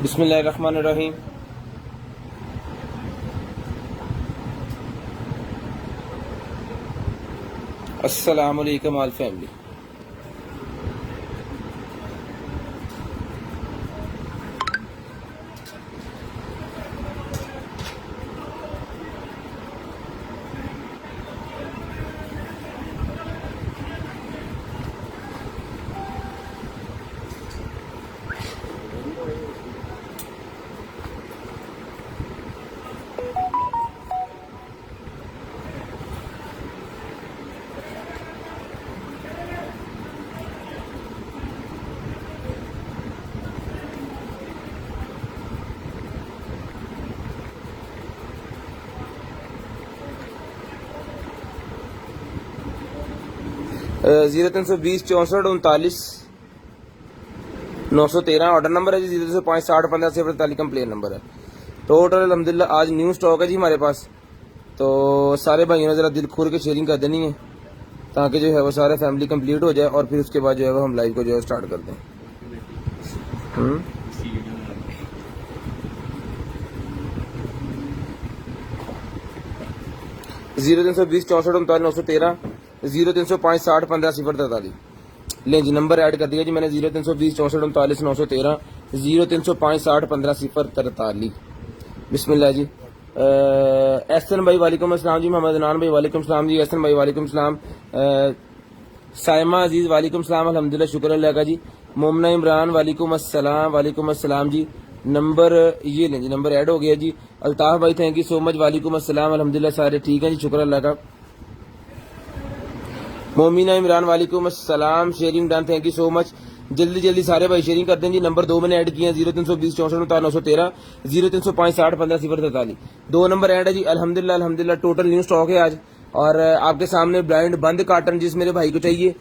बिस्मिल्लाहिर्रहमानिर्रहीम। अस्सलाम वालेकुम all family. Zero 320 64 39 913 order number है जी। 0056015 कंप्लेन नंबर है। टोटल अल्हम्दुलिल्लाह आज न्यू स्टॉक है जी हमारे पास। तो सारे भाइयों ने ज़रा दिल खोल के शेयरिंग कर देनी है ताकि जो है वो सारे फैमिली कंप्लीट हो जाए और फिर उसके बाद जो है वो हम लाइव को जो है स्टार्ट कर दें। 0 320 64 39 913 0 305 60 15 043 लें जी नंबर ऐड कर दिया जी मैंने। 0 320 64 39 913 0 305 60 15 043। बिस्मिल्लाह जी। एहसन भाई वालेकुम अस्सलाम जी। मोहम्मद अनान भाई वालेकुम सलाम जी। एहसन भाई वालेकुम सलाम। साइमा अजीज वालेकुम सलाम। अल्हम्दुलिल्लाह शुक्र अल्लाह का जी। मोमना इमरान वालेकुम अस्सलाम जी। नंबर ये लें जी नंबर ऐड हो गया जी। अल्ताफ भाई थैंक यू सो मच वालेकुम अस्सलाम। अल्हम्दुलिल्लाह सारे ठीक हैं जी शुक्र अल्लाह का। मोमिना इमरान वालेकुम अस्सलाम। Sharing done thank you so much. जल्दी जल्दी सारे भाई शेयरिंग कर दें जी। नंबर 2 मैंने ऐड किए हैं 0 320 64 913 0 305 60 15 043 2 नंबर ऐड है जी। अल्हम्दुलिल्लाह टोटल न्यू स्टॉक है आज। और आपके सामने ब्लाइंड बंद कार्टन जिस मेरे भाई को चाहिए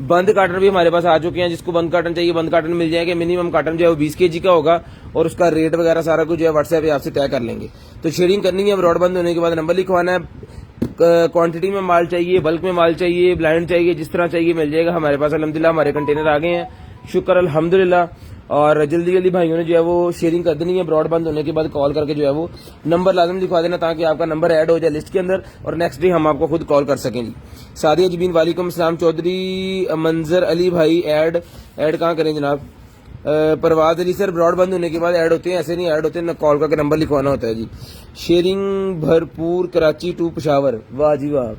बंद कार्टन भी हमारे पास आ चुके हैं। जिसको बंद कार्टन चाहिए बंद कार्टन मिल जाएगा। मिनिमम कार्टन जो है वो 20 kg का होगा और उसका रेट वगैरह सारा कुछ जो है व्हाट्सएप पे आपसे तय कर लेंगे। तो शेयरिंग करनी है। ब्रॉड बंद होने के बाद नंबर लिखवाना है। क्वांटिटी में माल चाहिए, बल्क में माल चाहिए, ब्लाइंड चाहिए, जिस तरह चाहिए मिल जाएगा हमारे पास। अल्हम्दुलिल्लाह हमारे कंटेनर आ गए हैं शुक्र अल्हम्दुलिल्लाह। और जल्दी जल्दी भाइयों ने जो है वो शेयरिंग कर देनी है। ब्रॉड बंद होने के बाद कॉल करके जो है वो नंबर लाजम लिखवा देना ताकि आपका नंबर ऐड हो जाए लिस्ट के अंदर और नेक्स्ट डे हम आपको खुद कॉल कर सकें जी। सादिया जबीन वालेकुम सलाम। चौधरी मंजर अली भाई ऐड कहाँ करें जनाब? परवाज अली सर ब्रॉड बंद होने के बाद ऐड होते हैं, ऐसे नहीं ऐड होते ना, कॉल करके नंबर लिखवाना होता है जी। शेयरिंग भरपूर कराची टू पेशावर, वाह जी वाह।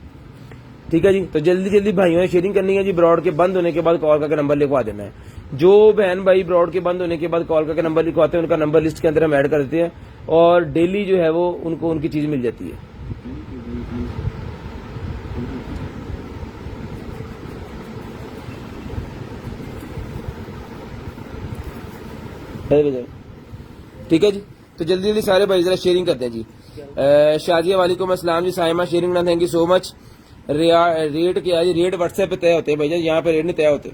ठीक है जी। तो जल्दी जल्दी भाइयों ने शेयरिंग करनी है जी। ब्रॉड के बंद होने के बाद कॉल करके नंबर लिखवा देना है। जो बहन भाई ब्रॉड के बंद होने के बाद कॉल करके नंबर लिखवाते हैं उनका नंबर लिस्ट के अंदर हम ऐड कर देते हैं और डेली जो है वो उनको उनकी चीज मिल जाती है। ठीक है जी। तो जल्दी जल्दी सारे भाई जरा शेयरिंग करते हैं जी। शाजिया वालेकुम अस्सलाम जी। साइमा शेयरिंग ना thank you so much. Rate क्या है जी? रेट व्हाट्सएप पे तय होते हैं भैया, यहाँ पे रेट नहीं तय होते।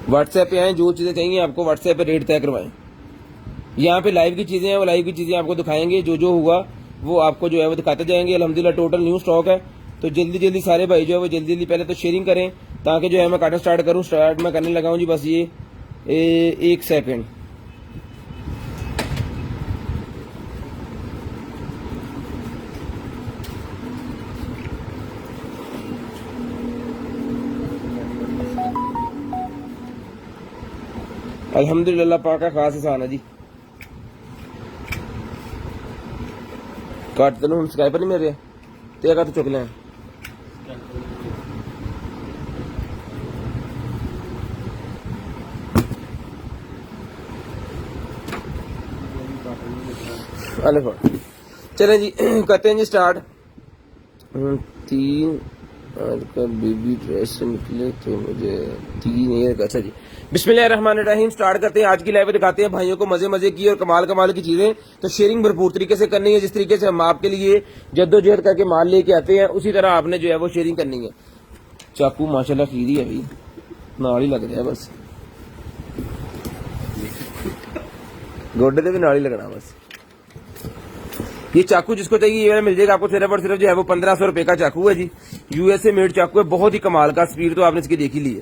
व्हाट्सएप पे आए, जो चीजें चाहिए आपको व्हाट्सएप पे रेट तय करवाएं। यहाँ पे लाइव की चीजें हैं, वो लाइव की चीजें आपको दिखाएंगे। जो हुआ वो आपको जो है वो दिखाते जाएंगे। अल्हम्दुलिल्लाह टोटल न्यू स्टॉक है। तो जल्दी जल्दी सारे भाई जो है वो जल्दी जल्दी पहले तो शेयरिंग करें ताकि जो है मैं काटना स्टार्ट करूँ। स्टार्ट मैं करने लगा हूँ जी। बस ये 1 सेकेंड। अल्हम्दुलिल्लाह पाक का खास आसान है जी। काट चलो हम स्काई पर नहीं मिल रहे तेगा तो चुक लें। चलें जी करते हैं जी स्टार्ट। 3 आजकल बेबी ड्रेस निकले तो मुझे 3 ईयर का। अच्छा जी बिस्मिल्लाहिर्रहमानिर्रहीम स्टार्ट करते हैं। आज की लाइव दिखाते हैं भाइयों को मजे मजे की और कमाल की चीजें। तो शेयरिंग भरपूर तरीके से करनी है। जिस तरीके से हम आपके लिए जद्दोजहद करके माल लेके आते हैं उसी तरह आपने जो है वो शेयरिंग करनी है। चाकू माशाल्लाह खीरी है भाई, नाल ही लग जाए बस, गोडे से भी नाल ही लगना बस। ये चाकू जिसको चाहिए ये मिल जाएगा आपको। सिर्फ और सिर्फ जो है वो 1500 रुपए का चाकू है जी। यूएसए मेड चाकू है, बहुत ही कमाल का। स्पीड तो आपने इसकी देखी ली है।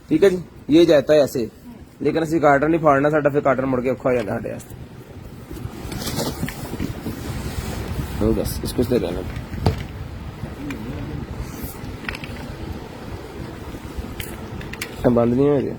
ठीक है जी। ये जाता है ऐसे लेकिन असं कार्टर नहीं फाड़ना, साडा फिर कार्टर मुड़ के औखा हो जाता साडे वास्ते। बस इसको दे रहना बंद नहीं हो गया।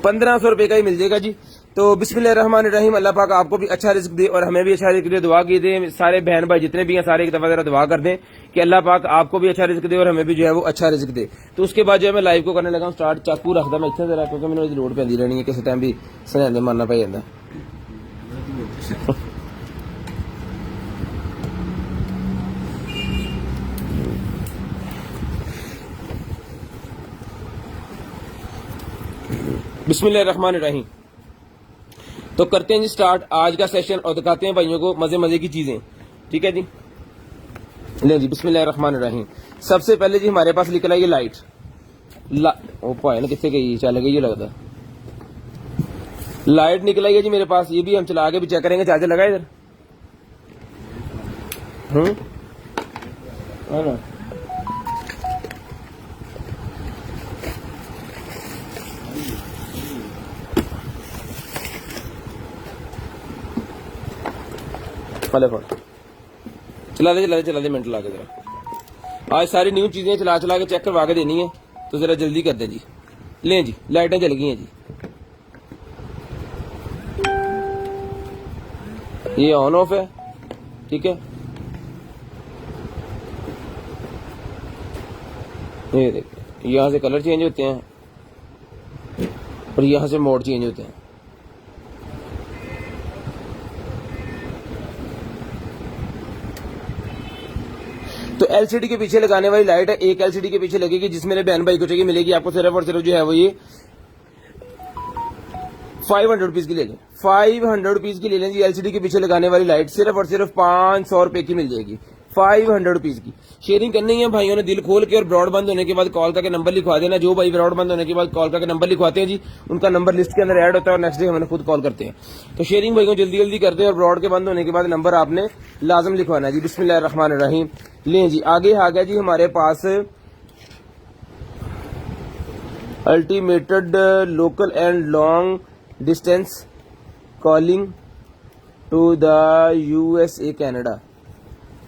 1500 रुपए का ही मिल जाएगा जी। तो बिस्मिल्लाहिर्रहमानिर्रहीम, अल्लाह पाक आपको भी अच्छा रिस्क दे और हमें भी अच्छा रिस्क दे। दुआ की दे, सारे बहन भाई जितने भी हैं सारे एक दफा जरा दुआ कर दें कि अल्लाह पाक आपको भी अच्छा रिस्क दे और हमें भी जो है वो अच्छा रिस्क दे। तो उसके बाद जो है मैं लाइव को करने लगा हूँ स्टार्ट। चाकू रखदा मैं इतना जरा, क्योंकि मैंने लोड पैंदी रहनी है, किसी टाइम भी सनैने मारना पै जाता। बिस्मिल्लाहिर्रहमानिर्रहीम। तो करते हैं जी स्टार्ट आज का सेशन और दिखाते हैं भाइयों को मजे मजे की चीजें। ठीक है जी, ले जी बिस्मिल्लाहिर्रहमानिर्रहीम। सबसे पहले जी हमारे पास निकला ये लाइट ओ पाए ना कितने गई, चल गई ये लगता लाइट निकला है जी मेरे पास। ये भी हम चला के भी चेक करेंगे चार्जर लगा इधर। है ना, चला दे मिनट ला के जरा। आज सारी न्यू चीजें चला के चेक करवा के देनी है, तो जरा जल्दी कर दे जी। ले जी लाइटें जल गई हैं जी, ये ऑन ऑफ है। ठीक है, ये देखिए यहां से कलर चेंज होते हैं और यहां से मोड चेंज होते हैं। तो एलसीडी के पीछे लगाने वाली लाइट है, एक एलसीडी के पीछे लगेगी, जिस मेरे बहन भाई को चाहिए मिलेगी आपको सिर्फ और सिर्फ जो है वो ये 500 रुपीज की ले लें। 500 रुपीज की ले लें जी एलसीडी के पीछे लगाने वाली लाइट, सिर्फ और सिर्फ 500 रुपए की मिल जाएगी। 500 रुपीज की शेयरिंग करनी है भाइयों ने दिल खोल के, और ब्रॉड बंद होने के बाद कॉल करके नंबर लिखवा देना। जो भाई ब्रॉड बंद होने के बाद कॉल करके नंबर लिखवाते हैं जी, उनका नंबर लिस्ट के अंदर ऐड होता है और नेक्स्ट डे हमें खुद कॉल करते हैं। तो शेयरिंग भाइयों जल्दी जल्दी करते हैं, और ब्रॉड के बंद होने के बाद नंबर आपने लाजम लिखवाना है जी। बिस्मिल्लाहिर्रहमानिर्रहीम। लें जी आगे आ गया जी हमारे पास unlimited local and long distance calling to the USA Canada.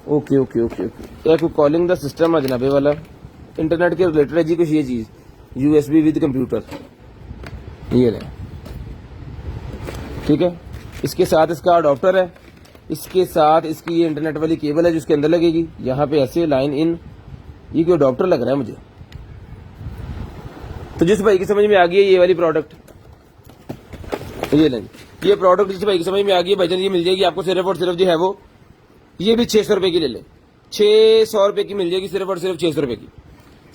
Okay okay okay okay, एक कॉलिंग द सिस्टम है जनाबे वाला, इंटरनेट के रिलेटेड है जी कुछ ये चीज, यूएसबी विद कंप्यूटर ये ले। ठीक है, इसके साथ इसका अडॉप्टर है, इसके साथ इसकी ये इंटरनेट वाली केबल है जिसके अंदर लगेगी। यहाँ पे ऐसे लाइन इन, ये कोई अडॉप्टर लग रहा है मुझे। तो जिस भाई की समझ में आ गई है ये वाली प्रोडक्ट, ये लें ये प्रोडक्ट जिस भाई की समझ में आ गई है भाईजान, ये मिल जाएगी आपको सिर्फ और सिर्फ जो है वो ये भी 600 रुपए की ले लें। 600 रुपए की मिल जाएगी, सिर्फ और सिर्फ 600 रुपए की,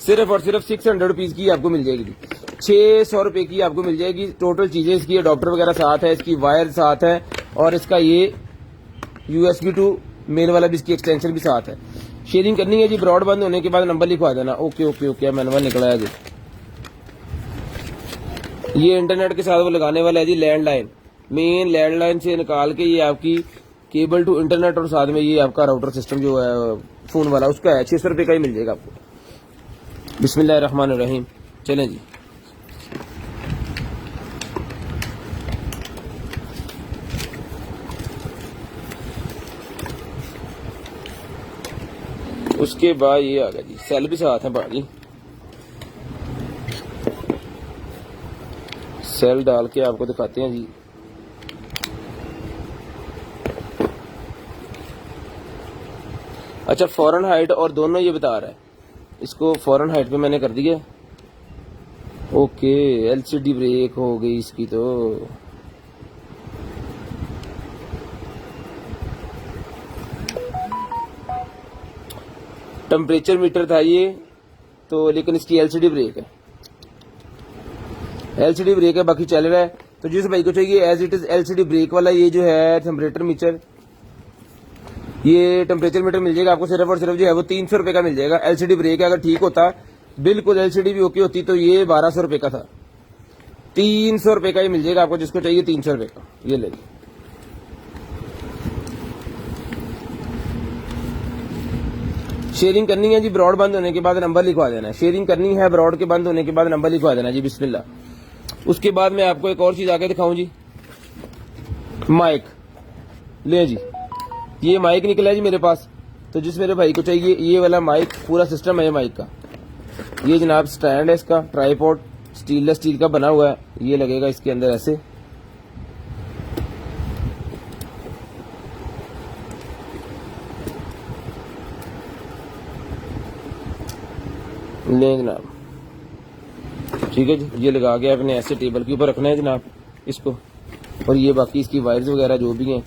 सिर्फ और सिर्फ 600 रुपीज की आपको मिल जाएगी। 600 रुपए की आपको मिल जाएगी। टोटल चीजें इसकी अडॉप्टर वगैरह साथ है, इसकी वायर साथ है, और इसका ये USB टू मेल वाला भी इसकी एक्सटेंशन भी साथ है। शेयरिंग करनी है जी, ब्रॉड बंद होने के बाद नंबर लिखवा देना। ओके ओके ओके, मैनुअल निकला है जी। ये इंटरनेट के साथ वो लगाने वाला है जी लैंडलाइन, मेन लैंडलाइन से निकाल के ये आपकी केबल टू इंटरनेट, और साथ में ये आपका राउटर सिस्टम जो है फोन वाला उसका है। 600 रुपए का ही मिल जाएगा आपको। बिस्मिल्लाहिर्रहमानिर्रहीम। चलें जी, उसके बाद ये आ गया जी सेल भी साथ है भाजी, सेल डाल के आपको दिखाते हैं जी। अच्छा फॉरन हाइट और दोनों ये बता रहा है, इसको फॉरन हाइट पे मैंने कर दिया। ओके, एलसीडी ब्रेक हो गई इसकी। तो टेम्परेचर मीटर था ये तो, लेकिन इसकी एलसीडी ब्रेक है, एलसीडी ब्रेक है, बाकी चल रहा है। तो जिस भाई को चाहिए as it is LCD break वाला ये जो है टेम्परेचर मीटर, ये टेम्परेचर मीटर मिल जाएगा आपको सिर्फ और सिर्फ जो है वो 300 रुपए का मिल जाएगा। एलसीडी ब्रेक अगर ठीक होता, बिल्कुल एलसीडी भी ओके होती, तो ये 1200 रुपए का था। 300 रुपए का ही मिल जाएगा आपको, जिसको चाहिए 300 रुपए का ये ले। शेयरिंग करनी है जी, ब्रॉड बंद होने के बाद नंबर लिखवा देना है। शेयरिंग करनी है ब्रॉड के बंद होने के बाद नंबर लिखवा देना जी, बिस्मिल्लाह। उसके बाद मैं आपको एक और चीज आगे दिखाऊं जी, माइक ले जी, ये माइक निकला है जी मेरे पास। तो जिस मेरे भाई को चाहिए ये वाला माइक, पूरा सिस्टम है माइक का। ये जनाब स्टैंड है इसका, ट्राईपॉड स्टील स्टील का बना हुआ है, ये लगेगा इसके अंदर ऐसे। ले जनाब, ठीक है जी, ये लगा के आपने ऐसे टेबल के ऊपर रखना है जनाब इसको। और ये बाकी इसकी वायर्स वगैरह जो भी हैं,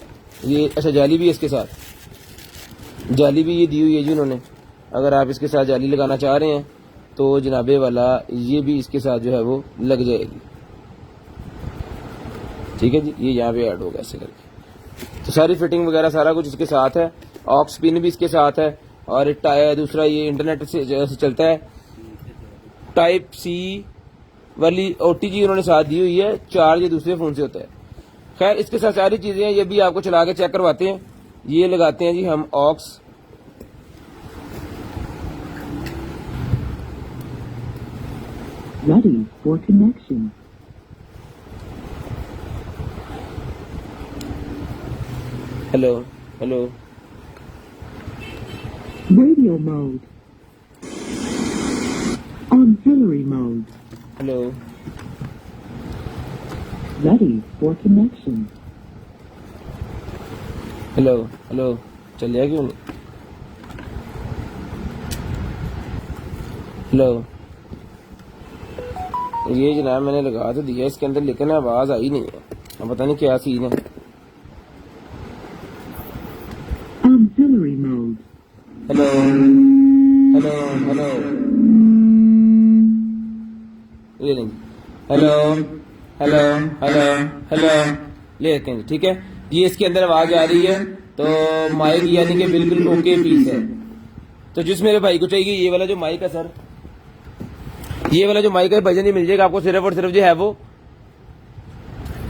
ये अच्छा जाली भी है इसके साथ, जाली भी ये दी हुई है जी उन्होंने। अगर आप इसके साथ जाली लगाना चाह रहे हैं तो जनाबे वाला ये भी इसके साथ जो है वो लग जाएगी, ठीक है जी। ये यहाँ पे ऐड होगा ऐसे करके। तो सारी फिटिंग वगैरह सारा कुछ इसके साथ है। ऑक्स पिन भी इसके साथ है। और टायर दूसरा ये इंटरनेट से चलता है, टाइप सी वाली OTG उन्होंने साथ दी हुई है। चार्ज ये दूसरे फोन से होता है। खैर इसके साथ सारी चीजें हैं, ये भी आपको चला के चेक करवाते हैं। ये लगाते हैं जी हम aux, Ready for connection. Hello hello, Radio mode. Auxiliary mode. Hello, Ready for connection. Hello hello, चल गया क्यों नहीं? हेलो, ये जनाब मैंने लगा तो दिया इसके अंदर, लेकिन आवाज आई नहीं है। अब पता नहीं क्या सीन है। Auxiliary mode. Hello hello hello, ये नहीं, हेलो हेलो हेलो हेलो, ले लेते हैं, ठीक है। ये इसके अंदर आवाज आ रही है, तो माइक यानी कि बिल्कुल ओके पीस है। तो जिस मेरे भाई को चाहिए ये वाला जो माइक है सर, ये वाला जो माइक है भजन ही मिल जाएगा आपको सिर्फ और सिर्फ जो है वो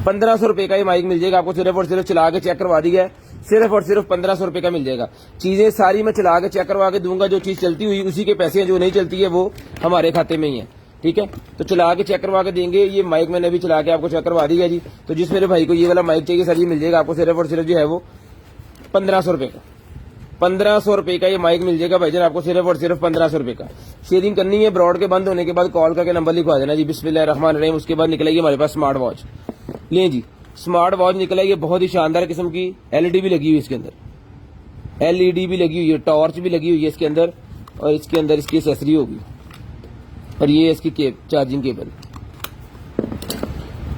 1500 रुपए का। ये माइक मिल जाएगा आपको सिर्फ और सिर्फ, चला के चेक करवा दिया है, सिर्फ और सिर्फ 1500 रुपए का मिल जाएगा। चीजें सारी मैं चला के चेक करवा के दूंगा, जो चीज चलती हुई उसी के पैसे हैं, जो नहीं चलती है वो हमारे खाते में ही है, ठीक है। तो चला के चेक करवा के देंगे। ये माइक मैंने भी चला के आपको चेक करवा दिया जी। तो जिस मेरे भाई को ये वाला माइक चाहिए सर, ये मिल जाएगा आपको सिर्फ और सिर्फ जो है वो 1500 रुपए का। 1500 रुपए का ये माइक मिल जाएगा भाईजान आपको सिर्फ और सिर्फ 1500 रुपए का। शेयरिंग करनी है ब्रॉड के बंद होने के बाद कॉल करके नंबर लिखवा देना जी, बिस्मिल्लाहिर्रहमानिर्रहीम। उसके बाद निकलेगी हमारे पास स्मार्ट वॉच। लें जी, स्मार्ट वॉच निकला, ये बहुत ही शानदार किस्म की LED भी लगी हुई है इसके अंदर, LED भी लगी हुई है, टॉर्च भी लगी हुई है इसके अंदर, और इसके अंदर इसकी एसेसरी होगी। और ये इसकी चार्जिंग केबल,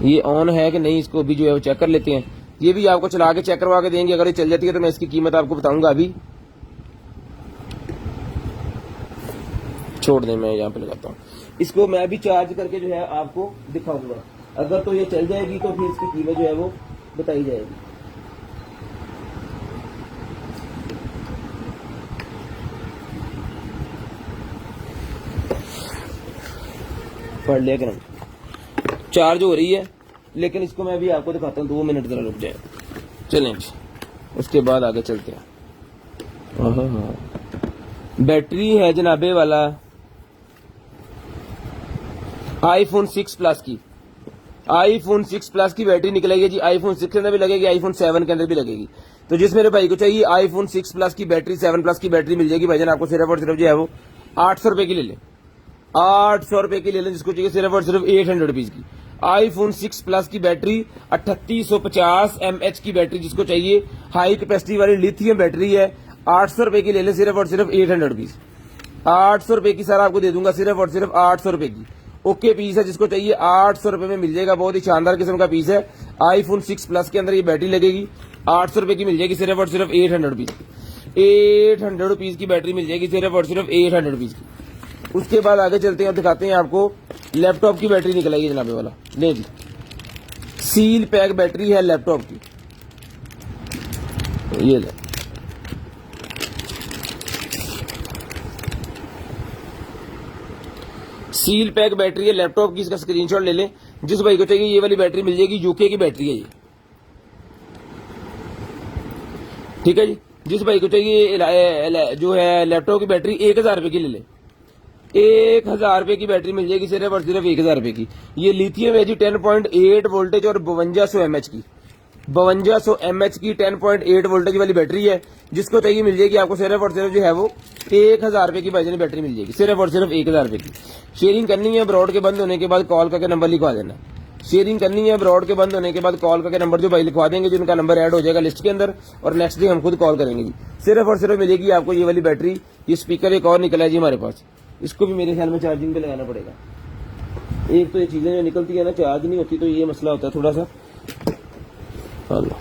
ये ऑन है कि नहीं इसको भी जो है वो चेक कर लेते हैं। ये भी आपको चला के चेक करवा के देंगे। अगर ये चल जाती है तो मैं इसकी कीमत आपको बताऊंगा। अभी छोड़ दें, मैं यहाँ पे लगाता हूँ इसको। मैं अभी चार्ज करके जो है आपको दिखाऊंगा। अगर तो ये चल जाएगी तो फिर इसकी कीमत जो है वो बताई जाएगी। पढ़ लिया करें, चार्ज हो रही है, लेकिन इसको मैं भी आपको दिखाता हूँ। 2 मिनट जरा रुक जाए, चलें उसके बाद आगे चलते हैं। बैटरी है जनाबे वाला iPhone 6 प्लस की, iPhone 6 प्लस की बैटरी निकलेगी जी। iPhone 6 के अंदर भी लगेगी, iPhone 7 के अंदर भी लगेगी। तो जिस मेरे भाई को चाहिए iPhone 6 प्लस की बैटरी, 7 प्लस की बैटरी मिल जाएगी भाईजान आपको सिर्फ और सिर्फ जो है वो 800 रुपए की ले लें, 800 रुपए की ले लें। जिसको चाहिए सिर्फ और सिर्फ 800 रुपीज की iPhone 6 प्लस की बैटरी, 3850 mAh की बैटरी जिसको चाहिए, हाई कैपेसिटी वाली लिथियम बैटरी है। 800 रुपए की ले लें सिर्फ और सिर्फ 800 रुपीज। 800 रुपए की सर आपको दे दूंगा सिर्फ और सिर्फ 800 रुपए की। ओके पीस है, जिसको चाहिए 800 रुपए में मिल जाएगा। बहुत ही शानदार किस्म का पीस है। iPhone 6 प्लस के अंदर ये बैटरी लगेगी, 800 रुपए की मिल जाएगी सिर्फ और सिर्फ 800 रुपीज। 800 रुपीज की बैटरी मिल जाएगी सिर्फ और सिर्फ 800 रुपीज की। उसके बाद आगे चलते हैं और दिखाते हैं आपको लैपटॉप की बैटरी निकलेगी जनाबे वाला। ले जी, सील पैक बैटरी है लैपटॉप की, ये ले। सील पैक बैटरी है लैपटॉप की, इसका स्क्रीनशॉट ले लें। जिस भाई को चाहिए ये वाली बैटरी मिल जाएगी, यूके की बैटरी है ये, ठीक है जी। जिस भाई को चाहिए जो है लैपटॉप की बैटरी 1000 रुपए की ले ले, 1000 रुपए की बैटरी मिल जाएगी सिर्फ और सिर्फ 1000 रुपए की। ये लिथियम है जी 10.8 वोल्टेज और 5200 mAh की, 5200 mAh की 10.8 वोल्टेज वाली बैटरी है। जिसको चाहिए मिल जाएगी आपको सिर्फ और सिर्फ जो है वो 1000 रुपए की भाईजान बैटरी मिल जाएगी, सिर्फ और सिर्फ 1000 रुपए की। शेयरिंग करनी है ब्रॉड के बंद होने के बाद कॉल करके नंबर लिखवा देना। शेयरिंग करनी है ब्रॉड के बंद होने के बाद कॉल करके नंबर जो भाई लिखवा देंगे, जिनका नंबर ऐड हो जाएगा लिस्ट के अंदर, और नेक्स्ट डे हम खुद कॉल करेंगे जी। सिर्फ और सिर्फ मिलेगी आपको ये वाली बैटरी। ये स्पीकर एक और निकला है जी हमारे पास, इसको भी मेरे ख्याल में चार्जिंग पे लगाना पड़ेगा। एक तो ये चीजें जो निकलती है ना चार्ज नहीं होती, तो ये मसला होता है थोड़ा सा। हेलो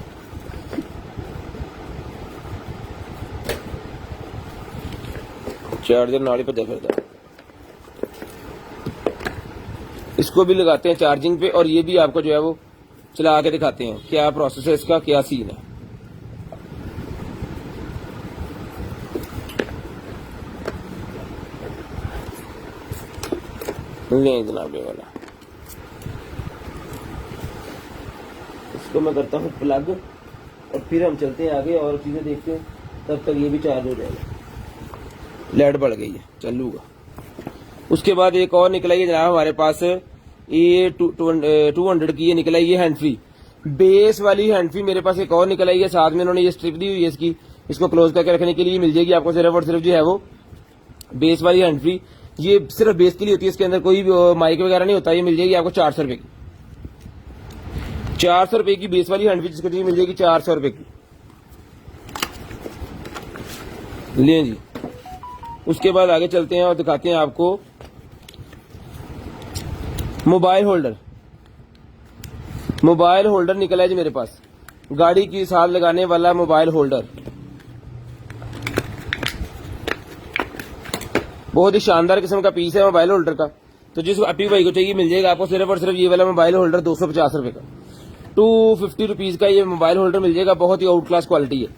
चार्जर नाली पे दे फिरता, इसको भी लगाते हैं चार्जिंग पे, और ये भी आपको जो है वो चला के दिखाते हैं क्या प्रोसेस है इसका, क्या सीन है। नहीं जनाब ये वाला, इसको मैं करता हूँ प्लग, और फिर हम चलते हैं आगे और चीजें देखते हैं। तब तक ये भी चार्ज हो जाएगा। लाइट बढ़ गई है, चलूगा। उसके बाद एक और निकला है जनाब हमारे पास, ये 200 की ये निकला है, ये हैंड फ्री बेस वाली हैंड फ्री मेरे पास एक और निकला है। साथ में उन्होंने ये स्ट्रिप दी हुई है इसकी, इसको क्लोज करके रखने के लिए मिल जाएगी आपको सिर्फ और सिर्फ जो है वो बेस वाली हैंड फ्री। ये सिर्फ बेस के लिए होती है, इसके अंदर कोई माइक वगैरह नहीं होता। ये मिल जाएगी आपको 400 रुपए की, 400 रुपए की बेस वाली हैंड फ्री जिसको चाहिए मिल जाएगी 400 रुपए की। ले जी, उसके बाद आगे चलते हैं और दिखाते हैं आपको मोबाइल होल्डर। मोबाइल होल्डर निकला है जी मेरे पास, गाड़ी के साथ लगाने वाला मोबाइल होल्डर, बहुत ही शानदार किस्म का पीस है मोबाइल होल्डर का। तो जिस अपी भाई को चाहिए मिल जाएगा आपको सिर्फ और सिर्फ ये वाला मोबाइल होल्डर 250 रुपए का, 250 रुपीज का ये मोबाइल होल्डर मिल जाएगा। बहुत ही आउट क्लास क्वालिटी है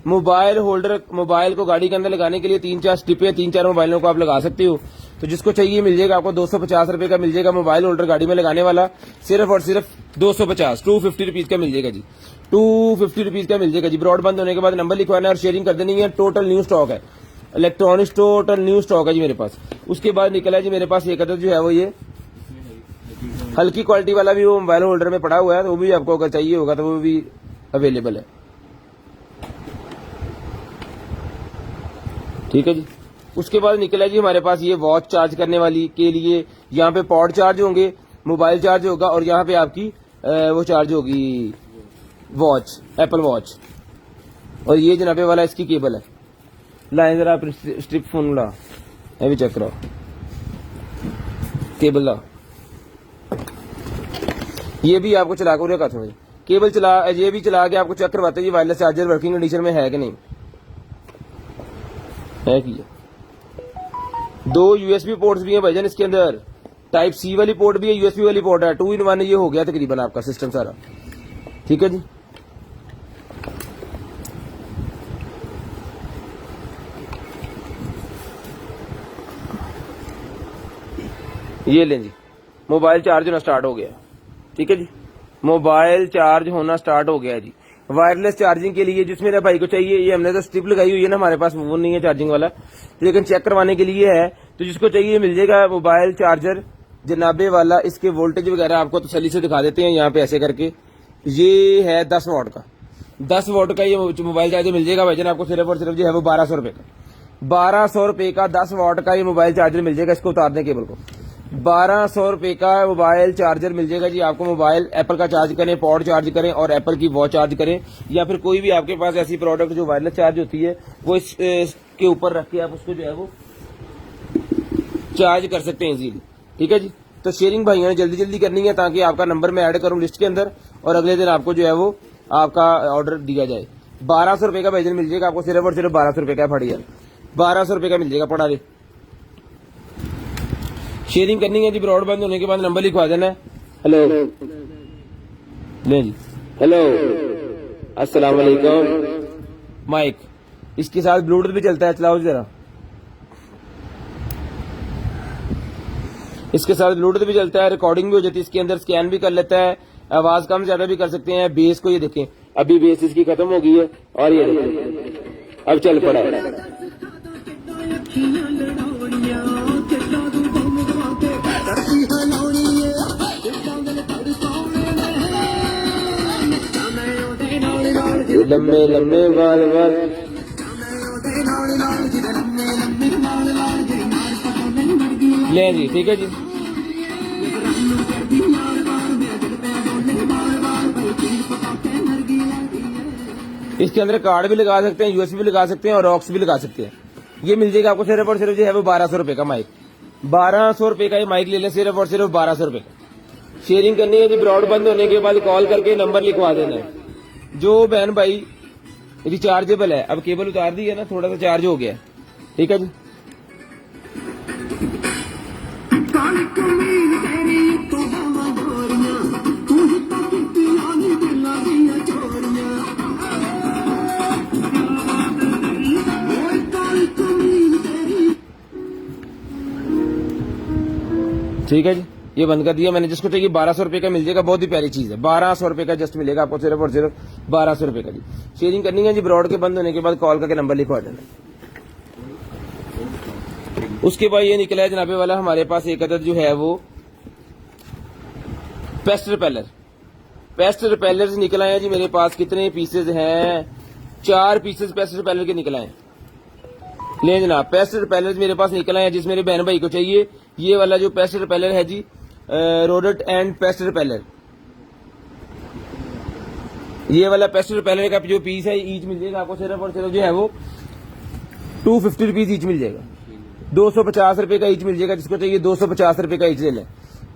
मोबाइल होल्डर। मोबाइल को गाड़ी के अंदर लगाने के लिए 3-4 स्टिपें, 3-4 मोबाइलों को आप लगा सकते हो। तो जिसको चाहिए मिल जाएगा आपको 250 रुपए का मिल जाएगा मोबाइल होल्डर गाड़ी में लगाने वाला, सिर्फ और सिर्फ 250, 250 रुपीज का मिल जाएगा जी, 250 रुपीज का मिल जाएगा जी। ब्रॉड बंद होने के बाद नंबर लिखवाना है और शेयरिंग कर देनी है। टोटल न्यू स्टॉक है, इलेक्ट्रॉनिक्स टोटल न्यू स्टॉक है जी मेरे पास। उसके बाद निकला है जी मेरे पास एक अदद जो है वो ये हल्की क्वालिटी वाला भी वो मोबाइल होल्डर में पड़ा हुआ है, तो वो भी आपको अगर चाहिए होगा तो वो भी अवेलेबल है। ठीक है जी। उसके बाद निकला जी हमारे पास ये वॉच चार्ज करने वाली के लिए, यहाँ पे पॉड चार्ज होंगे, मोबाइल चार्ज होगा, और यहाँ पे आपकी वो चार्ज होगी वॉच, एप्पल वॉच। और ये जनाबे वाला इसकी केबल है। लाइन जरा आप स्ट्रिप फोन ला, भी चेक कराओ, केबल ला, ये भी आपको चला कर रखा थोड़ी केबल चला, ये भी चला के आपको चेक करवाते हैं जी वायरलेस चार्जर वर्किंग कंडीशन में है कि नहीं है। कि 2 यूएसबी पोर्ट्स भी हैं भाईजान इसके अंदर, टाइप सी वाली पोर्ट भी है, यूएसबी वाली पोर्ट है, 2 in 1 ये हो गया तकरीबन आपका सिस्टम सारा। ठीक है जी। ये लें जी, मोबाइल चार्ज होना स्टार्ट हो गया। ठीक है जी, मोबाइल चार्ज होना स्टार्ट हो गया जी। वायरलेस चार्जिंग के लिए जिस मेरे भाई को चाहिए, ये हमने तो स्ट्रिप लगाई हुई है ना हमारे पास, वो नहीं है चार्जिंग वाला, लेकिन चेक करवाने के लिए है। तो जिसको चाहिए मिल जाएगा मोबाइल चार्जर जनाबे वाला। इसके वोल्टेज वगैरह आपको तसल्ली से दिखा देते हैं यहाँ पे ऐसे करके। ये है 10 वाट का, 10 वाट का ये मोबाइल चार्जर मिल जाएगा भाईजान आपको सिर्फ और सिर्फ जो है वो 1200 रुपए का, 1200 रुपए का 10 वाट का ये मोबाइल चार्जर मिल जाएगा। इसको उतार दें केबल को, 1200 रुपए का मोबाइल चार्जर मिल जाएगा जी आपको। मोबाइल एप्पल का चार्ज करें, पॉड चार्ज करें और एप्पल की वॉच चार्ज करें, या फिर कोई भी आपके पास ऐसी प्रोडक्ट जो वायरलेस चार्ज होती है वो इसके ऊपर रख के आप उसको जो है वो चार्ज कर सकते हैं इजीली। ठीक है जी। तो शेयरिंग भाइयों ने जल्दी जल्दी करनी है ताकि आपका नंबर मैं ऐड करूं लिस्ट के अंदर और अगले दिन आपको जो है वो आपका ऑर्डर दिया जाए। 1200 रुपए का भाईजान मिल जाएगा आपको, सिर्फ और सिर्फ 1200 रुपए का फड़ी है, 1200 रुपए का मिल जाएगा। पढ़ा दे, शेयरिंग करनी है जी। ब्रॉड बंद होने के बाद नंबर लिखवा देना है। हेलो ले जी, हेलो अस्सलाम वालेकुम। माइक इसके साथ ब्लूटूथ भी चलता है, चलाओ जरा। इसके साथ ब्लूटूथ भी चलता है, रिकॉर्डिंग भी हो जाती है इसके अंदर, स्कैन भी कर लेता है, आवाज कम ज्यादा भी कर सकते हैं। बेस को ये देखें, अभी बेस इसकी खत्म हो गई है और ये अब चल पड़ा है। लम्बे लम्बे बाल बाल ले जी, ठीक है जी। इसके अंदर कार्ड भी लगा सकते हैं, यूएसबी भी लगा सकते हैं और ऑक्स भी लगा सकते हैं। ये मिल जाएगा आपको सिर्फ और सिर्फ जो है वो 1200 रुपए का माइक। 1200 रुपए का ये माइक ले लें, सिर्फ और सिर्फ 1200 रुपए का। शेयरिंग करनी है जी, ब्रॉड बंद होने के बाद कॉल करके नंबर लिखवा देना है। जो बहन भाई रिचार्जेबल है, अब केबल उतार दी है ना, थोड़ा सा चार्ज हो गया है, ठीक है जी। ठीक है जी, ये बंद कर दिया मैंने। जिसको चाहिए 1200 रुपए का मिल जाएगा, बहुत ही प्यारी चीज है। 1200 रुपए का जस्ट मिलेगा आपको, सिर्फ और सिर्फ 1200 रुपए का जी। शेयरिंग करनी है जी, ब्रॉड के बंद होने के बाद कॉल करके नंबर लिखवा देना। उसके बाद ये निकला है जनाबे वाला हमारे पास एक अदद जो है वो पेस्ट रिपेलर। पेस्ट रिपेलर निकला है जी मेरे पास। कितने पीसेज हैं? 4 पीसेज पेस्ट रिपेलर के निकला है। ले जनाब, पेस्ट रिपेलर मेरे पास निकला है। जिस मेरे बहन भाई को चाहिए ये वाला जो पेस्ट रिपेलर है जी, रोडेट एंड पेस्ट रिपेलर, ये वाला पेस्ट रिपेलर का जो पीस है ईच मिल जाएगा आपको सिर्फ और सिर्फ जो है वो 250 रुपीज ईच मिल जाएगा। 250 रुपए का ईच मिल जाएगा। जिसको चाहिए 250 रुपए का ईच ले लें।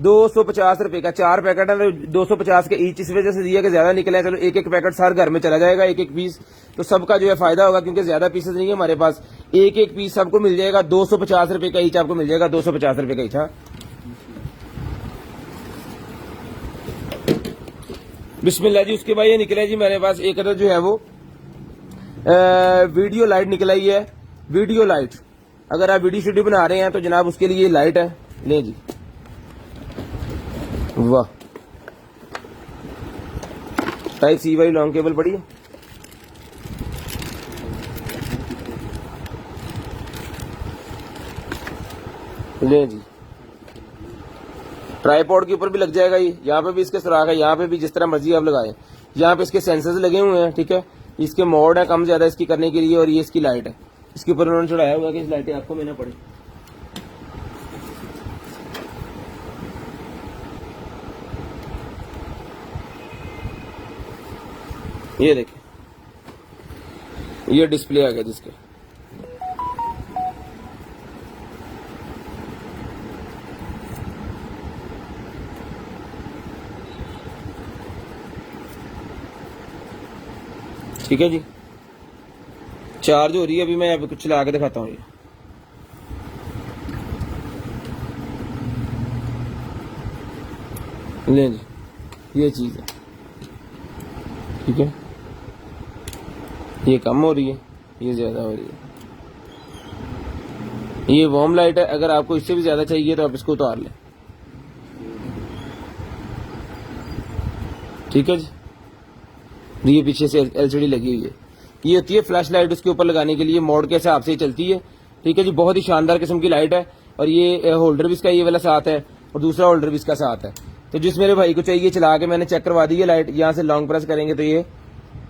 250 रुपए का 4 पैकेट है, 250 के ईच। इस वजह से दिया कि ज्यादा निकला है, चलो एक एक पैकेट हर घर में चला जाएगा, एक एक पीस, तो सबका जो है फायदा होगा, क्योंकि ज्यादा पीसेस नहीं है हमारे पास। एक एक पीस सबको मिल जाएगा 250 रुपए का ईच, आपको मिल जाएगा 250 रुपए का ईच। हाँ, बिस्मिल्लाह जी। उसके बाद ये निकला है जी मेरे पास एक अदर जो है वो वीडियो लाइट निकला ही है। वीडियो लाइट, अगर आप वीडियो शूडियो बना रहे हैं तो जनाब उसके लिए लाइट है। ले जी, वाह, टाइप सी वाली लॉन्ग केबल पड़ी है। ले जी, ट्राइपॉड के ऊपर भी लग जाएगा ये। यहाँ पे भी इसके सुराख है, यहाँ पे भी, जिस तरह मर्जी आप लगाएं। यहाँ पे इसके सेंसर्स लगे हुए हैं, ठीक है। इसके मोड है कम ज्यादा इसकी करने के लिए, और ये इसकी लाइट है। इसके ऊपर उन्होंने चढ़ाया हुआ है कि इस लाइटें आपको लेना पड़े। ये देखिए, ये डिस्प्ले आ गया जिसके। ठीक है जी, चार्ज हो रही है। अभी मैं कुछ चला के दिखाता हूँ। ये ले जी, ये चीज है, ठीक है। ये कम हो रही है, ये ज्यादा हो रही है। ये वार्म लाइट है, अगर आपको इससे भी ज्यादा चाहिए तो आप इसको उतार लें, ठीक है जी। ये पीछे से एलसीडी लगी हुई है। ये होती है फ्लैश लाइट, उसके ऊपर लगाने के लिए मोड के हिसाब से ही चलती है, ठीक है जी। बहुत ही शानदार किस्म की लाइट है। और ये होल्डर भी इसका ये वाला साथ है, और दूसरा होल्डर भी इसका साथ है। तो जिस मेरे भाई को चाहिए, चला के मैंने चेक करवा दी है लाइट। यहाँ से लॉन्ग प्रेस करेंगे तो ये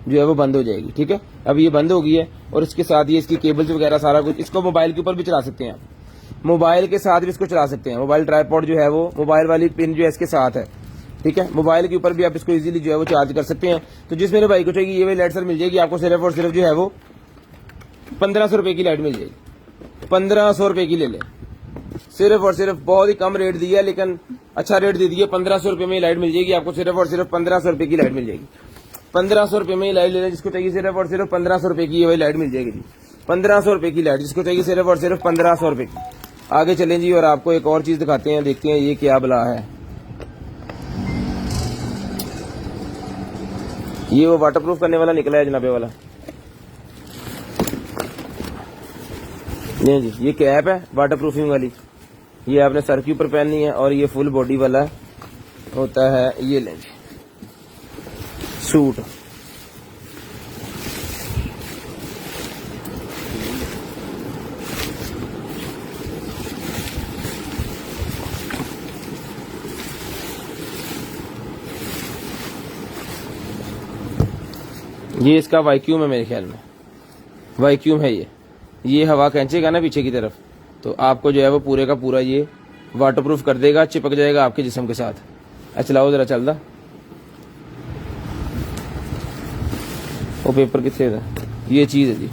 जो है वो बंद हो जाएगी, ठीक है। अब ये बंद हो गई है, और इसके साथ ये इसकी केबल्स वगैरह सारा कुछ। इसको मोबाइल के ऊपर भी चला सकते हैं आप, मोबाइल के साथ भी इसको चला सकते हैं। मोबाइल ट्राइपॉड जो है वो मोबाइल वाली पिन जो है इसके साथ है, ठीक है। मोबाइल के ऊपर भी आप इसको इजीली जो है वो चार्ज कर सकते हैं। तो जिस मेरे भाई को चाहिए ये वाली लाइट सर मिल जाएगी आपको सिर्फ और सिर्फ जो है वो 1500 रुपए की लाइट मिल जाएगी। 1500 रुपए की ले लें, सिर्फ और सिर्फ। बहुत ही कम रेट दिया, लेकिन अच्छा रेट दे दिया। 1500 रुपए में लाइट मिल जाएगी आपको, सिर्फ और सिर्फ 1500 रुपए की लाइट मिल जाएगी। 1500 रुपए में लाइट ले लें जिसको चाहिए, सिर्फ और सिर्फ 1500 रुपए की ये वाली लाइट मिल जाएगी जी। 1500 रुपए की लाइट जिसको चाहिए, सिर्फ और सिर्फ 1500 रुपए की। आगे चलें जी, और आपको एक और चीज दिखाते हैं, देखते हैं ये क्या बला है। ये वो वाटरप्रूफ करने वाला निकला है जनाबे वाला। नहीं जी, ये कैप है वाटरप्रूफिंग वाली, ये आपने सर के ऊपर पहननी है। और ये फुल बॉडी वाला होता है, ये लें जी सूट। ये इसका वाईक्यूम है मेरे ख्याल में, वाईक्यूम है ये हवा खींचेगा ना पीछे की तरफ तो आपको जो है वो पूरे का पूरा ये वाटरप्रूफ कर देगा, चिपक जाएगा आपके जिस्म के साथ। चलाओ जरा, चल रहा वो पेपर कितने था, ये चीज है जी,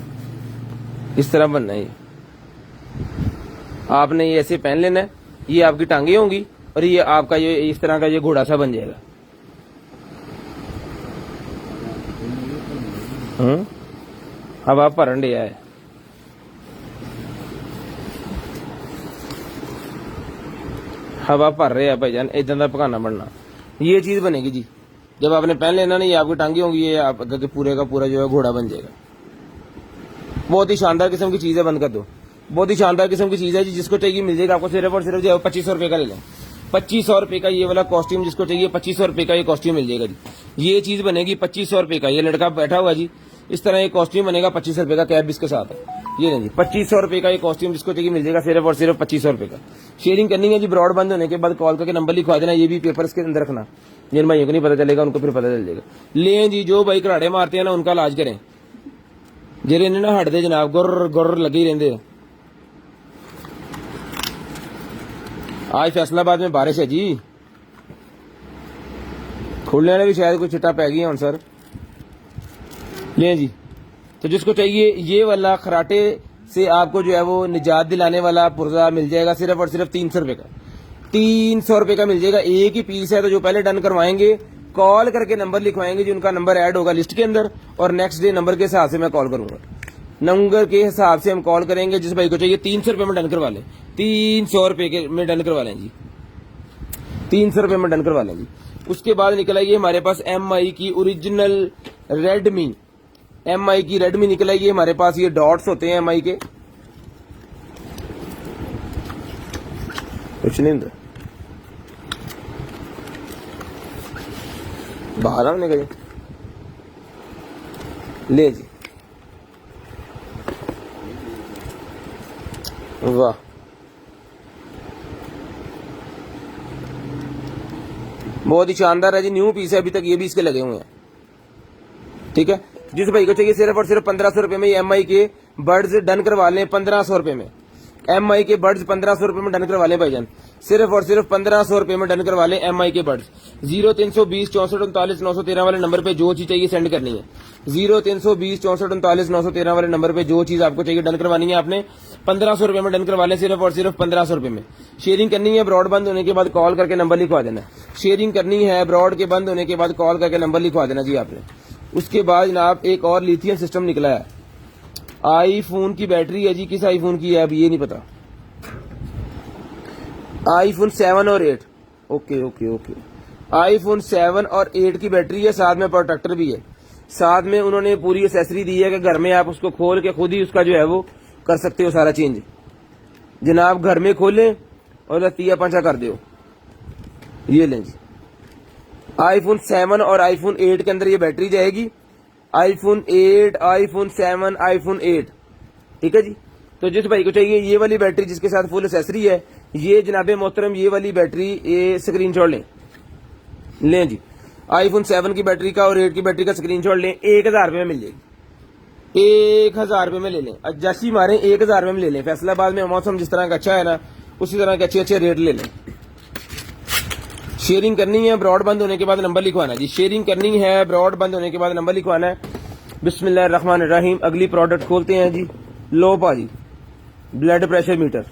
इस तरह बनना है ये। आपने ये ऐसे पहन लेना है, ये आपकी टांगे होंगी और ये आपका ये इस तरह का ये घोड़ा सा बन जाएगा। अब आप भरन दिया है, हवा भर रहे हैं भाईजान, इदा का पकाना बनना, ये चीज बनेगी जी। जब आपने पहन लेना ना, ये आपकी टांगी होंगी, ये आपका पूरे का पूरा जो है घोड़ा बन जाएगा। बहुत ही शानदार किस्म की चीज है, बंद कर दो। बहुत ही शानदार किस्म की चीज है जी, जिसको चाहिए मिल जाएगा आपको सिर्फ और सिर्फ जो है 2500 रुपए का ले लें। 2500 रुपए का ये वाला कॉस्ट्यूम, जिसको चाहिए 2500 रुपए का ये कॉस्ट्यूम मिल जाएगा जी। ये चीज बनेगी 2500 रुपए का। ये लड़का बैठा हुआ जी, इस तरह ये कॉस्ट्यूम बनेगा 2500 रुपए का, कैप भी इसके साथ है। ये नहीं जी, 2500 रुपए का ये कॉस्ट्यूम जिसको चाहिए मिल जाएगा सिर्फ और सिर्फ 2500 रुपए का। शेयरिंग करनी है जी, ब्रॉड बंद होने के बाद कॉल करके नंबर लिखवा देना, ये भी पेपर इसके अंदर रखना, जिन भाइयों को नहीं पता चलेगा उनको फिर पता चल जाएगा। ले जी, जो भाई कराड़े मारते हैं ना उनका इलाज करें, जेरे ने ना हटते जनाब, गुर्र गुर्र लगे ही रहते हैं। आज फैसलाबाद में बारिश है जी, खुलने वाले भी शायद कोई चिट्टा पै गई है सर। ले जी, तो जिसको चाहिए ये वाला खराटे से आपको जो है वो निजात दिलाने वाला पुर्जा मिल जाएगा सिर्फ और सिर्फ 300 रुपए का। 300 रुपए का मिल जाएगा, एक ही पीस है। तो जो पहले डन करवाएंगे कॉल करके नंबर लिखवाएंगे जी, उनका नंबर ऐड होगा लिस्ट के अंदर और नेक्स्ट डे नंबर के हिसाब से मैं कॉल करूंगा। नंबर के हिसाब से हम कॉल करेंगे, जिस भाई को चाहिए 300 रुपए में डन करवा लें, 300 रुपए में डन करवा लें जी, 300 रुपए में डन करवा लें जी। उसके बाद निकल आइए हमारे पास MI की ओरिजिनल रेडमी, MI की रेडमी निकल आइए हमारे पास। ये डॉट्स होते हैं MI के, कुछ नहीं होता बाहर आने का। ले जी, वाह, बहुत ही शानदार है जी, न्यू पीस है, अभी तक ये भी इसके लगे हुए हैं। ठीक है, जिस भाई को चाहिए सिर्फ और सिर्फ 1500 रुपए में MI के बर्ड्स डन करवा लें, 1500 रुपए में MI के बर्ड्स 1500 रुपए में डन करवा लें भाईजान, सिर्फ और सिर्फ 1500 रुपए में डन करवा लें MI के बर्ड्स। 0320 64 39 913 वाले नंबर पे जो चीज चाहिए सेंड करनी है। 0320 64 39 913 वाले नंबर पे जो चीज आपको चाहिए डन करवानी है आपने 1500 रुपए में डन करवा लें, सिर्फ और सिर्फ 1500 रुपए में। शेयरिंग करनी है, ब्रॉड बंद होने के बाद कॉल करके नंबर लिखवा देना। शेयरिंग करनी है, ब्रॉड के बंद होने के बाद कॉल करके नंबर लिखवा देना जी आपने। उसके बाद जनाब एक और लिथियम सिस्टम निकला है, आईफोन की बैटरी है जी, किस आईफोन की है अभी ये नहीं पता, आईफोन 7 और 8। ओके ओके ओके, आईफोन 7 और 8 की बैटरी है, साथ में प्रोटेक्टर भी है, साथ में उन्होंने पूरी एसेसरी दी है कि घर में आप उसको खोल के खुद ही उसका जो है वो कर सकते हो सारा चेंज। जनाब घर में खोलें और रतिया पंचा कर दो। ये लें जी, आईफोन 7 और आईफोन 8 के अंदर ये बैटरी जाएगी, आईफोन 8, आईफोन 7, आईफोन 8। ठीक है जी, तो जिस भाई को चाहिए ये वाली बैटरी जिसके साथ फुल एसेसरी है, ये जनाबे मोहतरम ये वाली बैटरी ये स्क्रीनशॉट लें जी। आईफोन 7 की बैटरी का और 8 की बैटरी का स्क्रीनशॉट लें, 1000 रुपए में मिल जाएगी, 1000 रुपए में ले लें। जैसी मारे 1000 रुपए में ले लें। फैसलाबाद में मौसम जिस तरह का अच्छा है ना, उसी तरह के अच्छे अच्छे रेट ले लें। शेयरिंग करनी है, ब्रॉड बंद होने के बाद नंबर लिखवाना जी। शेयरिंग करनी है, ब्रॉड बंद होने के बाद नंबर लिखवाना है। बिस्मिल्लाहिर्रहमानिर्रहीम। अगली प्रोडक्ट खोलते हैं जी, लो पाजी ब्लड प्रेशर मीटर।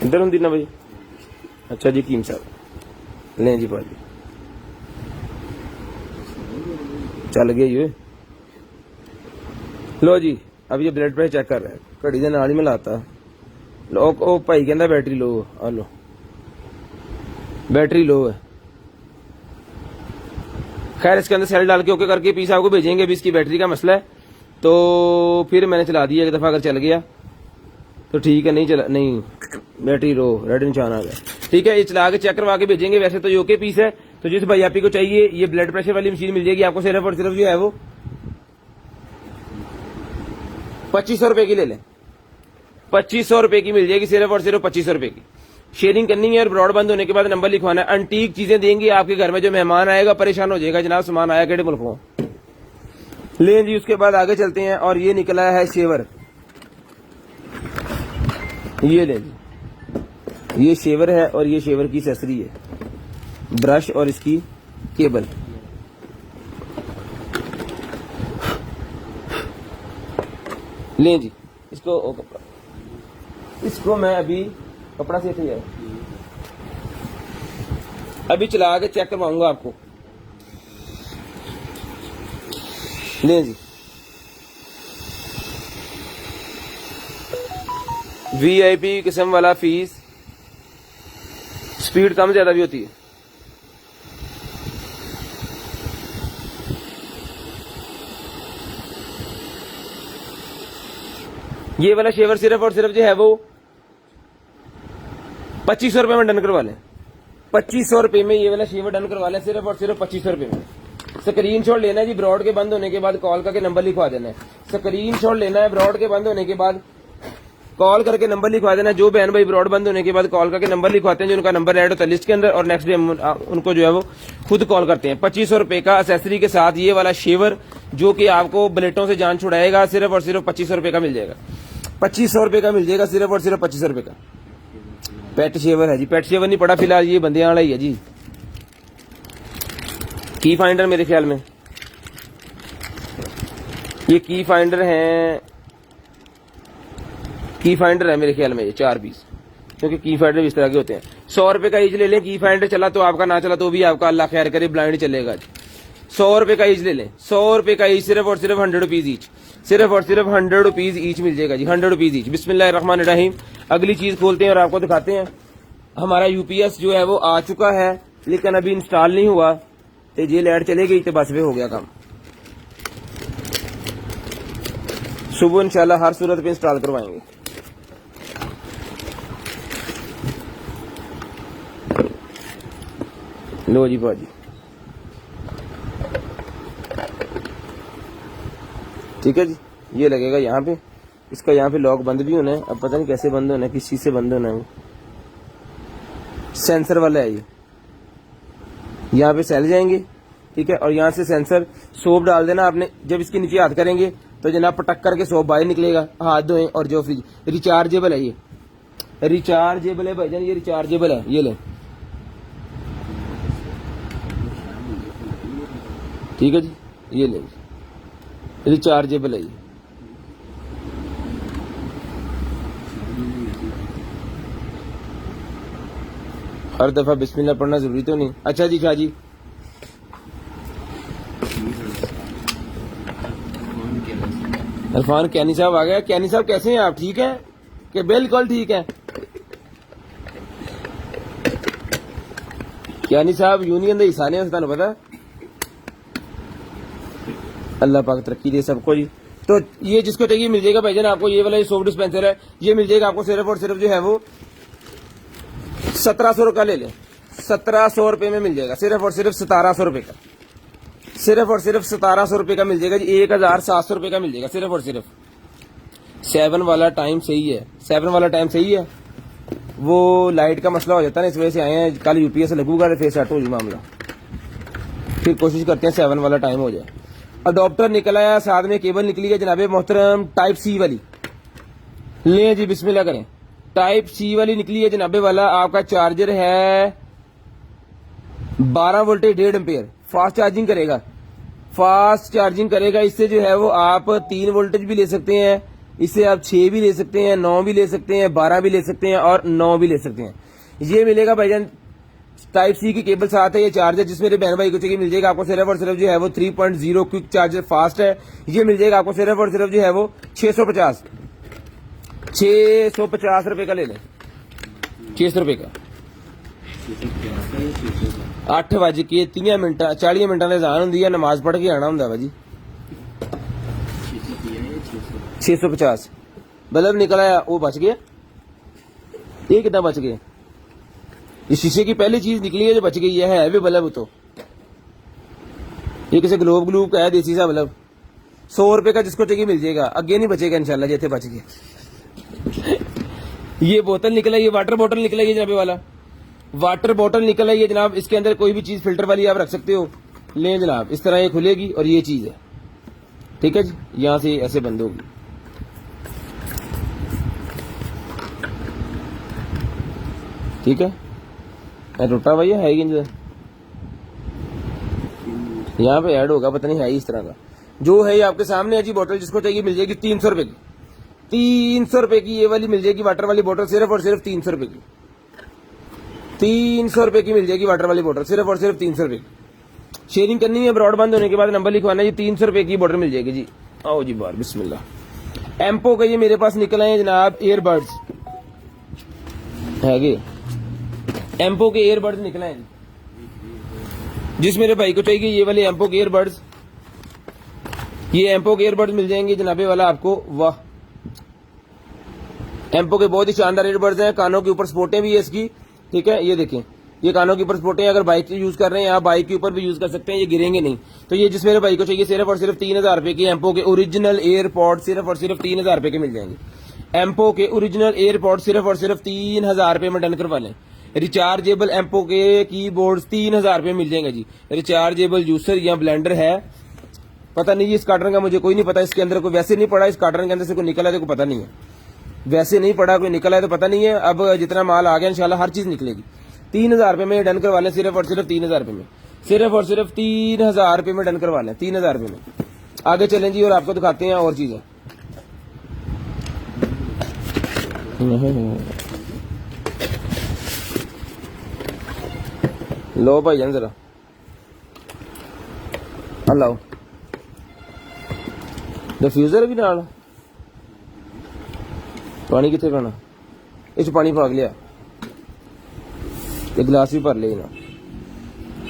इधर होंगी ना भाई, अच्छा जी कीम साहब लें जी पाजी, चल गया ये। लो जी, अब ये ब्लड प्रेशर चेक कर रहा है, घड़ी के नाल ही मिलाता। ओ भाई कहता बैटरी लो, आ लो बैटरी लो है। खैर इसके अंदर सेल डाल के ओके करके पीस आपको भेजेंगे। अभी इसकी बैटरी का मसला है, तो फिर मैंने चला दिया एक दफा, अगर चल गया तो ठीक है, नहीं चला नहीं बैटरी लो, रेड निशान आ गया। ठीक है, ये चला के चेक करवा के भेजेंगे। वैसे तो ये ओके पीस है, तो जिस भाई आपी को चाहिए ये ब्लड प्रेशर वाली मशीन मिल जाएगी आपको सिर्फ और सिर्फ जो है वो 2500 रुपए की ले लें। 2500 रुपए की मिल जाएगी, सिर्फ और सिर्फ 2500 रुपए की। शेयरिंग करनी है और ब्रॉडबैंड होने के बाद नंबर लिखवाना है। अंटीक चीजें देंगी आपके घर में, जो मेहमान आएगा परेशान हो जाएगा, जनाब सामान आया केड़े मुल्कों ले जी। उसके बाद आगे चलते हैं और ये निकला है शेवर, ये ले जी, ये शेवर है और ये शेवर की एक्सेसरी है, ब्रश और इसकी केबल। ले जी, इसको मैं अभी कपड़ा से है, अभी चला के चेक करवाऊंगा आपको। ले जी, वीआईपी किस्म वाला फीस, स्पीड कम ज्यादा भी होती है। ये वाला शेवर सिर्फ और सिर्फ जो है वो 2500 रुपए में डन करवा लें। 2500 रुपए में ये वाला शेवर डन करवा लें, सिर्फ और सिर्फ 2500 रुपए में। स्क्रीनशॉट लेना है जी, ब्रॉड के बंद होने के बाद कॉल करके नंबर लिखवा देना है। स्क्रीनशॉट लेना है, ब्रॉड के बंद होने के बाद कॉल करके नंबर लिखवा देना है। जो बहन भाई ब्रॉड बंद होने के बाद कॉल करके नंबर लिखवाते हैं, जो उनका नंबर ऐड होता है लिस्ट के अंदर, और नेक्स्ट डे उनको जो है वो खुद कॉल करते हैं। 2500 रुपए का एक्सेसरी के साथ ये वाला शेवर, जो कि आपको ब्लेटों से जान छुड़ाएगा, सिर्फ और सिर्फ 2500 रुपए का मिल जाएगा। 2500 रुपए का मिल जाएगा, सिर्फ और सिर्फ 2500 रुपए का। पेट शेवर है जी, पेट शेवर नहीं पड़ा फिलहाल, ये बंदे वाला ही है जी। की फाइंडर मेरे ख्याल में ये की फाइंडर है, की फाइंडर है मेरे ख्याल में ये 4 पीस, क्योंकि की फाइंडर इस तरह के होते हैं। 100 रुपए का ईच ले लें, की फाइंडर चला तो आपका, ना चला तो भी आपका, अल्लाह खैर करे, ब्लाइंड चलेगा। 100 रुपए का ईच ले लें, 100 रुपए का ईच, सिर्फ और सिर्फ 100 रुपीज ईच, सिर्फ और सिर्फ 100 रुपीज ईच मिल जाएगा जी, 100 रुपीज ईच। बिस्मिल्लाहिर्रहमानिर्रहीम। अगली चीज खोलते हैं और आपको दिखाते हैं। हमारा यूपीएस जो है वो आ चुका है, लेकिन अभी इंस्टॉल नहीं हुआ, तो ये लाइट चले गई तो बस वे हो गया काम। सुबह इंशाल्लाह हर सूरत पे इंस्टॉल करवाएंगे। लो जी भाजी, ठीक है जी। ये लगेगा यहाँ पे, इसका यहाँ पे लॉक बंद भी होना है, अब पता नहीं कैसे बंद होना है, किस चीज से बंद होना है। वो सेंसर वाला है ये, यहाँ पे सेल जाएंगे, ठीक है, और यहाँ से सेंसर, सोप डाल देना आपने। जब इसके नीचे हाथ करेंगे तो जनाब पटक करके सोप बाहर निकलेगा, हाथ धोएं। और जो फ्रिज रिचार्जेबल है, ये रिचार्जेबल है भाईजान, ये रिचार्जेबल है, ये ले, ठीक है जी, ये ले, रिचार्जेबल है ये। हर दफा बिस्मिल्लाह पढ़ना जरूरी तो नहीं। अच्छा जी, शाह जी, इरफान कैनी साहब आ गया। कैनी साहब कैसे हैं आप, ठीक हैं कि बिल्कुल ठीक है? कैनी साहब यूनियन दे हिस्सा ने, तुहानू पता। अल्लाह पाक तरक्की दे सबको जी। तो ये जिसको चाहिए मिल जाएगा भाईजान आपको। ये वाला सोप डिस्पेंसर है, ये मिल जाएगा आपको सिर्फ और सिर्फ जो है वो 1700 का ले लें, 1700 रुपए में मिल जाएगा, सिर्फ और सिर्फ 1700 रुपए का, सिर्फ और सिर्फ 1700 रुपए का मिल जाएगा जी। 1700 रुपए का मिल जाएगा सिर्फ और सिर्फ। 7 वाला टाइम सही है, 7 वाला टाइम सही है। वो लाइट का मसला हो जाता है ना, इस वजह से आए हैं। कल यूपीएस लगूगा तो फिर सेट हो जाए मामला, फिर कोशिश करते हैं 7 वाला टाइम हो जाए। अडोप्टर निकला है, साथ में केबल निकली है जनाबे मोहतरम, टाइप सी वाली। ले जी, बिस्मिल्लाह करें। टाइप सी वाली निकली है जनाबे वाला। आपका चार्जर है 12 वोल्टेज 1.5 एम्पेयर, फास्ट चार्जिंग करेगा, फास्ट चार्जिंग करेगा। इससे जो है वो आप 3 वोल्टेज भी ले सकते हैं, इससे आप 6 भी ले सकते हैं, 9 भी ले सकते हैं, 12 भी ले सकते हैं और 9 भी ले सकते हैं। ये मिलेगा भाईजान, टाइप सी की केबल साथ है। ये चार्जर जिस मेरे बहन भाई को चाहिए मिल जाएगा आपको सिर्फ और सिर्फ जो है वो 3.0 क्विक चार्जर फास्ट है। ये मिल जाएगा आपको सिर्फ और सिर्फ जो है वो 650 रुपए का ले लें, 600 रुपए का। 8:30 40 मिनटा की अजान होंगी है, नमाज पढ़ के आना होंगे भाजी। 650 बल्ब निकल आया, वो बच गया। ये कितना बच गया? ये शीशे की पहली चीज निकली है जो बच गई है भी बल्ब। तो ये किसी ग्लोब ग्लूब का है, देसी सा बल्ब। 100 रुपए का जिसको चाहिए मिल जाएगा, अगे नहीं बचेगा इंशाल्लाह, जैसे बच गया। ये बोतल निकला, ये वाटर बॉटल निकला, ये जनाबे वाला वाटर बॉटल निकला, ये जनाब। इसके अंदर कोई भी चीज फिल्टर वाली आप रख सकते हो। लें जनाब, इस तरह ये खुलेगी और ये चीज है, ठीक है जी। यहां से ऐसे बंद होगी, ठीक है। टूटा हुआ है कि नहीं? यहाँ पे ऐड होगा, पता नहीं है ही इस तरह का। जो है ये आपके सामने है जी बॉटल, जिसको चाहिए मिल जाएगी 300 रुपए की। 300 रुपए की ये वाली मिल जाएगी वाटर वाली बोतल, सिर्फ और सिर्फ 300 रुपए की। 300 रुपए की मिल जाएगी वाटर वाली बोतल, सिर्फ और सिर्फ 300 रुपए की। शेयरिंग करनी है, ब्रॉड बंद होने के बाद नंबर लिखवाना है जी। 300 रुपए की बोतल मिल जाएगी जी। आओ जी बाहर, बिस्मिल्लाह। एम्पो का ये मेरे पास निकले हैं जनाब ईयरबड्स है, एम्पो के ईयरबड्स निकले हैं। जिस मेरे भाई को चाहिए ये वाले एम्पो के ईयरबड्स, ये एम्पो के ईयरबड्स मिल जाएंगे जनाबे वाला आपको। वाह, एम्पो के बहुत ही शानदार ईयरबड्स हैं। कानों के ऊपर स्पोर्टें भी है इसकी, ठीक है। ये देखें, ये कानों के ऊपर स्पोर्टें हैं। अगर बाइक यूज कर रहे हैं आप, बाइक के ऊपर भी यूज कर सकते हैं, ये गिरेंगे नहीं। तो ये जिस मेरे भाई को चाहिए सिर्फ और सिर्फ 3000 रुपए की एम्पो के ओरिजिनल एयरपॉड सिर्फ और सिर्फ 3000 रुपए के मिल जाएंगे। एम्पो के ओरिजिनल एयरपॉड सिर्फ और सिर्फ 3000 रुपए में डन करवा लें। रिचार्जेबल एम्पो के कीबोर्ड 3000 रुपए मिल जाएंगे जी। रिचार्जेबल जूसर या ब्लेंडर है, पता नहीं इस कार्टन का मुझे कोई नहीं पता। इसके अंदर कोई वैसे नहीं पड़ा, इस कार्टन के अंदर से कोई निकला है तो कोई पता नहीं है, वैसे नहीं पड़ा, कोई निकला है तो पता नहीं है। अब जितना माल आ गया इंशाल्लाह हर चीज निकलेगी। 3000 रुपए में डन करवा लें, सिर्फ और सिर्फ 3000 रुपए में, सिर्फ और सिर्फ 3000 रुपए में डन करवा लें, 3000 रुपए में। आगे चलें जी और आपको दिखाते हैं और चीजें। लो भाई जान जरा, लाओ डिफ्यूजर भी नाल। पानी कितने पाना, इस पानी भाग लिया, एक गिलास भी भर ले ना।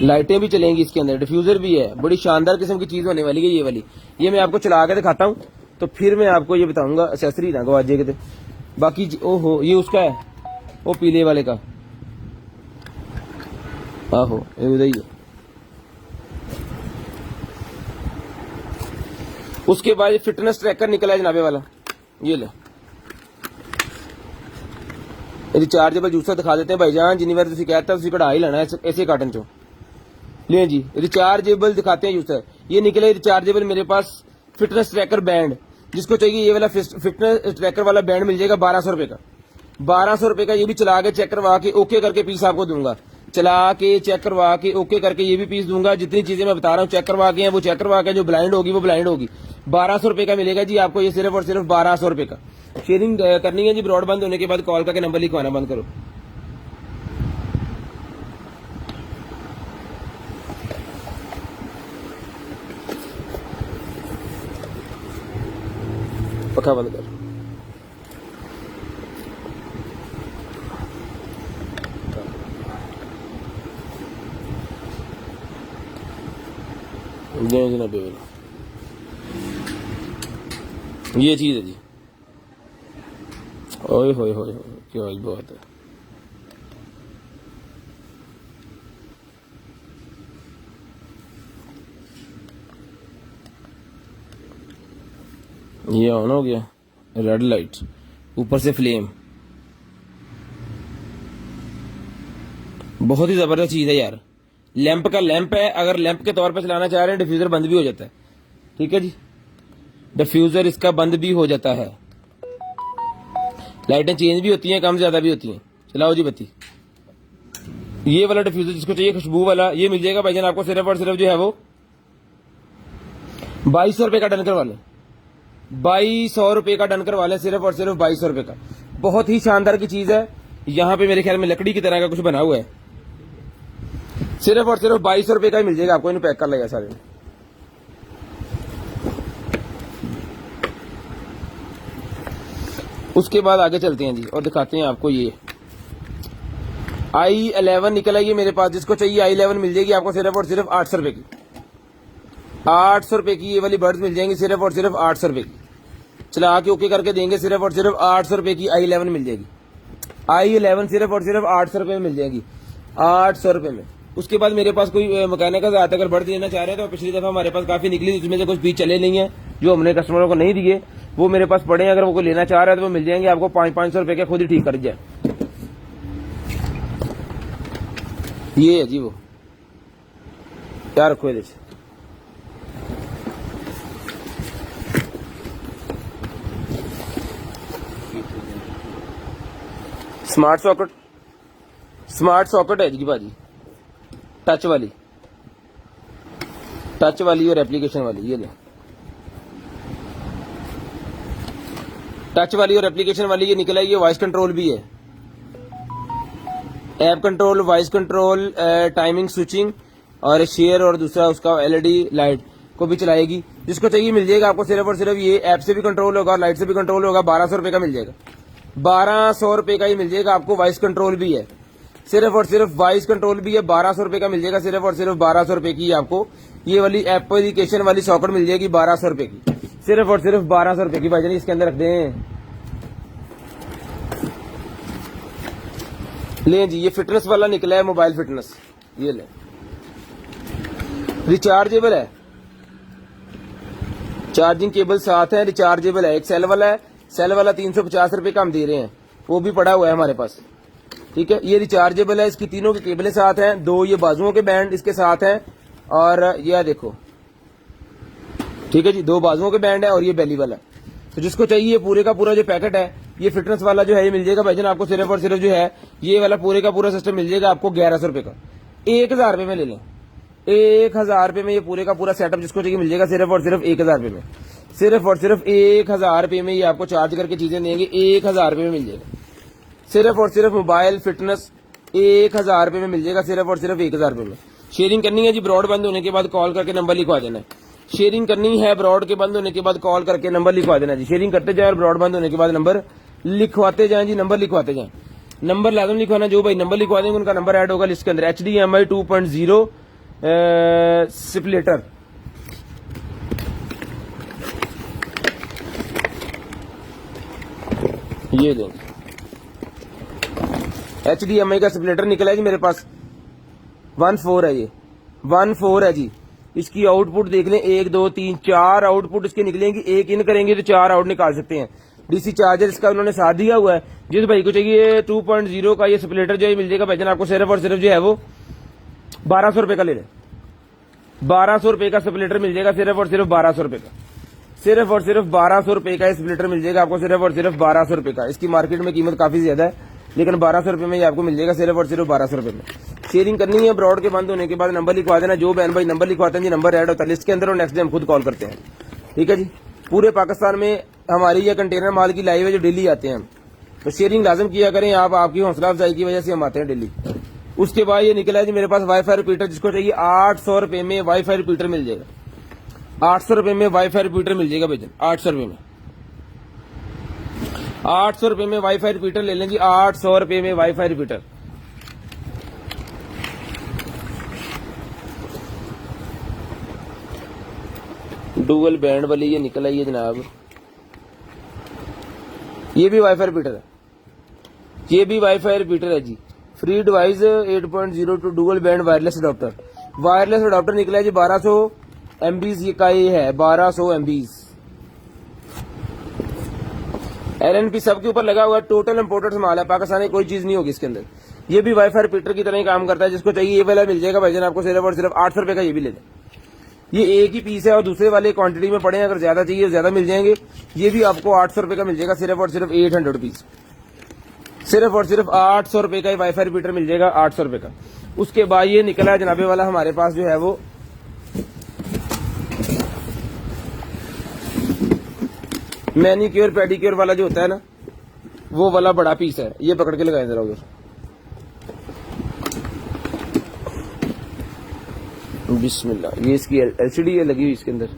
लाइटें भी चलेंगी इसके अंदर, डिफ्यूजर भी है। बड़ी शानदार किस्म की चीज होने वाली है ये वाली। ये मैं आपको चला के दिखाता हूँ तो फिर मैं आपको ये बताऊंगा। एक्सेसरी ना गवाजे के, बाकी ओहो ये उसका है, वो पीले वाले का, आहो ये उधर ही है। उसके बाद फिटनेस ट्रैकर निकला है जनाबे वाला, ये ले। रिचार्जेबल जूसर दिखा देते हैं भाईजान, जिन्नी बार तुम कहता है कढ़ा ही लेना है ऐसे कार्टन चो। ले जी, रिचार्जेबल दिखाते हैं जूसर। ये निकले रिचार्जेबल मेरे पास फिटनेस ट्रैकर बैंड, जिसको चाहिए ये वाला फिटनेस ट्रैकर वाला बैंड मिल जाएगा 1200 रुपए का। 1200 रुपए का। ये भी चला के चेक करवा के ओके करके पीस आपको दूंगा। चला के चेक करवा के ओके करके ये भी पीस दूंगा। जितनी चीजें मैं बता रहा हूँ चेक करवा के हैं वो चेक करवा के, जो ब्लाइंड होगी वो ब्लाइंड होगी। 1200 रुपए का मिलेगा जी आपको ये, सिर्फ और सिर्फ 1200 रुपए का। शेयरिंग करनी है जी, ब्रॉड बंद होने के बाद कॉल करके नंबर लिखवाना बंद करो। पक्का बंद कर। जनाबे ये चीज है जी। ओए होए होए क्या ही बात है। ये ऑन हो गया, रेड लाइट, ऊपर से फ्लेम। बहुत ही जबरदस्त चीज है यार। लैंप का लैंप है, अगर लैंप के तौर पे चलाना चाह रहे हैं डिफ्यूजर बंद भी हो जाता है, ठीक है जी। डिफ्यूजर इसका बंद भी हो जाता है। लाइटें चेंज भी होती हैं, कम ज्यादा भी होती हैं। चलाओ जी बत्ती। ये वाला डिफ्यूजर जिसको चाहिए खुशबू वाला, ये मिल जाएगा भाईजान आपको सिर्फ और सिर्फ जो है वो 2200 रुपए का डन करवा लें। 2200 रुपए का डन करवा लें, सिर्फ और सिर्फ 2200 रुपए का। बहुत ही शानदार की चीज है। यहाँ पे मेरे ख्याल में लकड़ी की तरह का कुछ बना हुआ है। सिर्फ और सिर्फ 2200 रुपए का ही मिल जाएगा आपको। इन्हें पैक कर लेगा सारे। उसके बाद आगे चलते हैं जी और दिखाते हैं आपको। ये i11 निकल आई है मेरे पास, जिसको चाहिए i11 मिल जाएगी आपको सिर्फ और सिर्फ 800 रुपए की। 800 रुपए की ये वाली बर्ड्स मिल जाएंगी, सिर्फ और सिर्फ 800 रुपए की। चला के ओके करके देंगे, सिर्फ और सिर्फ 800 रुपए की i11 मिल जाएगी। i11 सिर्फ और सिर्फ 800 रुपए में मिल जाएगी, 800 रुपए में। उसके बाद मेरे पास कोई मकाने का ज़्यादा अगर बर्ड्स लेना चाह रहे हैं तो पिछली दफा हमारे पास काफी निकली, उसमें से कुछ पीस चले नहीं है। जो हमने कस्टमरों को नहीं दिए वो मेरे पास पड़े हैं, अगर वो कोई लेना चाह रहा है तो वो मिल जाएंगे आपको 500 रुपए के, खुद ही ठीक कर जाए। ये है जी वो, क्या रखो ये स्मार्ट सॉकेट है जी भाजी, टच वाली और एप्लीकेशन वाली। ये ले, टच वाली और एप्लीकेशन वाली ये निकला है। ये वॉइस कंट्रोल भी है, app control, voice control, timing switching और शेयर, और दूसरा उसका एलईडी लाइट को भी चलाएगी। जिसको चाहिए मिल जाएगा आपको। सिर्फ और सिर्फ ये ऐप से भी कंट्रोल होगा, लाइट से भी कंट्रोल होगा। 1200 रुपए का मिल जाएगा, 1200 रुपए का ही मिल जाएगा आपको। वॉइस कंट्रोल भी है, सिर्फ और सिर्फ वॉइस कंट्रोल भी है, 1200 रुपए का मिल जाएगा। सिर्फ और सिर्फ 1200 रुपए की आपको ये वाली एप्लीकेशन वाली सॉकेट मिल जाएगी, 1200 रुपए की, सिर्फ और सिर्फ 1200 रुपए की। भाईजान इसके अंदर रख दें, ले जी। ये फिटनेस वाला निकला है, मोबाइल फिटनेस। ये ले, रिचार्जेबल है, चार्जिंग केबल साथ है, रिचार्जेबल है। एक सेल वाला है, सेल वाला 350 रुपए का हम दे रहे हैं, वो भी पड़ा हुआ है हमारे पास। ठीक है, ये रिचार्जेबल है, इसकी तीनों की केबलें साथ हैं, 2 ये बाजुओं के बैंड इसके साथ हैं, और ये देखो, ठीक है जी, 2 बाजुओं के बैंड है और ये बेली वाला। तो जिसको चाहिए पूरे का पूरा जो पैकेट है, ये फिटनेस वाला जो है ये मिल जाएगा भाईजान आपको। सिर्फ और सिर्फ जो है ये वाला पूरे का पूरा सिस्टम मिल जाएगा आपको 1100 रुपए का। 1000 रुपए में ले लें, 1000 रुपए में ये पूरे का पूरा सेटअप जिसको चाहिए मिल जाएगा। सिर्फ और सिर्फ 1000 रुपए में, सिर्फ और सिर्फ 1000 रुपए में ये आपको चार्ज करके चीजें देंगे, 1000 रुपए में मिल जाएगा। सिर्फ और सिर्फ मोबाइल फिटनेस 1000 रुपए में मिल जाएगा, सिर्फ और सिर्फ 1000 रुपए में। शेयरिंग करनी है जी, ब्रॉड बंद होने के बाद कॉल करके नंबर लिखवा देना है। शेयरिंग करनी है, ब्रॉड के बंद होने के बाद कॉल करके नंबर लिखवा देना जी। शेयरिंग करते जाए और ब्रॉड बंद होने के बाद नंबर लिखवाते जाएं जी, नंबर लिखवाते जाएं। नंबर लाजम लिखवाना, जो भाई नंबर लिखवा देंगे उनका नंबर ऐड होगा लिस्ट के अंदर। HDMI 2.0 स्प्लिटर, ये देंगे। HDMI का स्प्लिटर निकला है जी मेरे पास, 1.4 है, ये 1.4 है जी। इसकी आउटपुट देख लें, 1 2 3 4 आउटपुट इसके निकलेंगी। एक इन करेंगे तो 4 आउट निकाल सकते हैं। DC चार्जर इसका उन्होंने साथ दिया हुआ है। जिस भाई को चाहिए 2.0 का ये स्प्लिटर जो है मिल जाएगा भाईजान आपको। सिर्फ और सिर्फ जो है वो 1200 रुपए का ले लें, 1200 रुपए का स्प्लिटर मिल जाएगा। सिर्फ और सिर्फ 1200 रुपए का, सिर्फ और सिर्फ 1200 रुपए का स्प्लिटर मिल जाएगा आपको। सिर्फ और सिर्फ 1200 रुपए का। इसकी मार्केट में कीमत काफी ज्यादा है, लेकिन 1200 रुपए में ये आपको मिल जाएगा, सिर्फ और सिर्फ 1200 रुपए में। शेयरिंग करनी है, ब्रॉड के बंद होने के बाद नंबर लिखवा देना। जो बहन भाई नंबर लिखवाते हैं जी, नंबर ऐड होता है लिस्ट के अंदर और नेक्स्ट डे हम खुद कॉल करते हैं। ठीक है जी। पूरे पाकिस्तान में हमारी ये कंटेनर माल की लाइव है जो डेली आते हैं हम, तो शेयरिंग लाजम किया करें आप। आपकी हौसला अफजाई की वजह से हम आते हैं डेली। उसके बाद ये निकला है जी मेरे पास वाईफाई रिपीटर, जिसको चाहिए 800 रुपए में वाईफाई रिपीटर मिल जाएगा। 800 रुपए में वाईफाई रिपीटर मिल जाएगा भाईजान, 800 रुपए में। 800 रुपए में वाईफाई रिपीटर ले लें जी, 800 रुपए में वाईफाई रिपीटर। डुअल बैंड वाली ये निकल आई है जनाब, ये भी वाईफाई रिपीटर है, ये भी वाईफाई रिपीटर है जी। Free device 8.0 to dual band wireless adapter. Wireless adapter निकला है जी 1200 MB का ये है, 1200 MB। LNP सबके ऊपर लगा हुआ है, टोटल इम्पोर्टेड माल है, पाकिस्तानी कोई चीज नहीं होगी इसके अंदर। ये भी वाईफाई रिपीटर की तरह ही काम करता है। जिसको चाहिए ये वाला मिल जाएगा भाईजान आपको। सिर्फ और सिर्फ 800 रुपए का ये भी ले लें। ये एक ही पीस है और दूसरे वाले क्वांटिटी में पड़े हैं, अगर ज्यादा चाहिए ज्यादा मिल जाएंगे। ये भी आपको 800 रुपए का मिल जाएगा, सिर्फ और सिर्फ 800 रुपीज। सिर्फ और सिर्फ 800 रुपए का वाईफाई रिपीटर मिल जाएगा, 800 रुपए का। उसके बाद ये निकला है जनाबे वाला हमारे पास जो है वो मैनिक्योर पेडिक्योर वाला जो होता है ना, वो वाला बड़ा पीस है। ये पकड़ के लगाएं जरा उधर, बिस्मिल्लाह। ये इसकी LCD है लगी हुई इसके अंदर,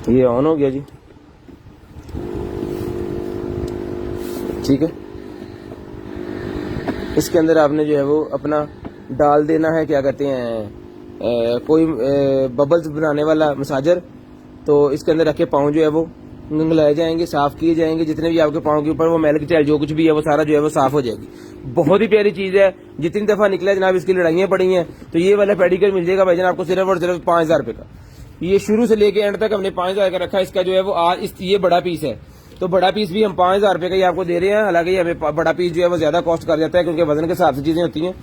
ये ऑन हो गया जी। ठीक है, इसके अंदर आपने जो है वो अपना डाल देना है, क्या कहते हैं कोई बबल्स बनाने वाला मसाजर। तो इसके अंदर रखे पाँव जो है वो गंगलाए जाएंगे, साफ किए जाएंगे, जितने भी आपके पाँव के ऊपर वो मैल की चाल जो कुछ भी है वो सारा जो है वो साफ हो जाएगी। बहुत ही प्यारी चीज है, जितनी दफा निकला जनाब इसकी लड़ाइयां पड़ी हैं। तो ये वाला पेडिक्योर मिल जाएगा भाईजान आपको सिर्फ और सिर्फ 5000 रुपए का। ये शुरू से लेके एंड तक हमने 5000 का रखा है। इसका जो है वो आज ये बड़ा पीस है, तो बड़ा पीस भी हम 5000 रुपए का ही आपको दे रहे हैं। हालांकि हमें बड़ा पीस जो है वो ज्यादा कॉस्ट कर जाता है क्योंकि वजन के हिसाब से चीजें होती हैं।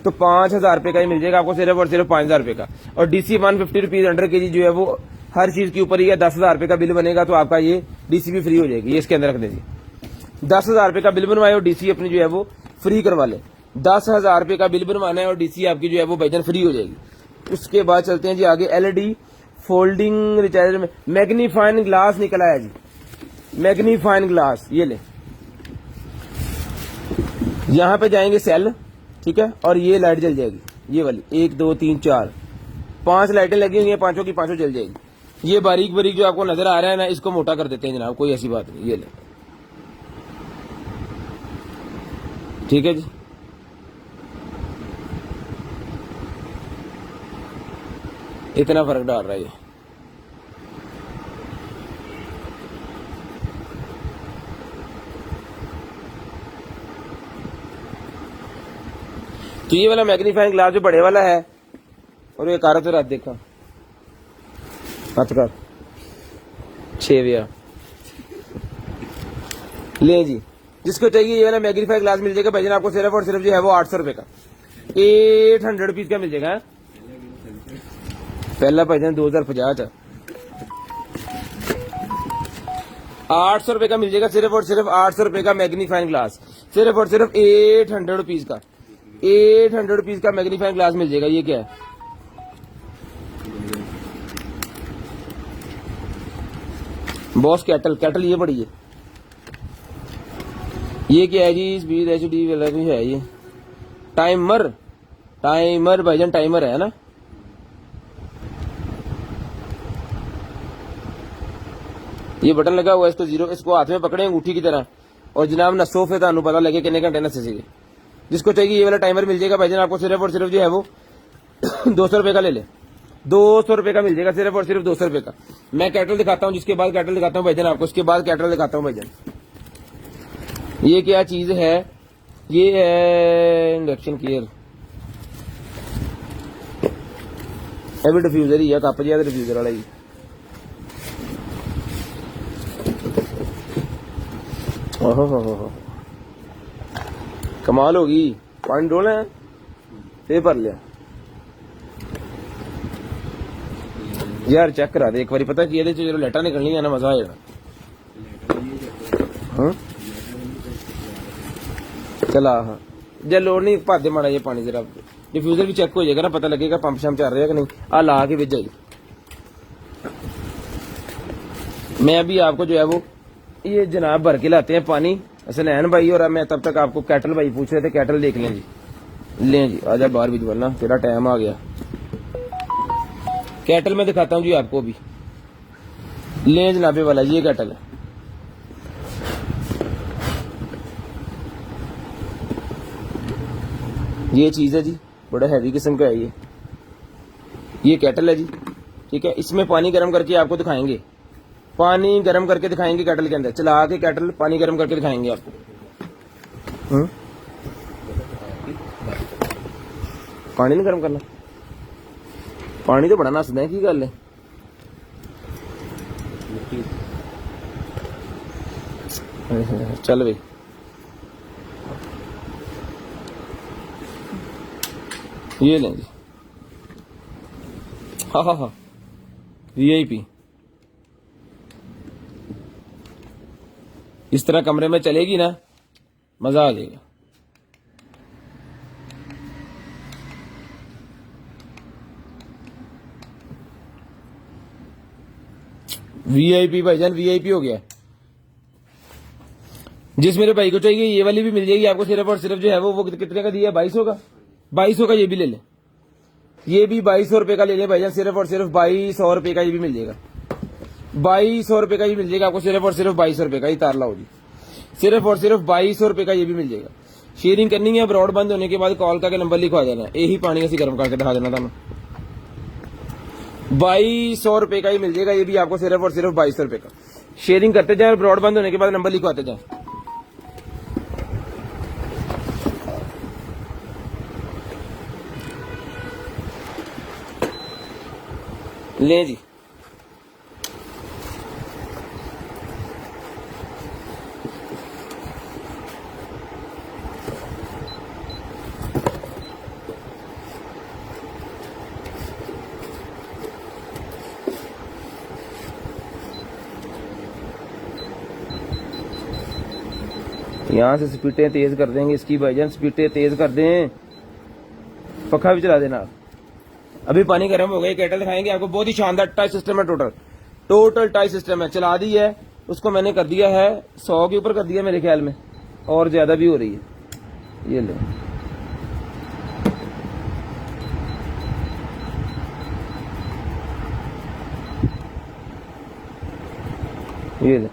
तो 5000 रुपए का ही मिल जाएगा आपको सिर्फ और सिर्फ 5000 रुपए का। और डीसी 150 रुपीज अंडर केजी जो है वो हर चीज के ऊपर ही है। 10,000 रुपए का बिल बनेगा तो आपका ये डीसी भी फ्री हो जाएगी। ये इसके अंदर रख दीजिए। 10,000 रुपए का बिल बनवाए और डीसी अपनी जो है वो फ्री करवा ले। 10,000 रुपए का बिल बनवाना है और डीसी आपकी जो है वो भाईजान फ्री हो जाएगी। उसके बाद चलते हैं जी आगे। एलईडी फोल्डिंग रिचार्जर में मैग्नीफाइंग ग्लास निकला है जी, मैग्नीफाइंग ग्लास। ये ले, यहां पे जाएंगे सेल, ठीक है, और ये लाइट जल जाएगी, ये वाली 1 2 3 4 5 लाइटें लगी हुई हैं, पांचों की पांचों जल जाएगी। ये बारीक बारीक जो आपको नजर आ रहा है ना, इसको मोटा कर देते हैं जनाब, कोई ऐसी बात नहीं। ये ले, ठीक है जी। इतना फर्क डाल रहा है ये। तो ये वाला मैग्नीफाइंग ग्लास जो बड़े वाला है, और ये कार तो रात देखा हाथ कर 6 भैया ले जी। जिसको चाहिए ये वाला मैग्नीफाइंग ग्लास मिल जाएगा भाईजान आपको सिर्फ और सिर्फ जो है वो 800 रुपए का, 800 रुपीज का मिल जाएगा। पहला भाईजान 2050 था, 800 रुपए का मिल जाएगा सिर्फ और सिर्फ 800 रुपए का मैग्नीफाइंग ग्लास, सिर्फ और सिर्फ 800 रुपीज का, 800 रुपीज का मैग्नीफाइंग ग्लास मिल जाएगा। ये क्या है? बॉस कैटल, कैटल ये बड़ी है। ये क्या है जी? स्पीड एचडी वाला भी है ये। टाइमर, टाइमर भाईजान टाइमर है ना। ये बटन लगा हुआ है, इसको जीरो, इसको हाथ में पकड़े अंगूठी की तरह और जनाब नसों पे तानू पता लगे कितने घंटे नसे सीगे। जिसको चाहिए ये वाला टाइमर मिल जाएगा भाईजान आपको सिर्फ और सिर्फ जो है वो 200 रुपए का ले ले, 200 रुपए का मिल जाएगा सिर्फ और सिर्फ 200 रुपए का। मैं कैटल दिखाता हूँ, जिसके बाद कैटल दिखाता हूँ भाईजान आपको, उसके बाद कैटल दिखाता हूँ भाईजान। ये क्या चीज है? ये है इंडक्शन क्लियर, ਇਹ ਵੀ डिफ्यूजर ही है, कप जिहा डिफ्यूजर वाला ही। ओहो कमाल होगी। पानी डोलना है फिर भर लिया यार, चेक करा दे एक बारी। पता कि ये जो लाइटा निकलनी है ना, मजा आ जाना। चला हाँ जे लोड़ नहीं, भर दे माड़ा ये पानी जरा। डिफ्यूजर भी चेक हो जाएगा ना, पता लगेगा पंप शम चल रहा है कि नहीं। आ ला के भेजा। मैं अभी आपको जो है वो ये जनाब भर के लाते हैं पानी, हसनैन भाई, और मैं तब तक आपको कैटल भाई पूछ रहे थे, कैटल देख लें जी। लें जी, आजा बाहर भी बोलना, तेरा टाइम आ गया। कैटल में दिखाता हूँ जी आपको भी। लें जनाबे वाला, ये कैटल है। ये चीज है जी, बड़ा हैवी किस्म का है ये कैटल है जी, ठीक है। इसमें पानी गर्म करके आपको दिखाएंगे, पानी गर्म करके दिखाएंगे कैटल के अंदर। चला के कैटल पानी गर्म करके दिखाएंगे आपको। पानी नहीं गर्म करना, पानी तो बड़ा नसदा है, की गल है। चल भाई ये लें जी। हाँ VIP इस तरह कमरे में चलेगी ना, मजा आ जाएगा। VIP भाईजान VIP हो गया। जिस मेरे भाई को चाहिए ये वाली भी मिल जाएगी आपको सिर्फ और सिर्फ जो है वो कितने का दिया? 2200 का। 2200 का ये भी ले लें, ये भी 2200 रुपए का ले लें भाईजान, सिर्फ और सिर्फ 2200 रुपए का ये भी मिल जाएगा। 2200 रुपए का ये मिल जाएगा आपको सिर्फ और सिर्फ 2200 रुपए का ही। तार लाओ जी, सिर्फ और सिर्फ 2200 रुपए का ये भी मिल जाएगा। शेयरिंग करनी है, ब्रॉड बंद होने के बाद कॉल करके नंबर लिखवा देना, यही पानी ऐसी गर्म करके दिखा देना था। 2200 रुपए का ही मिल जाएगा ये भी आपको सिर्फ और सिर्फ 2200 रुपए का। शेयरिंग करते जाए और ब्रॉड बंद होने के बाद नंबर लिखवाते जाए। लें जी, यहां से स्पीडें तेज कर देंगे इसकी भाईजान, स्पीडें तेज कर दें। पखा भी चला देना आप। अभी पानी गर्म हो गया, केटल दिखाएंगे आपको, बहुत ही शानदार टच सिस्टम है। टोटल टच सिस्टम है। चला दी है उसको मैंने, कर दिया है 100 के ऊपर कर दिया मेरे ख्याल में, और ज्यादा भी हो रही है। ये लो, ये लो।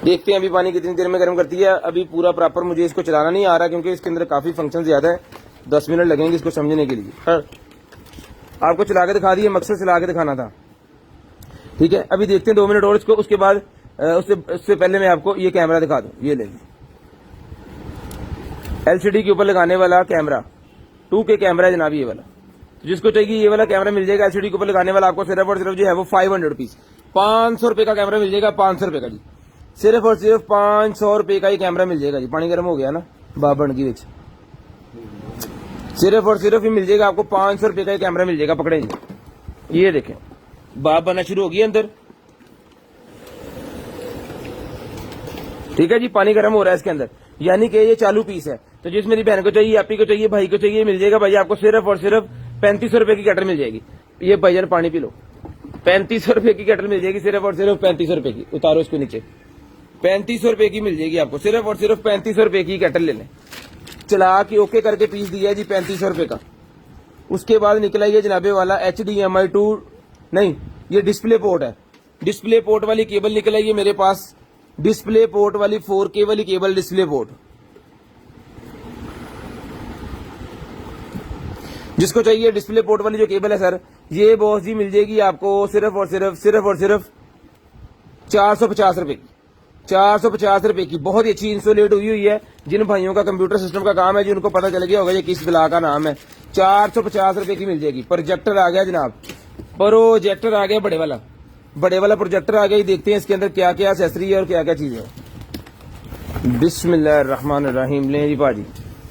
देखते हैं अभी पानी कितनी देर में गर्म करती है। अभी पूरा प्रॉपर मुझे इसको चलाना नहीं आ रहा क्योंकि इसके अंदर काफी फंक्शन ज्यादा है। 10 मिनट लगेंगे इसको समझने के लिए। हाँ, आपको चला के दिखा दिया, मकसद चला के दिखाना था। ठीक है, अभी देखते हैं 2 मिनट और इसको। उसके बाद उससे पहले मैं आपको ये कैमरा दिखा दूं। ये ले, LCD के ऊपर लगाने वाला कैमरा, 2K कैमरा है जनाब ये वाला। तो जिसको चाहिए ये वाला कैमरा मिल जाएगा। LCD के ऊपर लगाने वाला आपको सिर्फ और सिर्फ जो है वो 500 रुपीज, 500 रुपए का कैमरा मिल जाएगा। 500 रुपए का जी, सिर्फ और सिर्फ 500 रुपए का ही कैमरा मिल जाएगा जी। पानी गर्म हो गया ना बाबन की विच, सिर्फ और सिर्फ ही मिल जाएगा आपको 500 रुपए का ही कैमरा मिल जाएगा। पकड़े जी, ये देखें बाप बनना शुरू हो गई अंदर। ठीक है जी, पानी गर्म हो रहा है इसके अंदर, यानी कि ये चालू पीस है। तो जिस मेरी बहन को चाहिए, आपी को चाहिए, भाई को चाहिए, मिल जाएगा भाई आपको सिर्फ और सिर्फ 3500 रुपए की केटल मिल जाएगी। ये भाईजान पानी पी लो, 3500 रुपए की केटल मिल जाएगी, सिर्फ और सिर्फ 3500 रुपए की। उतारो इसको नीचे, 3500 रुपए की मिल जाएगी आपको, सिर्फ और सिर्फ 3500 रुपए की केटल ले लें। चला के ओके करके पीस दिया है जी 3500 रुपए का। उसके बाद निकला ये जनाबे वाला HDMI 2 नहीं, ये डिस्प्ले पोर्ट है। डिस्प्ले पोर्ट वाली केबल निकला ये मेरे पास, डिस्प्ले पोर्ट वाली 4K वाली केबल, डिस्प्ले पोर्ट। जिसको चाहिए डिस्प्ले पोर्ट वाली जो केबल है सर, ये बॉस जी मिल जाएगी आपको सिर्फ और सिर्फ 450 रुपए की। 450 रुपए की बहुत ही अच्छी इंसुलेट हुई है। जिन भाइयों का कंप्यूटर सिस्टम का काम है, जिनको पता चल गया होगा ये किस बिला का नाम है, 450 रुपए की मिल जाएगी। प्रोजेक्टर आ गया जनाब, प्रोजेक्टर आ गया, बड़े वाला प्रोजेक्टर आ गया। देखते हैं इसके अंदर क्या क्या एक्सेसरी है और क्या क्या चीजें है। बिस्मिल्लाहिर्रहमानिर्रहीम। ले जी भाजी,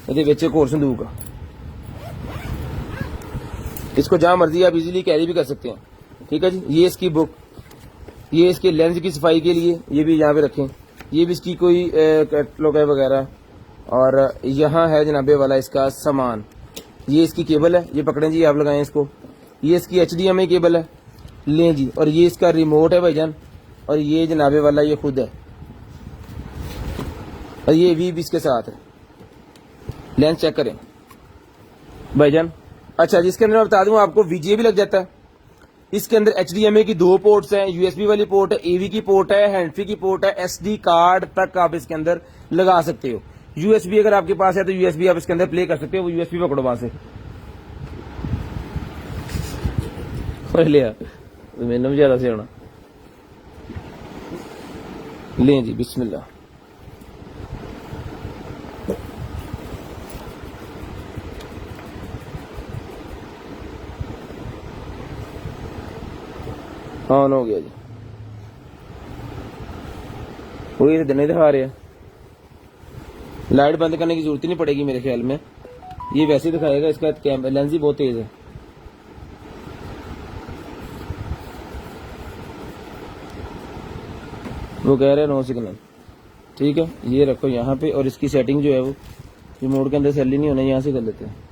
ये बेच एक और संदूक का, इसको जहां मर्जी आप इजीली कैरी भी कर सकते हैं। ठीक है जी, ये इसकी बुक, ये इसके लेंस की सफाई के लिए, ये भी यहाँ पे रखें। ये भी इसकी कोई कैटलॉग है वगैरह। और यहाँ है जनाबे वाला इसका सामान। ये इसकी केबल है, ये पकड़ें जी, आप लगाएं इसको। ये इसकी HDMI केबल है, लें जी। और ये इसका रिमोट है भाईजान, और ये जनाबे वाला ये खुद है, और ये वी भी इसके साथ है। लेंस चेक करें भाईजान। अच्छा, जिसके अंदर मैं बता दूं आपको VGA भी लग जाता है। इसके अंदर HDMI की 2 पोर्ट्स हैं, USB वाली पोर्ट है, AV की पोर्ट है, हैंड फ्री की पोर्ट है, SD कार्ड तक आप इसके अंदर लगा सकते हो। USB अगर आपके पास है तो USB आप इसके अंदर प्ले कर सकते हो। वो USB पकड़ो वहां से, लिया मैंने भी ज्यादा से होना। लें जी, बिस्मिल्लाह। ऑन हो गया जी, वही तो नहीं दिखा रहे। लाइट बंद करने की जरूरत ही नहीं पड़ेगी मेरे ख्याल में, ये वैसे ही दिखाएगा। इसका लेंस ही बहुत तेज है। वो कह रहे हैं नो सिग्नल। ठीक है, ये रखो यहाँ पे, और इसकी सेटिंग जो है वो रिमोट के अंदर सेल ही नहीं होना, यहाँ से कर लेते हैं।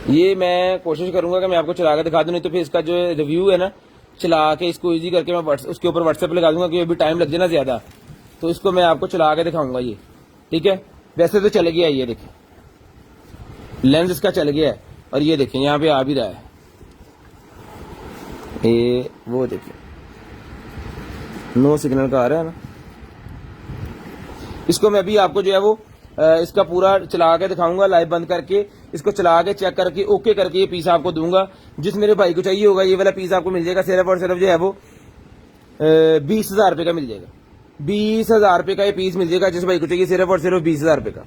ये मैं कोशिश करूंगा कि मैं आपको चला के दिखा दूं, नहीं तो फिर इसका जो रिव्यू है ना, चला के इसको इजी करके मैं उसके ऊपर व्हाट्सएप पे लगा दूंगा, कि अभी टाइम लग जाए ना ज्यादा, तो इसको मैं आपको चला के दिखाऊंगा ये। ठीक है, वैसे तो चल गया, ये देखें लेंस इसका चल गया है, और ये देखें यहाँ पे आ भी रहा है। ये वो देखिए नो सिग्नल का आ रहा है ना। इसको मैं भी आपको जो है वो इसका पूरा चला के दिखाऊंगा, लाइव बंद करके इसको चला के चेक करके ओके करके ये पीस आपको दूंगा। जिस मेरे भाई को चाहिए होगा ये वाला पीस आपको मिल जाएगा सिर्फ और सिर्फ जो है वो 20,000 रुपए का मिल जाएगा। 20,000 रुपए का ये पीस मिल जाएगा जिस भाई को चाहिए, सिर्फ और सिर्फ 20,000 रुपए का।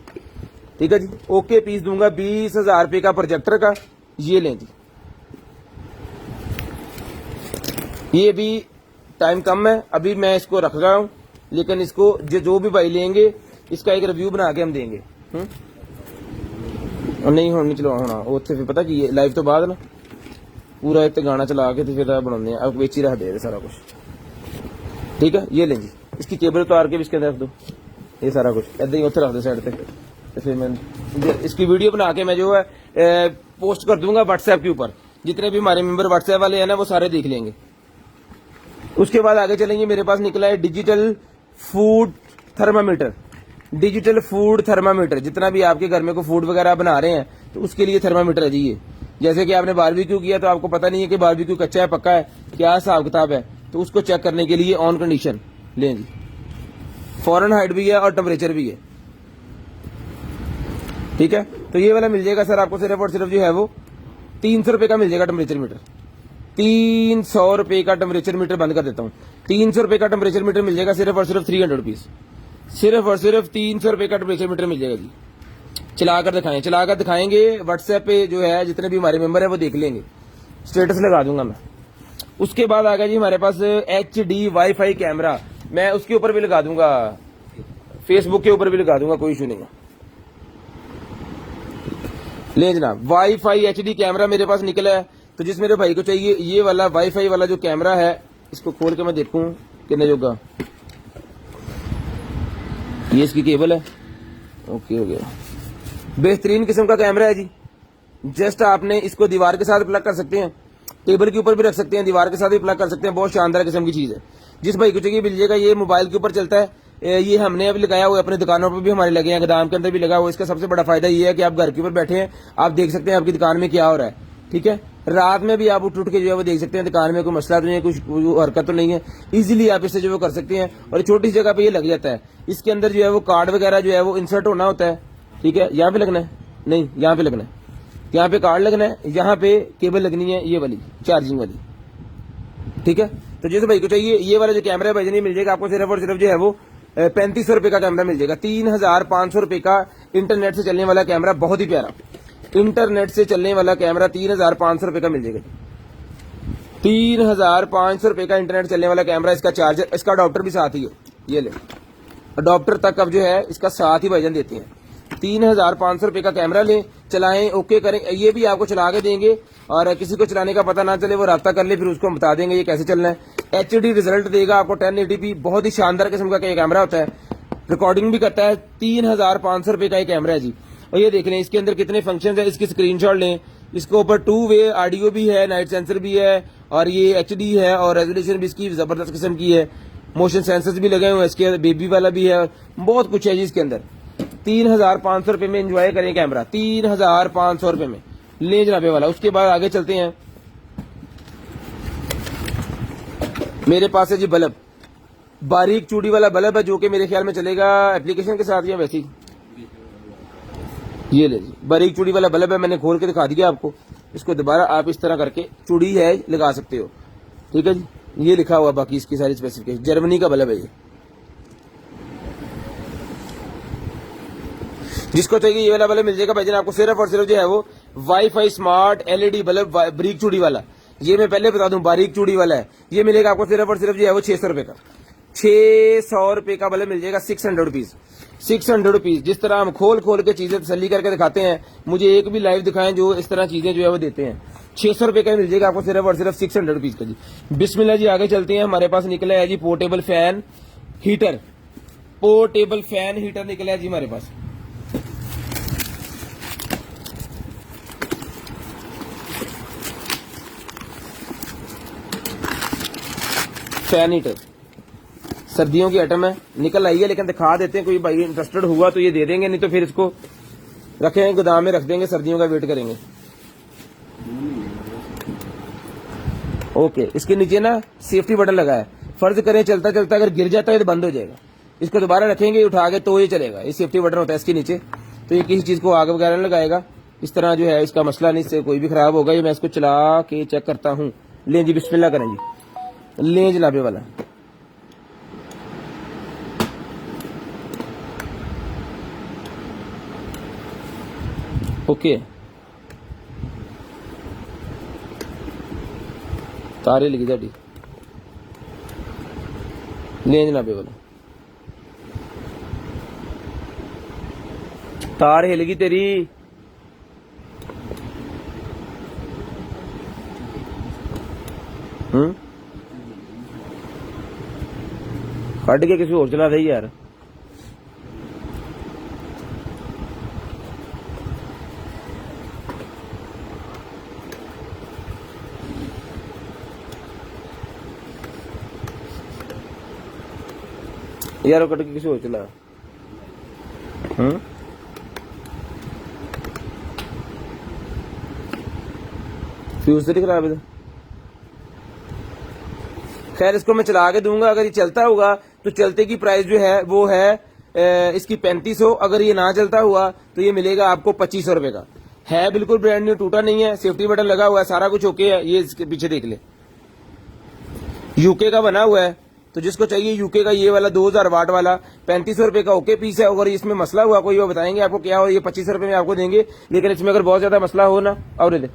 ठीक है जी, ओके पीस दूंगा 20,000 रुपए का प्रोजेक्टर का। ये लें जी, ये भी टाइम कम है, अभी मैं इसको रख रहा हूं, लेकिन इसको जो भी भाई लेंगे इसका एक रिव्यू बना के हम देंगे। और नहीं होनी चलो होना उत्थे फिर पता की लाइव तो बाद ना पूरा इतने गाना चला के फिर बनाने अब बेच ही रह दे सारा कुछ। ठीक है, ये लें जी, इसकी केबल उतार के भी इसके अंदर रख दो, ये सारा कुछ ऐसे ही उत्थे रख दो साइड पे। तो फिर मैं इसकी वीडियो बना के मैं जो है पोस्ट कर दूंगा व्हाट्सएप के ऊपर। जितने भी हमारे मेंबर व्हाट्सएप वाले हैं ना वो सारे देख लेंगे। उसके बाद आगे चलेंगे, मेरे पास निकला है digital food thermometer. Digital food thermometer, जितना भी आपके घर में को फूड वगैरह बना रहे हैं तो उसके लिए थर्मामीटर है जी ये। जैसे कि आपने बारबेक्यू किया तो आपको पता नहीं है कि बारबेक्यू कच्चा है पक्का है, क्या हिसाब किताब है, तो उसको चेक करने के लिए ऑन कंडीशन लें जी। फ़ॉरेनहाइट भी है और टेम्परेचर भी है। ठीक है, तो ये वाला मिल जाएगा सर आपको सिर्फ और सिर्फ जो है वो 300 रुपए का मिल जाएगा टेम्परेचर मीटर। 300 रुपए का टेम्परेचर मीटर बंद कर देता हूँ। 300 रुपए का टेम्परेचर मीटर मिल जाएगा सिर्फ और सिर्फ 300 रुपीज। सिर्फ और सिर्फ 300 रुपए का टेम्परेचर मीटर मिल जाएगा जी। चलाकर दिखाएं, चलाकर दिखाएंगे व्हाट्सएप पे जो है जितने भी हमारे मेंबर है वो देख लेंगे, स्टेटस लगा दूंगा मैं। उसके बाद आ गया जी हमारे पास HD वाईफाई कैमरा, मैं उसके ऊपर भी लगा दूंगा, फेसबुक के ऊपर भी लगा दूंगा, कोई इशू नहीं है। ले जनाब, वाईफाई HD कैमरा मेरे पास निकला है, तो जिस मेरे भाई को चाहिए ये वाला वाईफाई वाला जो कैमरा है, इसको खोल के मैं देखूं कितने जोगा। ये इसकी केबल है, ओके हो गया। बेहतरीन किस्म का कैमरा है जी। जस्ट आपने इसको दीवार के साथ प्लग कर सकते हैं, टेबल के ऊपर भी रख सकते हैं, दीवार के साथ भी प्लग कर सकते हैं। बहुत शानदार किस्म की चीज है, जिस भाई को चाहिए मिल जाएगा। ये मोबाइल के ऊपर चलता है, ये हमने अभी लगाया हुआ है, अपने दुकानों पर भी हमारे लगे हैं, गोदाम के अंदर भी लगा हुआ है। इसका सबसे बड़ा फायदा ये है कि आप घर के ऊपर बैठे हैं, आप देख सकते हैं आपकी दुकान में क्या हो रहा है। ठीक है, रात में भी आप उठ के जो है वो देख सकते हैं दुकान में कोई मसला तो नहीं है, कुछ हरकत तो नहीं है, इजीली आप इससे जो वो कर सकते हैं। और छोटी जगह पे ये लग जाता है। इसके अंदर जो है वो कार्ड वगैरह जो है वो इंसर्ट होना होता है। ठीक है, यहाँ पे लगना है, नहीं यहाँ पे लगना है, यहाँ पे कार्ड लगना है, यहाँ पे केबल लगनी है, ये वाली चार्जिंग वाली। ठीक है, तो जैसे भाई को चाहिए ये वाला जो कैमरा है भाई नहीं मिल जाएगा आपको सिर्फ और सिर्फ जो है वो 3500 रुपए का कैमरा मिल जाएगा। 3,500 रुपए का इंटरनेट से चलने वाला कैमरा, बहुत ही प्यारा इंटरनेट से चलने वाला कैमरा 3,500 रुपए का मिल जाएगा। 3,500 रुपए का इंटरनेट चलने वाला कैमरा, इसका चार्जर, इसका अडॉप्टर भी साथ ही है। ये ले, अडॉप्टर तक अब जो है इसका साथ ही भाईजान देते हैं। 3,500 रुपए का कैमरा लें, चलाएं, ओके करें, ये भी आपको चला के देंगे। और किसी को चलाने का पता ना चले वो राब्ता कर ले, फिर उसको हम बता देंगे ये कैसे चलना है। HD रिजल्ट देगा आपको 1080p, बहुत ही शानदार किस्म का कैमरा होता है, रिकॉर्डिंग भी करता है। 3,500 रुपए का ये कैमरा है जी। और ये देख लें इसके अंदर कितने फंक्शन है, इसकी स्क्रीनशॉट लें। इसके ऊपर 2 वे ऑडियो भी है, नाइट सेंसर भी है, और ये HD है, और रेजोल्यूशन भी इसकी जबरदस्त किस्म की है। मोशन सेंसर्स भी लगे हुए हैं, इसके बेबी वाला भी है, बहुत कुछ है जी इसके अंदर। 3,500 रुपए में एंजॉय करें कैमरा, 3,500 रुपए में ले जनाबे वाला। उसके बाद आगे चलते हैं, मेरे पास है जी बल्ब, बारीक चूड़ी वाला बल्ब है, जो कि मेरे ख्याल में चलेगा एप्लीकेशन के साथ या वैसे ही। ये ले जी, बारीक चूड़ी वाला बल्ब है, मैंने खोल के दिखा दिया आपको। इसको दोबारा आप इस तरह करके चूड़ी है लगा सकते हो। ठीक है जी, ये लिखा हुआ बाकी इसकी सारी स्पेसिफिकेशन, जर्मनी का बल्ब है ये। जिसको चाहिए ये वाला बल्ब मिल जाएगा भाईजान आपको सिर्फ और सिर्फ जो है वो वाईफाई स्मार्ट LED बल्ब, बारीक चूड़ी वाला। ये मैं पहले बता दूं बारीक चूड़ी वाला है, ये मिलेगा आपको सिर्फ और सिर्फ जो है वो 600 रुपए का। 600 रुपए का बल्ब मिल जाएगा, 600 रुपीज, 600 रुपीज। जिस तरह हम खोल खोल के चीजें तसल्ली करके दिखाते हैं, मुझे एक भी लाइव दिखाएं जो इस तरह चीजें जो है वो देते हैं। 600 रुपए का मिल जाएगा आपको सिर्फ और सिर्फ 600 रुपीज का जी। बिस्मिल्लाह जी, आगे चलते हैं। हमारे पास निकला है जी portable fan heater, portable fan heater निकला है जी हमारे पास। फैन हीटर सर्दियों की आइटम है, निकल आई है, लेकिन दिखा देते हैं, कोई भाई इंटरेस्टेड हुआ तो ये दे देंगे, नहीं तो फिर इसको रखें गोदाम में रख देंगे, सर्दियों का वेट करेंगे। ओके, इसके नीचे ना सेफ्टी बटन लगा है। फर्ज करें चलता चलता अगर गिर जाता है तो बंद हो जाएगा। इसको दोबारा रखेंगे उठा के तो ये चलेगा। ये सेफ्टी बटन होता है इसके नीचे, तो ये किसी चीज को आग वगैरह नहीं लगाएगा। इस तरह जो है इसका मसला नहीं, इससे कोई भी खराब होगा। ये मैं इसको चला के चेक करता हूँ। लें जी, बिस्मिल्लाह करें जी। लें जनाबे वाला। ओके, तारे लगी ताड़ी। लें जनाबे वाला, तार हिल गई तेरी। कट के किसी और चला दे यार। यार वो कट के किसी और चला। फ्यूज तो नहीं खराब है। खैर इसको मैं चला के दूंगा। अगर ये चलता होगा तो चलते की प्राइस जो है वो है इसकी 3500। अगर ये ना चलता हुआ तो ये मिलेगा आपको 2500 रुपए का। है बिल्कुल ब्रांड न्यू, टूटा नहीं है, सेफ्टी बटन लगा हुआ है, सारा कुछ ओके है। ये इसके पीछे देख ले, यूके का बना हुआ है। तो जिसको चाहिए यूके का ये वाला 2000 वाट वाला 3500 रुपए का ओके पीस है। अगर इसमें मसला हुआ कोई, वो बताएंगे आपको क्या हो। ये 2500 रुपए में आपको देंगे। लेकिन इसमें अगर बहुत ज्यादा मसला हो ना, और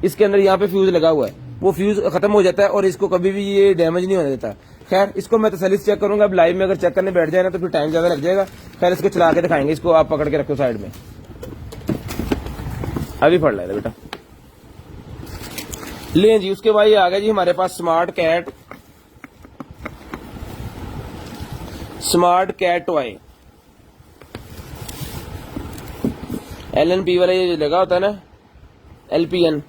इसके अंदर यहाँ पे फ्यूज लगा हुआ है, वो फ्यूज खत्म हो जाता है और इसको कभी भी ये डैमेज नहीं होने देता। खैर इसको मैं तसल्ली से चेक करूंगा। अब लाइव में अगर चेक करने बैठ जाए ना तो फिर टाइम ज्यादा लग जाएगा। खैर इसको चला के दिखाएंगे। इसको आप पकड़ के रखो साइड में। अभी पढ़ लेना बेटा। लें जी, उसके बाद ये आ गया जी हमारे पास स्मार्ट कैट टॉय। LNP वाला ये लगा होता है ना, LPN,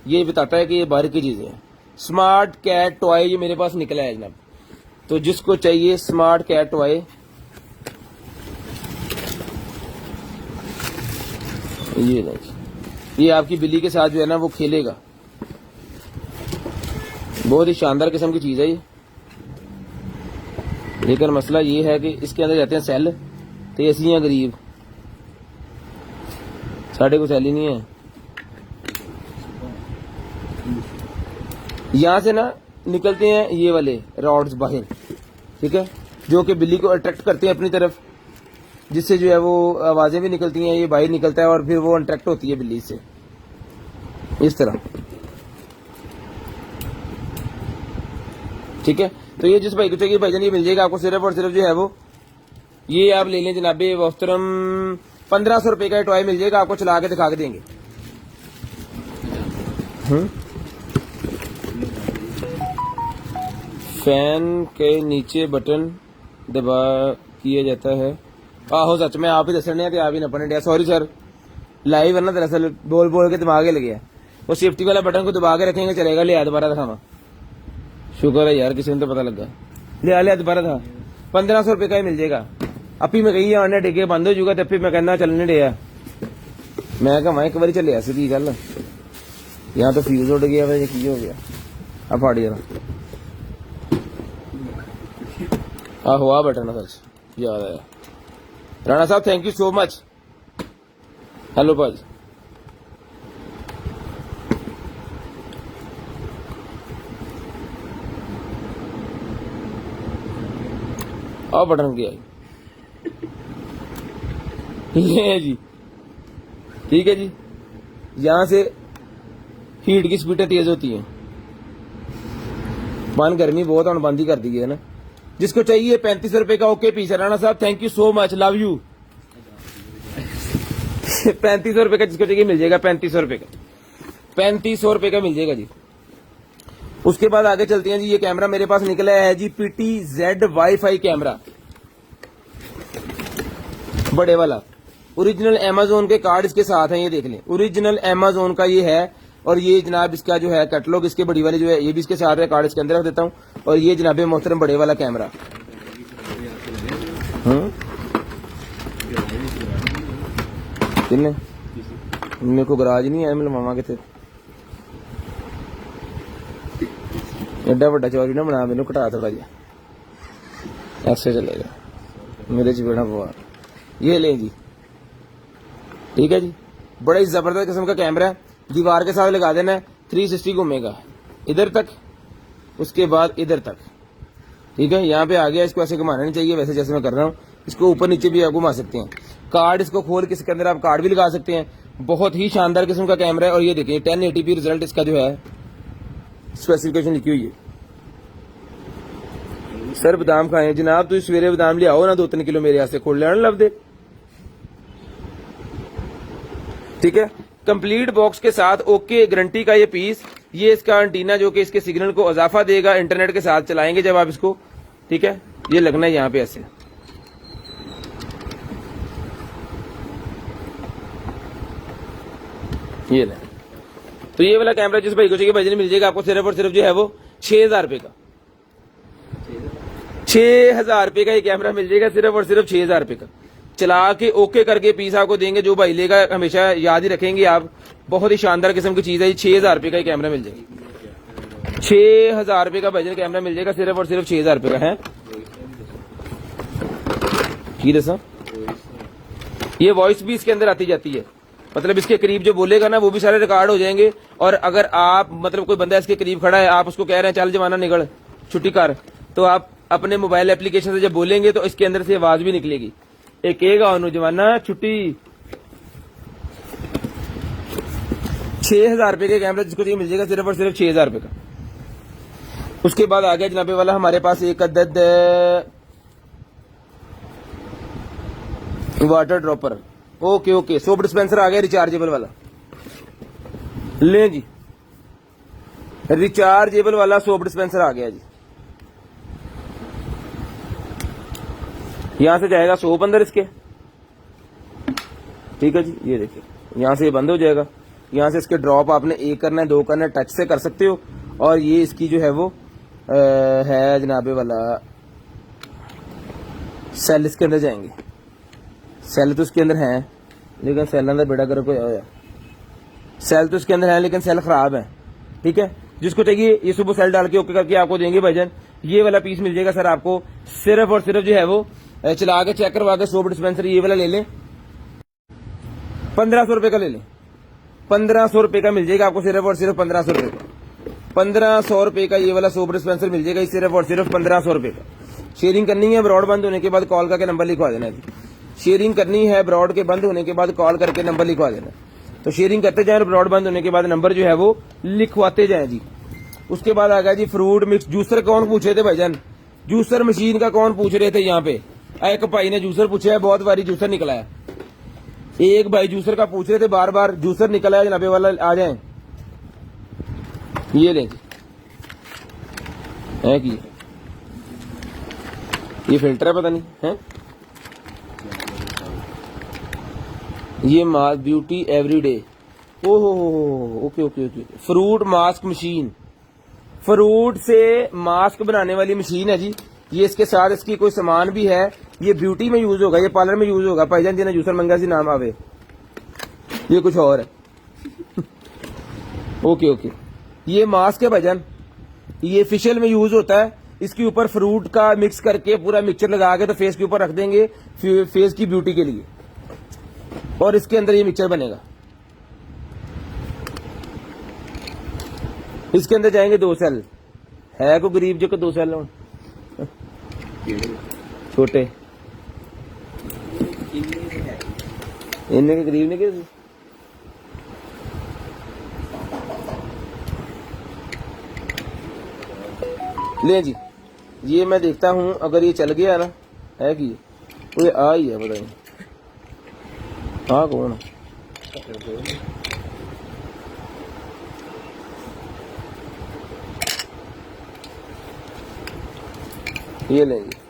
ये बताता है कि ये बाहर की चीजें हैं। स्मार्ट कैट टॉय ये मेरे पास निकला है जनाब। तो जिसको चाहिए स्मार्ट कैट टॉय, ये देखिए, ये आपकी बिल्ली के साथ जो है ना वो खेलेगा। बहुत ही शानदार किस्म की चीज है ये। लेकिन मसला ये है कि इसके अंदर जाते हैं सेल, तो ये ऐसी हैं गरीब, साढ़े को सेल ही नहीं है। यहां से ना निकलते हैं ये वाले रॉड्स बाहर, ठीक है, जो कि बिल्ली को अट्रैक्ट करते हैं अपनी तरफ, जिससे जो है वो आवाजें भी निकलती हैं, ये बाहर निकलता है और फिर वो अट्रैक्ट होती है बिल्ली से इस तरह, ठीक है। तो ये जिस भाई को चाहिए भाईजान ये मिल जाएगा आपको सिर्फ और सिर्फ जो है वो ये आप ले लें जनाबे मोहतरम 1500 रुपए का टॉय मिल जाएगा आपको। चला के दिखा के देंगे। फैन के नीचे बटन दबा किया जाता है। आहो सच में आप ही दसने थे, आप ही नपने दिया। सॉरी सर, लाइव है ना, दरअसल बोल बोल के दिमाग लग गया। वो सेफ्टी वाला बटन को दबा के रखेंगे चलेगा। लिया दोबारा दिखावा। शुक्र है यार किसी ने तो पता लगा। लिया दोबारा था। 1500 रुपए का ही मिल जाएगा। अपी मैं कही आने डिगे बंद हो जाऊगा, तो मैं कहना चलने दिया। मैं कहा एक बार चलिया सीधी गल, यहाँ तो फ्यूज उड़ गया, वजह की हो गया। अब फाड़ जरा। आहो आ बटन है सच याद आया। राणा साहब thank you so much. Hello भाई, आओ बटन गया ये जी, ठीक है जी। यहां से हीट की स्पीडें तेज होती हैं। मान गर्मी बहुत है, बंद ही कर दी है ना। जिसको चाहिए 3500 रुपए का ओके पीस है। राणा साहब thank you so much, love you. 3500 रुपए का जिसको चाहिए मिल जाएगा। 3500 रुपए का, 3500 रुपए का मिल जाएगा जी। उसके बाद आगे चलते हैं जी। ये कैमरा मेरे पास निकला है जी, PTZ वाईफाई कैमरा, बड़े वाला। ओरिजिनल अमेजोन के कार्ड इसके साथ हैं, ये देख लें। ओरिजिनल अमेजोन का ये है। और ये जनाब इसका जो है कैटलॉग इसके बड़ी वाले जो है ये भी इसके साथ है। कार्ड इसके अंदर रख देता हूँ। और ये जनाब मोहतरम बड़े वाला कैमरा। किन्ने मेरे को गराज नहीं है, मतलब मामा के थे। एडा बड़ा चौरी ना बना, मैनू घटा थोड़ा जिहा, ऐसे चलेगा मेरे च बेड़ा पवा। ये ले जी, ठीक है जी, बड़ा ही जबरदस्त किस्म का कैमरा है, दीवार के साथ लगा देना है, 360 घूमेगा इधर तक, उसके बाद इधर तक, ठीक है। यहाँ पे आ गया, इसको ऐसे घुमाना नहीं चाहिए, वैसे जैसे मैं कर रहा हूँ, इसको ऊपर नीचे भी आप घुमा सकते हैं। कार्ड इसको खोल के इसके अंदर आप कार्ड भी लगा सकते हैं। बहुत ही शानदार किस्म का कैमरा है। और ये देखिए 1080p रिजल्ट इसका जो है, स्पेसिफिकेशन लिखी हुई है। सर बादाम खाए जनाब, तू सवेरे बादाम ले आओ ना 2-3 किलो मेरे वास्ते, खोल लेना लव दे, ठीक है। कंप्लीट बॉक्स के साथ ओके गारंटी का ये पीस, ये इसका एंटीना जो कि इसके सिग्नल को इजाफा देगा, इंटरनेट के साथ चलाएंगे जब आप इसको, ठीक है। ये लगना है यहाँ पे ऐसे, ये ले। तो ये वाला कैमरा जिस भाई को चाहिए भाई मिल जाएगा आपको सिर्फ और सिर्फ जो है वो 6000 रुपए का, 6000 रुपए का ये कैमरा मिल जाएगा, सिर्फ और सिर्फ 6000 रुपए का। चला के ओके करके पीस आपको देंगे, जो भाई लेगा हमेशा याद ही रखेंगे आप, बहुत ही शानदार किस्म की चीज है। 6000 रुपए का ये कैमरा मिल जाएगा, 6000 रुपए का भाईजान कैमरा मिल जाएगा, सिर्फ और सिर्फ 6000 रुपए का है। ठीक है सर, ये वॉइस भी इसके अंदर आती जाती है, मतलब इसके करीब जो बोलेगा ना वो भी सारे रिकॉर्ड हो जाएंगे। और अगर आप मतलब कोई बंदा इसके करीब खड़ा है, आप उसको कह रहे हैं चल जमाना निकल छुट्टी कर, तो आप अपने मोबाइल एप्लीकेशन से जब बोलेंगे तो इसके अंदर से आवाज भी निकलेगी, एक कहेगा उन्होंने जमाना छुट्टी। 6000 रुपए के कैमरा जिसको चाहिए मिल जाएगा, सिर्फ और सिर्फ 6000 रुपए का। उसके बाद आ गया जनाबे वाला हमारे पास एक अदद water dropper, okay okay, soap dispenser आ गया रिचार्जेबल वाला, ले जी, रिचार्जेबल वाला सोप डिस्पेंसर आ गया जी। यहां से जाएगा सोप अंदर इसके, ठीक है जी। ये देखिए यहां से ये बंद हो जाएगा, यहां से इसके ड्रॉप आपने 1 करना है, 2 करना है, टच से कर सकते हो। और ये इसकी जो है वो है जनाबे वाला सेल, इसके अंदर जाएंगे, सेल तो इसके अंदर है लेकिन सेल अंदर बेड़ा कर कोई आया, सेल तो इसके अंदर है लेकिन सेल खराब है, ठीक है। जिसको चाहिए ये सुबह सेल डाल के ओके करके आपको देंगे भाईजान। ये वाला पीस मिल जाएगा सर आपको, सिर्फ और सिर्फ जो है वो चला के चेक करवा के सोप डिस्पेंसर ये वाला ले लें, 1500 रुपए का ले लें, 1500 रुपए का मिल जाएगा आपको, सिर्फ और सिर्फ 1500 रुपए का, 1500 रुपए का ये वाला सोप डिस्पेंसर मिल जाएगा, सिर्फ और सिर्फ 1500 रुपए का। शेयरिंग करनी है ब्रॉड बंद होने के बाद कॉल करके नंबर लिखवा देना है, शेयरिंग करनी है ब्रॉड के बंद होने के बाद कॉल करके नंबर लिखवा देना। तो शेयरिंग करते जाए और ब्रॉड बंद होने के बाद नंबर जो है वो लिखवाते जाए जी। उसके बाद आ गया जी फ्रूट मिक्स जूसर। कौन पूछ रहे थे भाईजान, जूसर मशीन का कौन पूछ रहे थे? यहाँ पे एक भाई ने जूसर पूछा है, बहुत बारी जूसर निकला है, एक भाई जूसर का पूछ रहे थे बार बार, जूसर निकला है जनाबे वाला, आ जाए। ये लें है कि ये फिल्टर है, पता नहीं है, ये मास्क ब्यूटी एवरीडे, ओ हो okay okay okay. Fruit mask machine, fruit से मास्क बनाने वाली मशीन है जी। ये इसके साथ इसकी कोई सामान भी है, ये ब्यूटी में यूज होगा, ये पार्लर में यूज होगा। भाईजान जी ने जूसर मंगा सी नाम आवे, ये कुछ और है ओके ओके। ये मास्क है भाईजान, ये फेशियल में यूज होता है। इसके ऊपर फ्रूट का मिक्स करके पूरा मिक्सचर लगा के तो फेस के ऊपर रख देंगे, फेस की ब्यूटी के लिए, और इसके अंदर ये मिक्सचर बनेगा। इसके अंदर जाएंगे 2 सेल, है को गरीब जो को 2 सेल हो छोटे, इनके गरीब ने क्या ले जी। ये मैं देखता हूं अगर ये चल गया ना, है कि ये आ ही है, पता नहीं हाँ कौन, ये लेंगे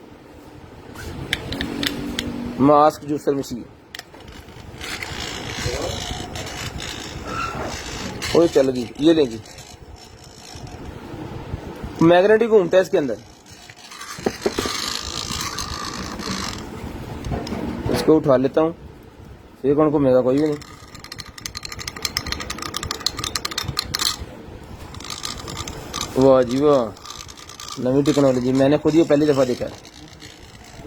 मास्क जूसर मशीन, वो चल गई। ये लेंगे मैग्नेट ही घूमता है इसके अंदर, इसको उठा लेता हूं, ये कौन घूमेगा, कोई भी नहीं। वाह जी वाह, नवी टेक्नोलॉजी, मैंने खुद ये पहली दफा देखा है।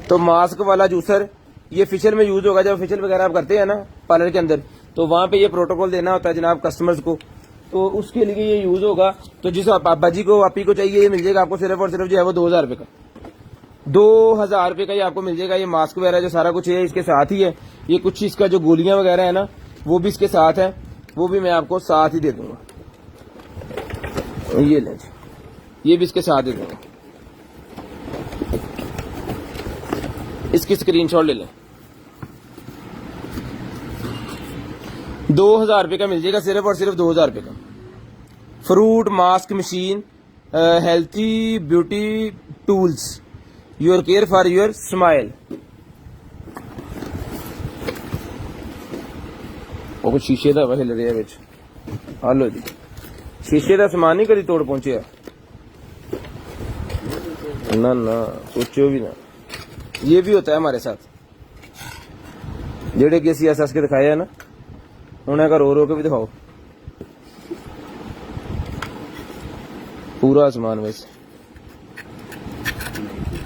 तो मास्क वाला जूसर ये फेशियल में यूज होगा। जब फेशियल वगैरह आप करते हैं ना पार्लर के अंदर, तो वहां पे ये प्रोटोकॉल देना होता है जनाब कस्टमर्स को, तो उसके लिए ये यूज होगा। तो जिस बाजी को आप ही को चाहिए ये मिल जाएगा आपको सिर्फ और सिर्फ जो है वो 2000 रुपए का, 2000 रुपए का ये आपको मिल जाएगा। ये मास्क वगैरह जो सारा कुछ है इसके साथ ही है। ये कुछ इसका जो गोलियां वगैरह है ना वो भी इसके साथ है, वो भी मैं आपको साथ ही दे दूंगा। ये लें जी, ये भी इसके साथ दे दूंगा। इसकी स्क्रीनशॉट ले लें। 2000 रुपए का मिल जाएगा, सिर्फ और सिर्फ 2000 रुपए का। Fruit mask machine, healthy beauty tools, your care for your smile. ਉਹ ਕੁਛ ਸ਼ੀਸ਼ੇ ਦਾ ਹਿੱਲ ਰਿਹਾ ਵਿੱਚ। ਆ ਲੋ ਜੀ, ਸ਼ੀਸ਼ੇ ਦਾ ਸਮਾਨ ਨਹੀਂ ਕਦੀ ਤੋੜ ਪਹੁੰਚਿਆ ना ना, सोचो भी ना। ये भी होता है हमारे साथ, जेड़े कि असं हस के दिखाए है ना उन्हें का रो रो के भी दिखाओ। पूरा सामान वैसे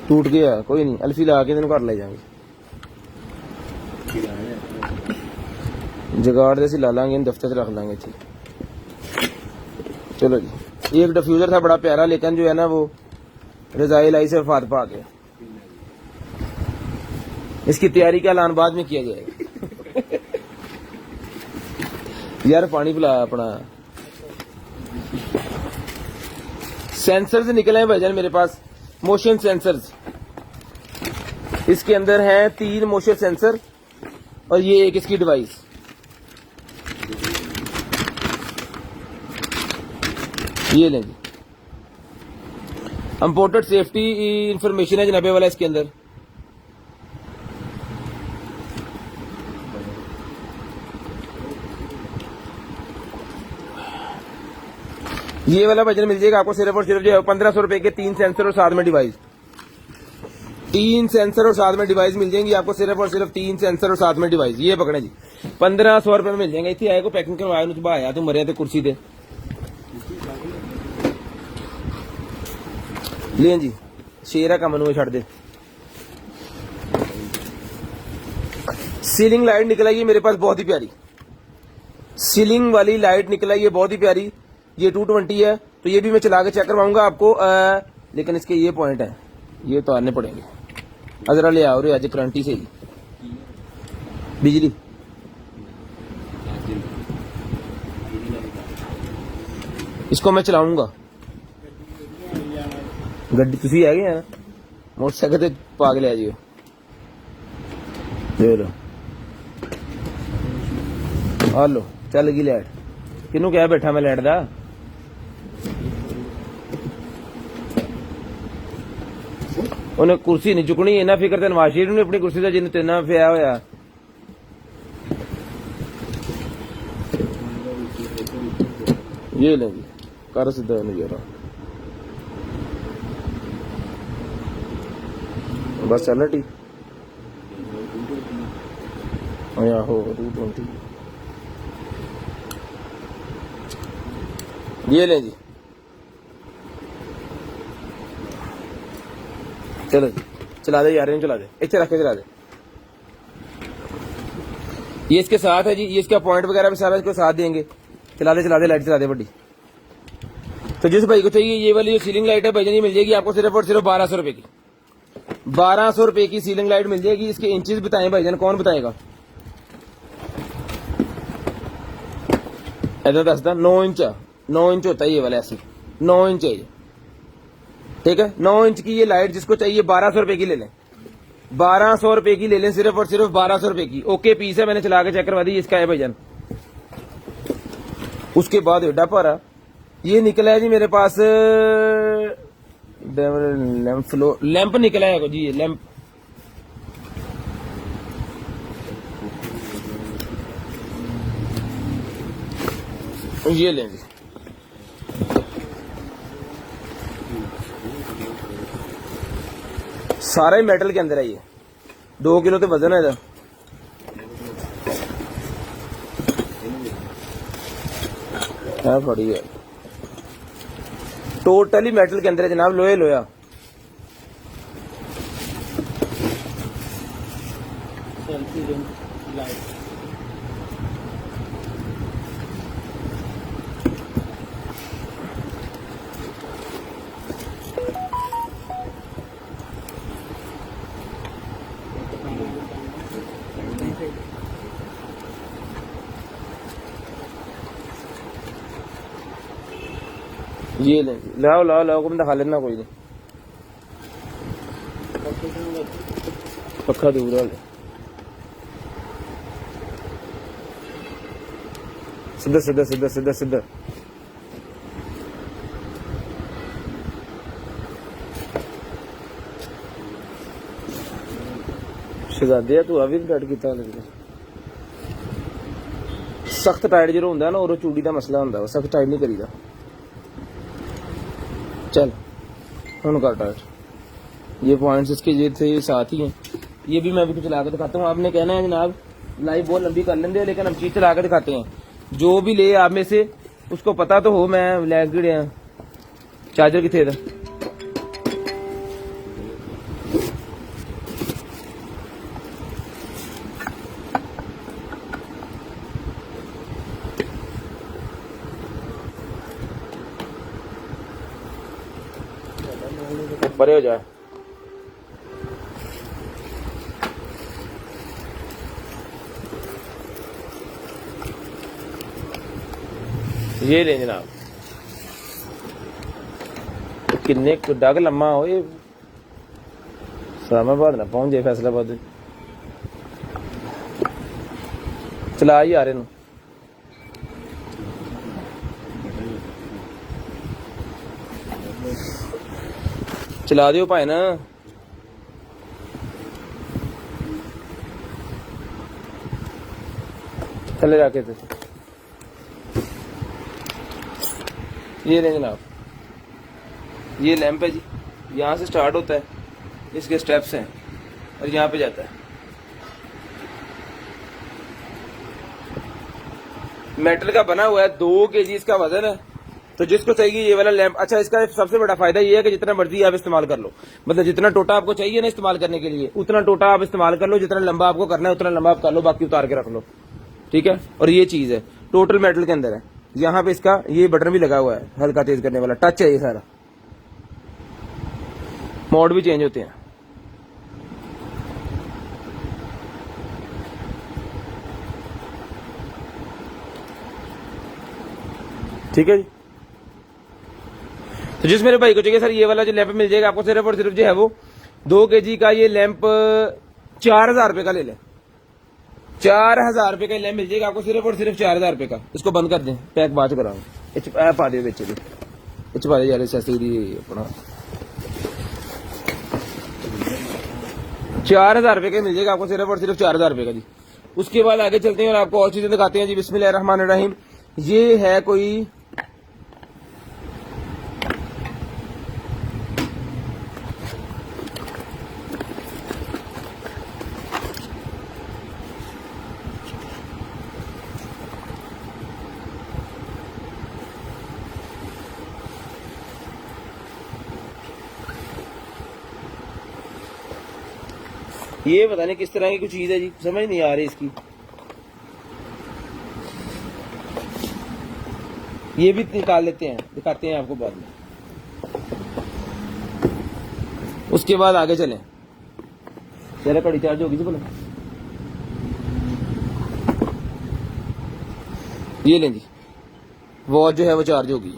टूट गया, कोई नहीं, अल्फी ला के तेन घर ले जाएंगे, जुगाड़ से ला लांगे, दफ्तर से रख लांगे। ठीक, चलो जी। एक डिफ्यूजर था बड़ा प्यारा, लेकिन जो है ना वो रजाई लाई से फात पा गया। इसकी तैयारी का ऐलान बाद में किया जाएगा। यार पानी पिला अपना। सेंसर्स निकले हैं भाईजान मेरे पास, मोशन सेंसर्स। इसके अंदर है 3 मोशन सेंसर और ये एक इसकी डिवाइस। ये लें जी, इंपोर्टेड सेफ्टी इंफॉर्मेशन है जनाबे वाला इसके अंदर। ये वाला बजट मिल जाएगा आपको सिर्फ और सिर्फ जो है 1500 रुपए के 3 सेंसर और साथ में डिवाइस। 3 सेंसर और साथ में डिवाइस मिल जाएंगी आपको, सिर्फ और सिर्फ 3 सेंसर और साथ में डिवाइस। ये पकड़े जी, 1500 रुपए में मिल जाएंगे। इतने आए को पैकिंग करवाया नु भाया तू मरिया तो कुर्सी दे लें जी। शेरा का मनु छड़ दे। सीलिंग लाइट निकल आई मेरे पास बहुत ही प्यारी, सीलिंग वाली लाइट निकल आई है बहुत ही प्यारी। ये 220 है, तो ये भी मैं चला के चेक करवाऊंगा आपको। लेकिन इसके ये पॉइंट है, ये तो आने पड़ेंगे। अजरा ले आओ रे आज करंटी से ही बिजली। इसको मैं चलाऊंगा। गड्डी तुसी है ना मोटरसाइकिल ते पा के ले जियो। ले लो, आ लो, चल गई लाइट। किनू क्या बैठा मैं लाइट दा? उन्हें कुर्सी नहीं चुकनी, इन्ना फिक्र तो नवाज शरीफ ने अपनी कुर्सी का जिन्हें तेना पिया होया। ये लेंगे कर सीधा नजारा, बस चल टी हो 220। ये लें जी, चलो जी चला दे यार, चला दे, इतने रख के चला दे। ये इसके साथ है जी, ये इसका पॉइंट वगैरह भी सारा इसको साथ देंगे। चला दे लाइट चला दे बड़ी। तो जिस भाई को चाहिए ये वाली जो सीलिंग लाइट है भाईजान, ये मिल जाएगी आपको सिर्फ और सिर्फ 1200 रुपए की। 1200 रुपए की सीलिंग लाइट मिल जाएगी। इसके इंचेस बताएं भाईजान, कौन बताएगा? ऐसा दसदा 9 इंच, 9 इंच होता है ये वाला, ऐसी 9 इंच है ये, ठीक है। 9 इंच की ये लाइट जिसको चाहिए 1200 रुपए की ले लें, 1200 रुपए की ले लें, सिर्फ और सिर्फ 1200 रुपए की। ओके पीस है, मैंने चला के चेक करवा दी, इसका है भाईजान। उसके बाद एडा पारा ये निकला है जी मेरे पास, लैंप निकला है जी, ये लैंप। ये लें जी, सारा ही मेटल के अंदर है। ये 2 किलो तो वजन है इधर। बड़ी है टोटली मेटल के अंदर है जनाब, लोहे लोया। Selfie ring light. ये ले, लाओ लाओ लाओ, को दिखा लेना कोई नहीं, पक्का दूर वाले सीधा सीधा सीधा सीधा सीधा। शहजादे तू अभी टाइट किया, सख्त टाइट जो होंगे ना और चूड़ी का मसला होंगे, सख्त टाइट नहीं करीदा। चल हम कर टाइट। ये पॉइंट्स इसके ये थे साथ ही हैं, ये भी मैं अभी चला कर दिखाता हूँ। आपने कहना है जनाब लाइव बहुत लंबी कर लेंगे, लेकिन हम चीज चला कर दिखाते हैं। जो भी ले आप में से उसको पता तो हो मैं लैग गया चार्जर कितने था। परे हो जाए। ये ले जनाब, किन्ने डग लम्मा हो ये, इस्लामाबाद ना पहुंच जाए फैसलाबाद। चला ही आ रहे नु चला दियो भाई ना। थले जाके थे ये ले जनाब, ये लैंप है जी, यहाँ से स्टार्ट होता है, इसके स्टेप्स हैं और यहाँ पे जाता है। मेटल का बना हुआ है, 2 kg इसका वजन है। तो जिसको चाहिए ये वाला लैंप, अच्छा इसका सबसे बड़ा फायदा ये है कि जितना मर्जी आप इस्तेमाल कर लो, मतलब जितना टोटा आपको चाहिए ना इस्तेमाल करने के लिए उतना टोटा आप इस्तेमाल कर लो, जितना लंबा आपको करना है उतना लंबा आप कर लो, बाकी उतार के रख लो, ठीक है। और ये चीज है टोटल मेटल के अंदर है। यहाँ पे इसका ये बटन भी लगा हुआ है, हल्का तेज करने वाला, टच है ये सारा, मोड भी चेंज होते हैं। ठीक है जी। तो जिस मेरे भाई को चाहिए सर ये वाला जो लैंप मिल जाएगा आपको, सिर्फ और सिर्फ जो है वो 2 kg का ये लैंप 4000 रुपए का ले लें। 4000 रुपए का लैंप मिल जाएगा आपको, सिर्फ और सिर्फ 4000 रुपए का। इसको बंद कर दें, पैक बाद कराओ, पा दे बेचे पा दे यार अपना 4000 रुपए का मिल जाएगा आपको, सिर्फ और सिर्फ 4000 रुपए का जी। उसके बाद आगे चलते हैं और आपको और चीजें दिखाते हैं जी। बिस्मिल्लाहिर्रहमानिर्रहीम। ये है कोई ये पता नहीं किस तरह की कुछ चीज है जी, समझ नहीं आ रही इसकी। ये भी निकाल लेते हैं, दिखाते हैं आपको बाद में। उसके बाद आगे चलें। जरा कड़ी चार्ज होगी जी बोला, ये लें जी, वॉच जो है वो चार्ज होगी।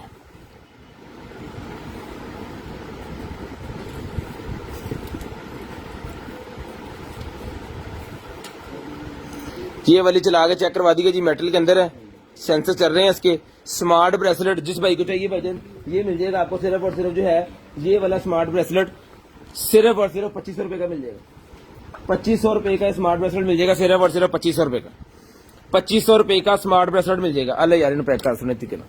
ये वाली चला के चेक करवा दी गई जी, मेटल के अंदर है, सेंसर चल रहे हैं इसके। स्मार्ट ब्रेसलेट जिस भाई को चाहिए भाईजान ये मिल जाएगा आपको, सिर्फ और सिर्फ जो है ये वाला स्मार्ट ब्रेसलेट सिर्फ और सिर्फ 2500 रुपए का मिल जाएगा। 2500 रुपए का स्मार्ट ब्रेसलेट मिल जाएगा, सिर्फ और सिर्फ 2500 रुपए का। 2500 रुपए का स्मार्ट ब्रेसलेट मिल जाएगा। अल्लाह यार पैक कर सुने थी ना,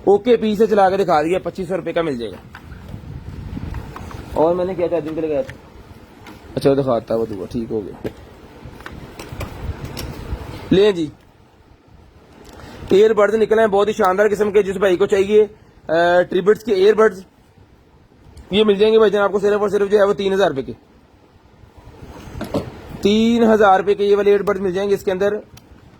ओके पी से चला के दिखा दिया, 2500 रुपए का मिल जाएगा। और मैंने क्या चार्जिंग के लिए गया था, अच्छा दिखाता वो दुआ, ठीक हो गया। ले जी, ईयरबड्स निकले हैं बहुत ही शानदार किस्म के, जिस भाई को चाहिए ट्रिबिट्स के एयरबड्स, ये मिल जाएंगे भाईजान आपको सिर्फ और सिर्फ जो है वो 3000 रुपए के, 3000 रुपए के ये वाले एयरबड्स मिल जाएंगे। इसके अंदर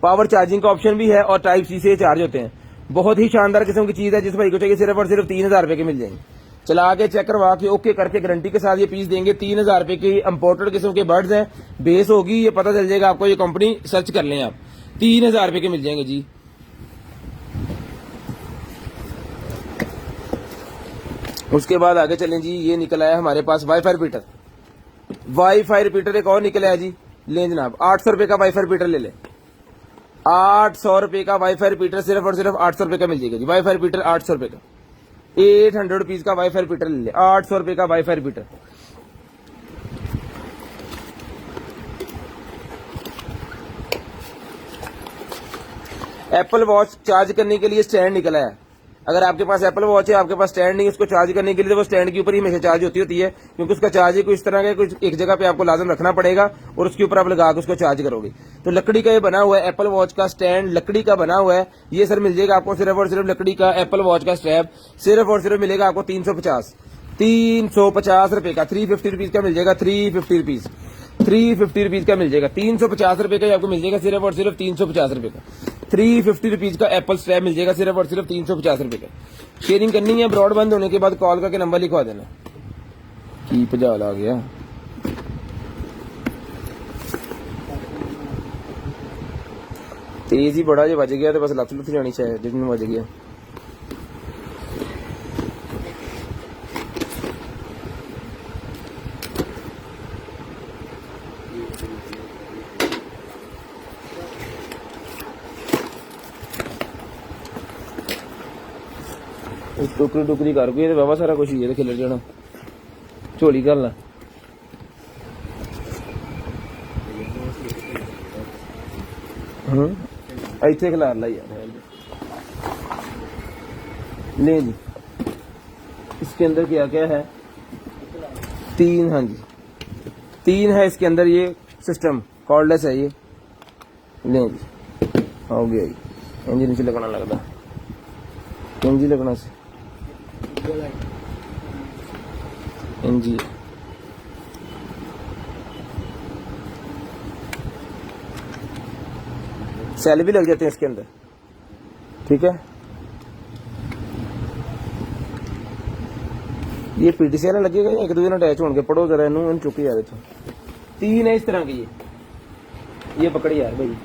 पावर चार्जिंग का ऑप्शन भी है और टाइप सी से चार्ज होते हैं। बहुत ही शानदार किस्म की चीज है, जिस भाई को चाहिए सिर्फ और सिर्फ 3000 रुपए के मिल जाएंगे। चला के चेक करवा के ओके करके गारंटी के साथ ये पीस देंगे। 3000 रुपए के इंपोर्टेड किस्म के बर्ड्स हैं, बेस होगी, ये पता चल जाएगा आपको, ये कंपनी सर्च कर लें आप, 3000 रुपए के मिल जाएंगे जी। उसके बाद आगे चलें जी, ये निकल आया हमारे पास वाईफाई रिपीटर। वाईफाई रिपीटर एक और निकल आया जी, लें जनाब 800 रुपए का वाईफाई रिपीटर ले लें। 800 रुपए का वाईफाई रिपीटर सिर्फ और सिर्फ 800 रुपए का मिल जाएगा जी। वाईफाई रिपीटर 800 रुपए का, 800 रुपीज का वाईफाई रिपीटर ले लें, 800 रुपए का wifi repeater. Apple watch charge करने के लिए स्टैंड निकला है। अगर आपके पास एप्पल वॉच है, आपके पास स्टैंड नहीं है उसको चार्ज करने के लिए, तो वो स्टैंड के ऊपर ही हमेशा चार्ज होती है, क्योंकि उसका चार्ज ही कुछ इस तरह का, कुछ एक जगह पे आपको लाजम रखना पड़ेगा और उसके ऊपर आप लगा के उसको चार्ज करोगे। तो लकड़ी का ये बना हुआ है एप्पल वॉच का स्टैंड, लकड़ी का बना हुआ है ये सर, मिल जाएगा आपको सिर्फ और सिर्फ लकड़ी का एप्पल वॉच का स्ट्रैप सिर्फ और सिर्फ मिलेगा आपको 350 रुपए का, 350 रुपीज का मिल जाएगा, 350 रुपीज, 350 रुपीज का मिल जाएगा, 350 रुपए का आपको मिल जाएगा सिर्फ और सिर्फ 350 रुपए का, 350 रुपीज का एप्पल स्ट्रैप मिल जाएगा सिर्फ और सिर्फ 350 रुपए का। शेयरिंग करनी है, ब्रॉड बंद होने के बाद कॉल करके नंबर लिखवा देना। की पजाल आ गया, तेज ही बड़ा जो बज गया तो बस लत लुत जानी चाहिए जिसमें बज गया। टुकड़ी टुकड़ी कर गई तो बाबा सारा कुछ ही है, खिलर जाना, झोली कर ला। इतने खिलार ला यार, ले जी। इसके अंदर क्या क्या है, 3, हाँ जी 3 है इसके अंदर, ये सिस्टम कॉर्डलेस है ये, ले जी हो गया जी। इंजन नीचे लगना लगता, इंजी लगना से इंजी, सेल भी लग जाते हैं इसके अंदर, ठीक है। ये पीटीसी ना लगेगा या एक दूसरे ने अटैच होंगे, पढ़ो जरा इन चुकी यार। 3 है इस तरह की, ये पकड़ी यार भाई,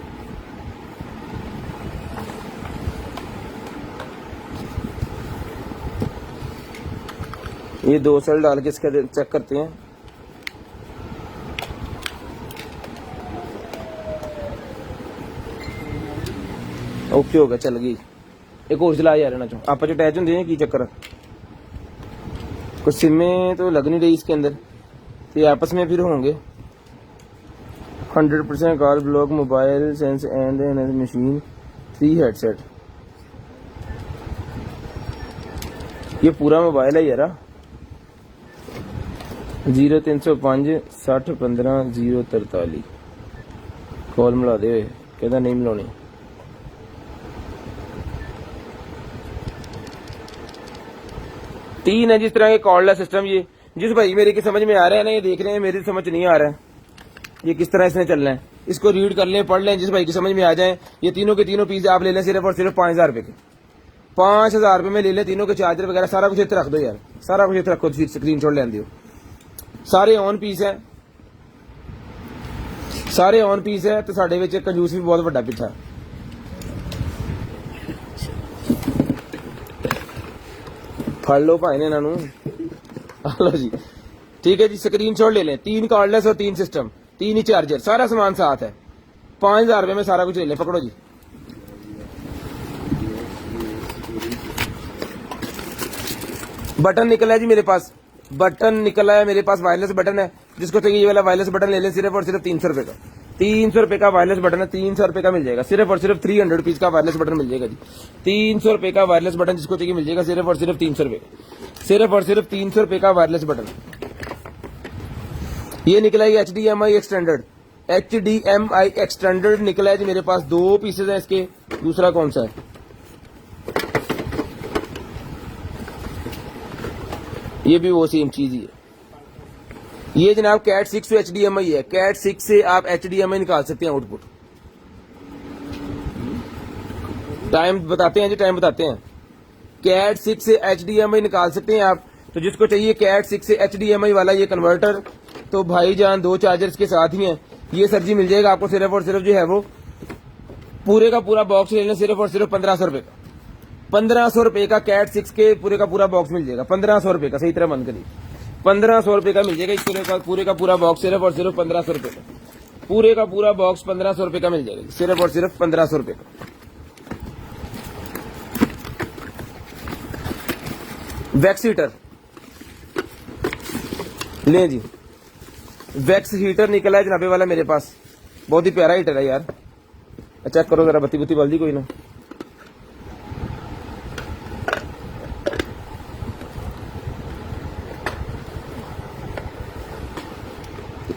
ये 2 सेल डाल के इसका चेक करते हैं। ओके हो गया, चल गई। एक और चला यार ना चो आप अटैच होंगे हैं, की चक्कर कुछ सिमें तो लग नहीं रही इसके अंदर, तो आपस में फिर होंगे। 100% call block mobile sense and machine 3 headset, ये पूरा मोबाइल है यार। 0305 60 15 043 कॉल मिला दे, कहता नहीं मिलानी। तीन है जिस तरह के कॉर्डलेस सिस्टम, ये जिस भाई मेरे की समझ में आ रहा है ना, ये देख रहे हैं, मेरी समझ नहीं आ रहा है ये किस तरह इसने चलना है। इसको रीड कर लें, पढ़ लें, जिस भाई की समझ में आ जाए। ये तीनों के तीनों पीस आप ले लें सिर्फ और सिर्फ 5000 रुपए के, 5000 रुपए में ले लें। तीनों के चार्जर वगैरह सारा कुछ इतना रख दो यार, सारा कुछ इतना रखो, स्क्रीन शॉट ले दो। सारे ऑन पीस है, सारे ऑन पीस है, तो साडे विच कंजूस भी बहुत बड़ा पिछा। फड़ लो भाई ने इन्हों, लो जी ठीक है जी, स्क्रीन शॉट ले लें। 3 कॉर्डलेस और 3 सिस्टम, 3 ही चार्जर, सारा सामान साथ है। 5000 रुपए में सारा कुछ ले लें, पकड़ो जी। बटन निकला है जी मेरे पास, बटन निकला है मेरे पास, वायरलेस बटन है। जिसको चाहिए ये वाला वायरलेस बटन ले लें, सिर्फ और सिर्फ 300 रुपए का। 300 रुपए का वायरलेस बटन है, 300 रुपए का मिल जाएगा। सिर्फ और सिर्फ 300 रुपीज का वायरलेस बटन मिल जाएगा जी। 300 रुपए का वायरलेस बटन जिसको चाहिए मिल जाएगा, सिर्फ और सिर्फ 300 रुपए, सिर्फ और सिर्फ 300 रुपए का वायरलेस बटन। ये निकला है HDMI एक्सटेंडेड, HDMI एक्सटेंडेड निकला है जी मेरे पास। 2 पीसेज है इसके, दूसरा कौन सा है ये भी वो सेम चीज ही है। ये जनाब कैट 6 HDMI है। कैट 6 से आप HDMI निकाल सकते हैं आउटपुट। टाइम बताते हैं जी, टाइम बताते हैं। कैट 6 से HDMI निकाल सकते हैं आप। तो जिसको चाहिए कैट 6 से HDMI वाला ये कन्वर्टर, तो भाईजान 2 चार्जर्स के साथ ही हैं। ये सर जी मिल जाएगा आपको सिर्फ और सिर्फ जो है वो पूरे का पूरा बॉक्स लेना सिर्फ और सिर्फ 1500 रुपए का। 1500 रुपए का कैट 6 के पूरे का पूरा बॉक्स मिल जाएगा। 1500 रुपए का, सही तरह बंद करिए। 1500 रुपए का मिल जाएगा इस पूरे का पूरा बॉक्स सिर्फ और सिर्फ 1500 रुपए का। पूरे का पूरा बॉक्स 1500 रुपए का मिल जाएगा सिर्फ और सिर्फ 1500 रुपए का। वैक्स हीटर ले जी, वैक्स हीटर निकला है जनाबे वाला मेरे पास। बहुत ही प्यारा हीटर है यार। चेक करो जरा, बत्ती बुत्ती बल्दी कोई ना।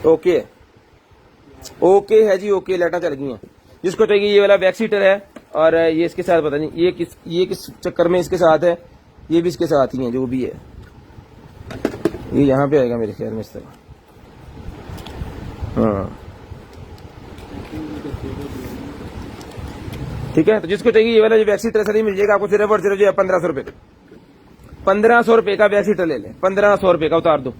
ओके ओके है जी, ओके लाइटा चल गई हैं। जिसको चाहिए ये वाला वैक्स हीटर है, और ये इसके साथ पता नहीं ये किस चक्कर में इसके साथ है। ये भी इसके साथ ही है, जो भी है ये यहाँ पे आएगा मेरे ख्याल में इस तरह। हाँ ठीक है। तो जिसको चाहिए ये वाला जो वैक्स हीटर सर मिल जाएगा आपको सिर्फ और सिर्फ जो है 1500 रुपए का। 1500 रुपए का वैक्स हीटर ले लें। 1500 रुपए का उतार दो,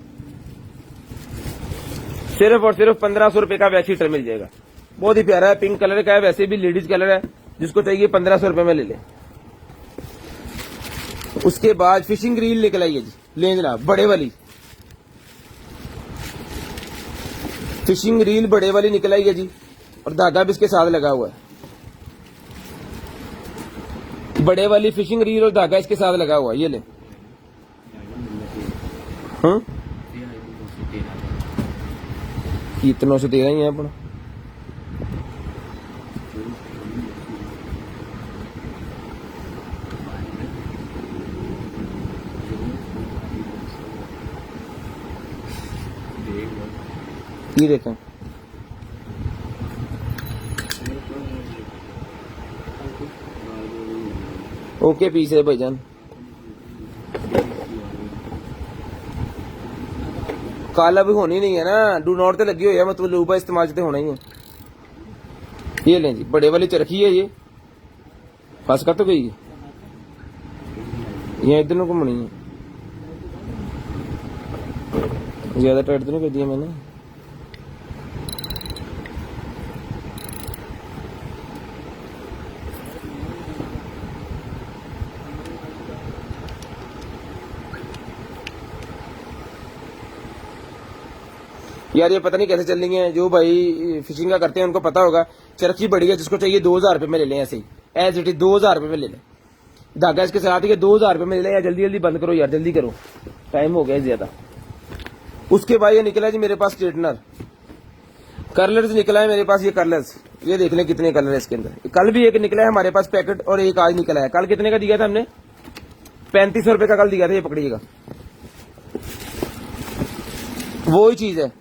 सिर्फ और सिर्फ 1500 रुपए का वैक्स हीटर मिल जाएगा। बहुत ही प्यारा है, पिंक कलर का है, वैसे भी लेडीज कलर है। जिसको चाहिए 1500 रुपए में ले लें। उसके बाद फिशिंग रील निकल आई है जी, ले जनाब, बड़े वाली फिशिंग रील बड़े वाली निकल आई है जी, और धागा भी इसके साथ लगा हुआ है। बड़े वाली फिशिंग रील और धागा इसके साथ लगा हुआ है, ये ले। हाँ इतना से 13 ही है अपना। ये देखें, ओके पीस है भाईजान। काला भी होनी नहीं है ना, डू नॉट तो लगी हुई है, मतलब लूपा इस्तेमाल तो होना ही है। ये लें जी, बड़े वाली चरखी है ये, फंस कर तो गई है, यहाँ इधर घूमनी है। ज्यादा टाइट तो नहीं कर दिया मैंने। यार ये पता नहीं कैसे चल रही है, जो भाई फिशिंग का करते हैं उनको पता होगा। चरखी बड़ी है, जिसको चाहिए 2000 रुपए में ले लें, ऐसे ही एज इट इज 2000 रुपए में ले लें। धागा इसके साथ ही 2000 रुपए में ले लें। यार जल्दी जल्दी बंद करो यार, जल्दी करो, टाइम हो गया ज्यादा। उसके बाद ये निकला जी मेरे पास स्ट्रेटनर, कर्लर्स निकला है मेरे पास। ये कर्लर्स, ये देख लें कितने कलर है इसके अंदर। कल भी एक निकला है हमारे पास पैकेट, और एक आज निकला है। कल कितने का दिया था हमने? 3500 रुपए का कल दिया था। ये पकड़िएगा, वो ही चीज है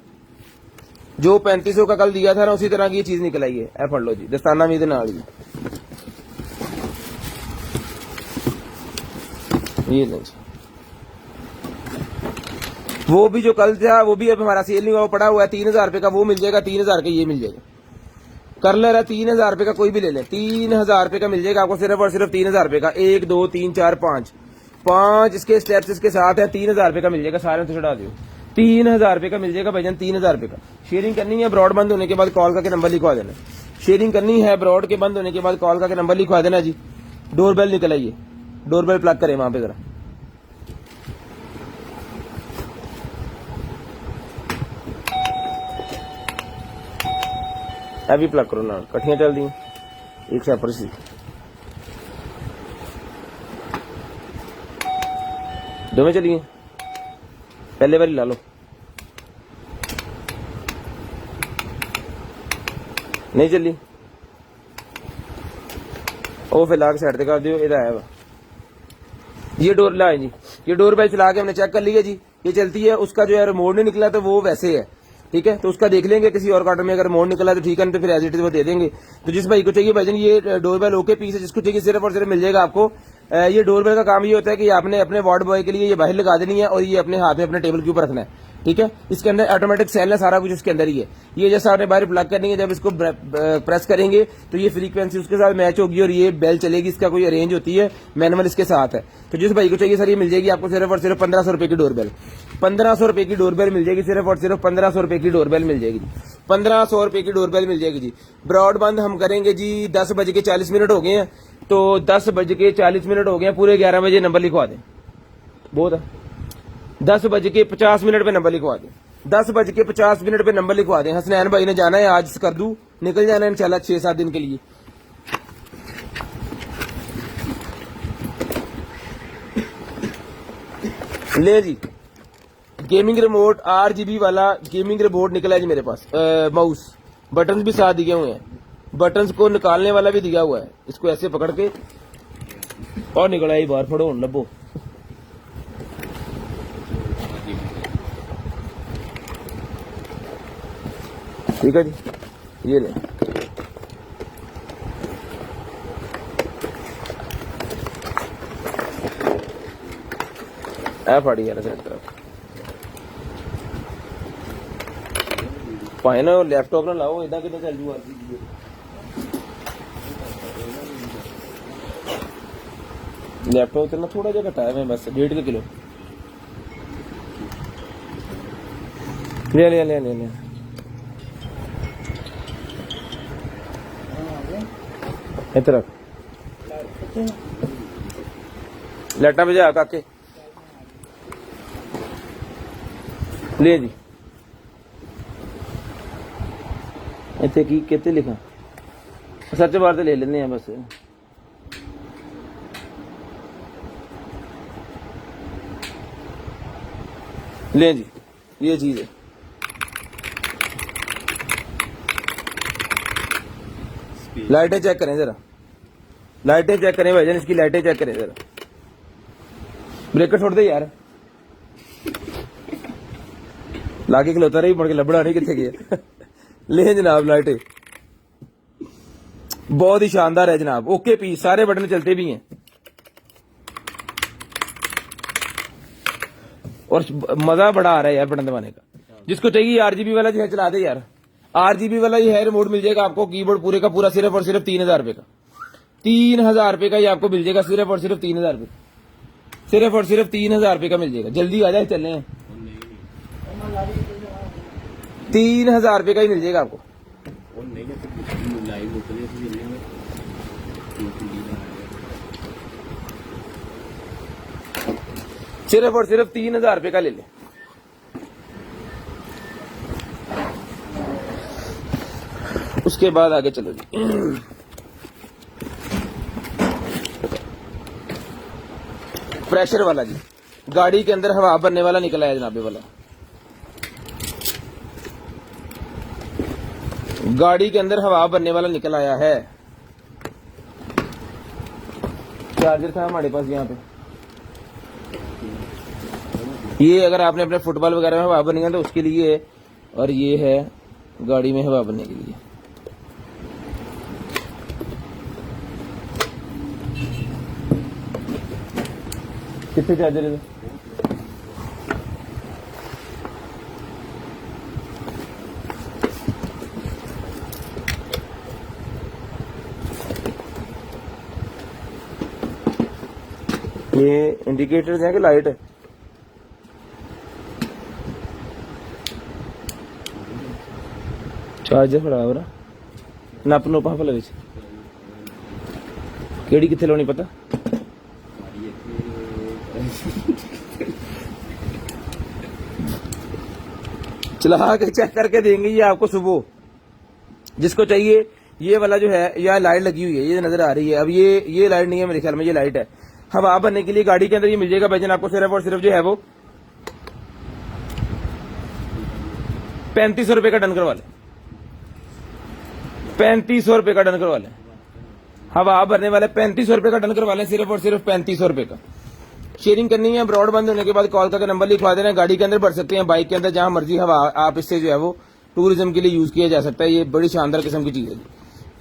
जो 3500 का कल दिया था ना, उसी तरह की ये चीज निकल आई है। ए फड़ लो जी, दस्ताना भी इधर आ गई। ये नहीं, वो भी जो कल था वो भी अब हमारा सेल नहीं हुआ, वो पड़ा हुआ है 3000 रुपए का, वो मिल जाएगा। 3000 का ये मिल जाएगा। कर्लर है 3000 रुपए का, कोई भी ले ले, 3000 रुपए का मिल जाएगा आपको सिर्फ और सिर्फ 3000 रुपए का। 1 2 3 4 5 इसके स्टेप्स इसके साथ है। 3000 रुपए का मिल जाएगा। सारे तो चढ़ा दो, 3000 रुपए का मिल जाएगा भाईजान। 3000 रुपए का। शेयरिंग करनी है ब्रॉड बंद होने के बाद कॉल करके नंबर लिखवा देना। शेयरिंग करनी है ब्रॉड के बंद होने के बाद कॉल करके नंबर लिखवा देना जी। डोरबेल निकल आइए, डोरबेल प्लग करें वहां पे जरा। अभी प्लग करो ना, कठिया चल दी एक से सी। दोवें चलिए, पहले वाली ला लो। नहीं चली, ओ फिर ला के साइड कर दियो। इधर आया ये डोर लाए जी, ये डोर बेल चला के हमने चेक कर लिया जी, ये चलती है। उसका जो है रिमोट नहीं निकला तो वो वैसे है, ठीक है। तो उसका देख लेंगे किसी और कार्टन में, अगर रिमोट निकला तो ठीक है, तो फिर एज इट इज वो दे देंगे। तो जिस भाई को चाहिए भाईजान ये डोर बेल ओके पीस है, जिसको चाहिए सिर्फ और सिर्फ मिल जाएगा आपको ये डोरबेल का काम ये होता है कि आपने अपने वार्ड बॉय के लिए ये बाहर लगा देनी है और ये अपने हाथ में अपने टेबल के ऊपर रखना है। ठीक है, इसके अंदर ऑटोमेटिक सेल है, सारा कुछ इसके अंदर ही है। ये जैसा आपने बाहर प्लग करनी है, जब इसको प्रेस करेंगे तो ये फ्रीक्वेंसी उसके साथ मैच होगी और ये बेल चलेगी। इसका कोई रेंज होती है, मैनुअल इसके साथ है। तो जिस भाई को चाहिए सर, ये मिल जाएगी आपको सिर्फ और सिर्फ 1500 रुपए की डोरबेल। 1500 रुपए की डोरबेल मिल जाएगी, सिर्फ और सिर्फ 1500 रुपए की डोरबेल मिल जाएगी। 1500 रुपए की डोरबेल मिल जाएगी जी। ब्रॉडबैंड हम करेंगे जी 10:40 हो गए हैं, तो 10:40 हो गए हैं, पूरे 11 बजे नंबर लिखवा दें। बहुत है, 10:50 पे नंबर लिखवा दें। 10:50 पे नंबर लिखवा दें। हसनैन भाई ने जाना है आज कर दूं, निकल जाना है इंशाल्लाह 6-7 दिन के लिए। ले जी, गेमिंग रिमोट RGB वाला गेमिंग रिमोट निकला है जी मेरे पास। माउस बटन भी साथ दिए हुए हैं, बटन्स को निकालने वाला भी दिया हुआ है। इसको ऐसे पकड़ के और निकला ही बाहर, फड़ो लबो। ठीक है जी, ये ले। फाड़ी यार तरफ पाए ना, लैपटॉप ना लाओ, इदा कि चल जू। लैपटॉप चलना थोड़ा जहा घटाया मैं, बस 1.5 किलो। ले ले ले ले ले इधर रख, लाइटा बजा काके। ले जी, इतने की कितने लिखा, सच बार तो ले लेने हैं बस। ले जी, ये चीज है। लाइटें चेक करें जरा, लाइटें चेक करें भाईजान, इसकी लाइटें चेक करें जरा। ब्रेकर छोड़ दे यार, लाके खिलौता रही, मुड़ के लबड़ा नहीं कितने गया। ले जनाब, लाइटें बहुत ही शानदार है जनाब। ओके पीस, सारे बटन चलते भी हैं और मजा बड़ा आ रहा है यार बटन दबाने का। जिसको चाहिए RGB वाला जो है चला दे यार। RGB वाला ये है रिमोट मिल जाएगा आपको, कीबोर्ड पूरे का पूरा सिर्फ और सिर्फ 3000 रुपए का। 3000 रुपए का ये आपको मिल जाएगा, सिर्फ और सिर्फ 3000 रुपए, सिर्फ और सिर्फ 3000 रुपए का मिल जाएगा। जल्दी आ जाए, चलने हैं। 3000 रुपए का ही मिल जाएगा आपको। सिर्फ और सिर्फ 3000 रुपए का ले ले। उसके बाद आगे चलो जी। प्रेशर वाला जी, गाड़ी के अंदर हवा भरने वाला निकला है जनाबे वाला। गाड़ी के अंदर हवा भरने वाला निकल आया है। चार्जर था हमारे पास यहाँ पे। ये अगर आपने अपने फुटबॉल वगैरह में हवा भरनी है तो उसके लिए, और ये है गाड़ी में हवा भरने के लिए। कितने चार्जर है? ये इंडिकेटर्स हैं कि लाइट है? चार्जर खड़ा हो रहा नप नुप भला विच केड़ी किथे लानी पता? चला के चेक करके देंगे ये आपको सुबह। जिसको चाहिए ये वाला जो है, यह लाइट लगी हुई है, ये नजर आ रही है। अब ये लाइट नहीं है मेरे ख्याल में, ये लाइट है। हवा भरने के लिए गाड़ी के अंदर ये मिल जाएगा भाईजान आपको सिर्फ और सिर्फ जो है वो 3500 रुपए का डन करवा लें। 3500 रुपए का डन करवा लें। हवा भरने वाले 3500 रुपए का डन करवा लें, सिर्फ और सिर्फ 3500 रुपए का। शेयरिंग करनी है, ब्रॉड बंद होने के बाद कॉल करके नंबर लिखवा देना। गाड़ी के अंदर भर सकते हैं, बाइक के अंदर, जहां मर्जी हवा आप इससे जो है वो टूरिज्म के लिए यूज किया जा सकता है। ये बड़ी शानदार किस्म की चीज है।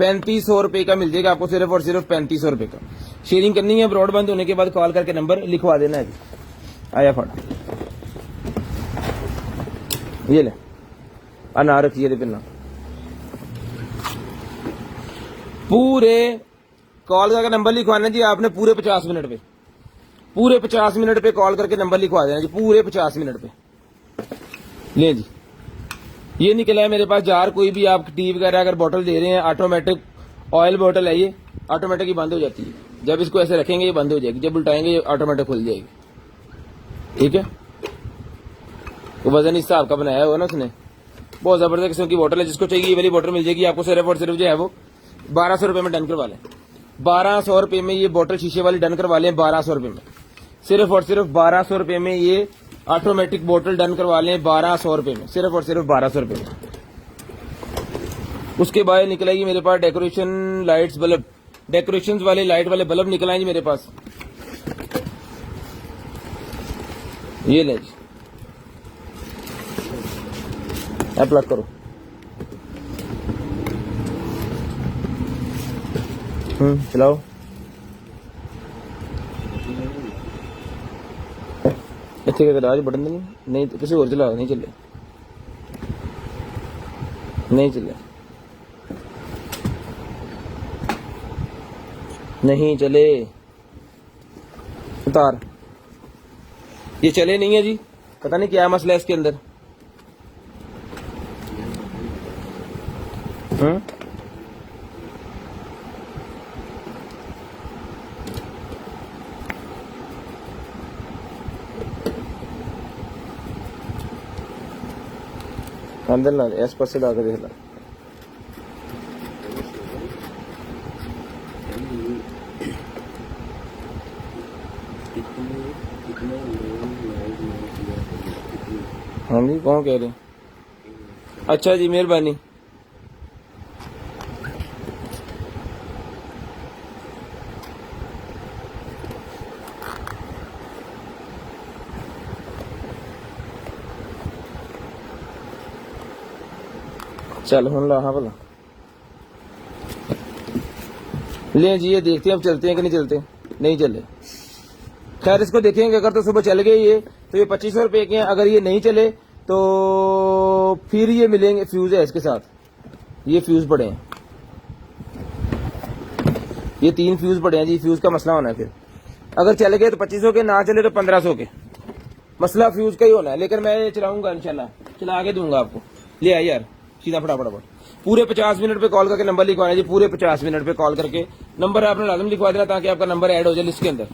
₹3500 का मिल जाएगा आपको, सिर्फ और सिर्फ ₹3500 का। शेयरिंग करनी है, ब्रॉड बंद होने के बाद कॉल करके नंबर लिखवा देना है। आया फट, ये ले अनार रखिए दे पिन्ना। पूरे कॉल करके नंबर लिखवाना जी आपने पूरे 50 मिनट पे, पूरे 50 मिनट पे कॉल करके नंबर लिखवा देना जी, पूरे 50 मिनट पे। ले जी, ये निकला है मेरे पास जार। कोई भी आप टी वगैरह अगर बोतल दे रहे हैं, ऑटोमेटिक ऑयल बोतल है ये, ऑटोमेटिक ही बंद हो जाती है। जब इसको ऐसे रखेंगे ये बंद हो जाएगी, जब उल्टाएंगे ये ऑटोमेटिक खुल जाएगी। ठीक है, तो वजन इस हिसाब का बनाया हुआ ना उसने, बहुत जबरदस्त किस्म की बोतल है। जिसको चाहिए ये वाली बोतल मिल जाएगी आपको, सिर्फ और सिर्फ जो है वो ₹1200 में डन करवा लें। ₹1200 में ये बोतल शीशे वाली डन करवा लें, ₹1200 में, सिर्फ और सिर्फ ₹1200 में ये ऑटोमेटिक बोतल डन करवा लें, ₹1200 में, सिर्फ और सिर्फ ₹1200 में। उसके बाद निकलेगी मेरे पास डेकोरेशन लाइट्स बल्ब, डेकोरेशन वाले लाइट वाले बल्ब निकल आएंगे मेरे पास। ये ले जी, प्लग करो। चलाओ। इतने का राज बटन नहीं तो किसी और चलाओ, नहीं चले, नहीं चले, नहीं चले, उतार। ये चले नहीं है जी, पता नहीं क्या मसला है इसके अंदर। अंदर ना एस पर से ला के देख ला। हाँ जी, कौन कह रहे हैं? अच्छा जी, मेहरबानी। चल हम ला, हाँ भला ले जी। ये देखते हैं अब चलते हैं कि नहीं चलते। नहीं चले, खैर इसको देखेंगे। अगर तो सुबह चल गए ये तो ये ₹2500 के हैं। अगर ये नहीं चले तो फिर ये मिलेंगे। फ्यूज है इसके साथ, ये फ्यूज पड़े हैं, ये 3 फ्यूज पड़े हैं जी। फ्यूज का मसला होना है फिर। अगर चले गए तो 2500 के, ना चले तो 1500 के। मसला फ्यूज का ही होना है। लेकिन मैं ये चलाऊंगा इंशाल्लाह, चला के दूंगा आपको। ले आइए यार, सीधा फटाफट। पूरे 50 मिनट पे कॉल करके नंबर लिखवाना जी। पूरे 50 मिनट पे कॉल करके नंबर आपने लाजम लिखवा देना ताकि आपका नंबर ऐड हो जाए लिस्ट के अंदर।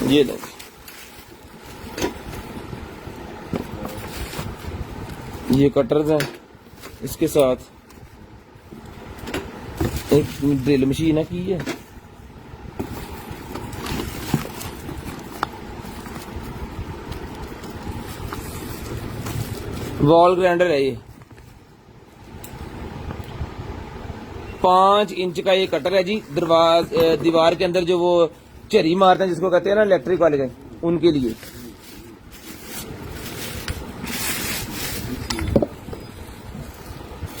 ये ले, ये कटर्स हैं, इसके साथ एक ड्रिल मशीन है की है। वॉल ग्राइंडर है ये, 5 इंच का ये कटर है जी। दीवार के अंदर जो वो झरी मारते हैं जिसको कहते हैं ना इलेक्ट्रिक वाले के, उनके लिए।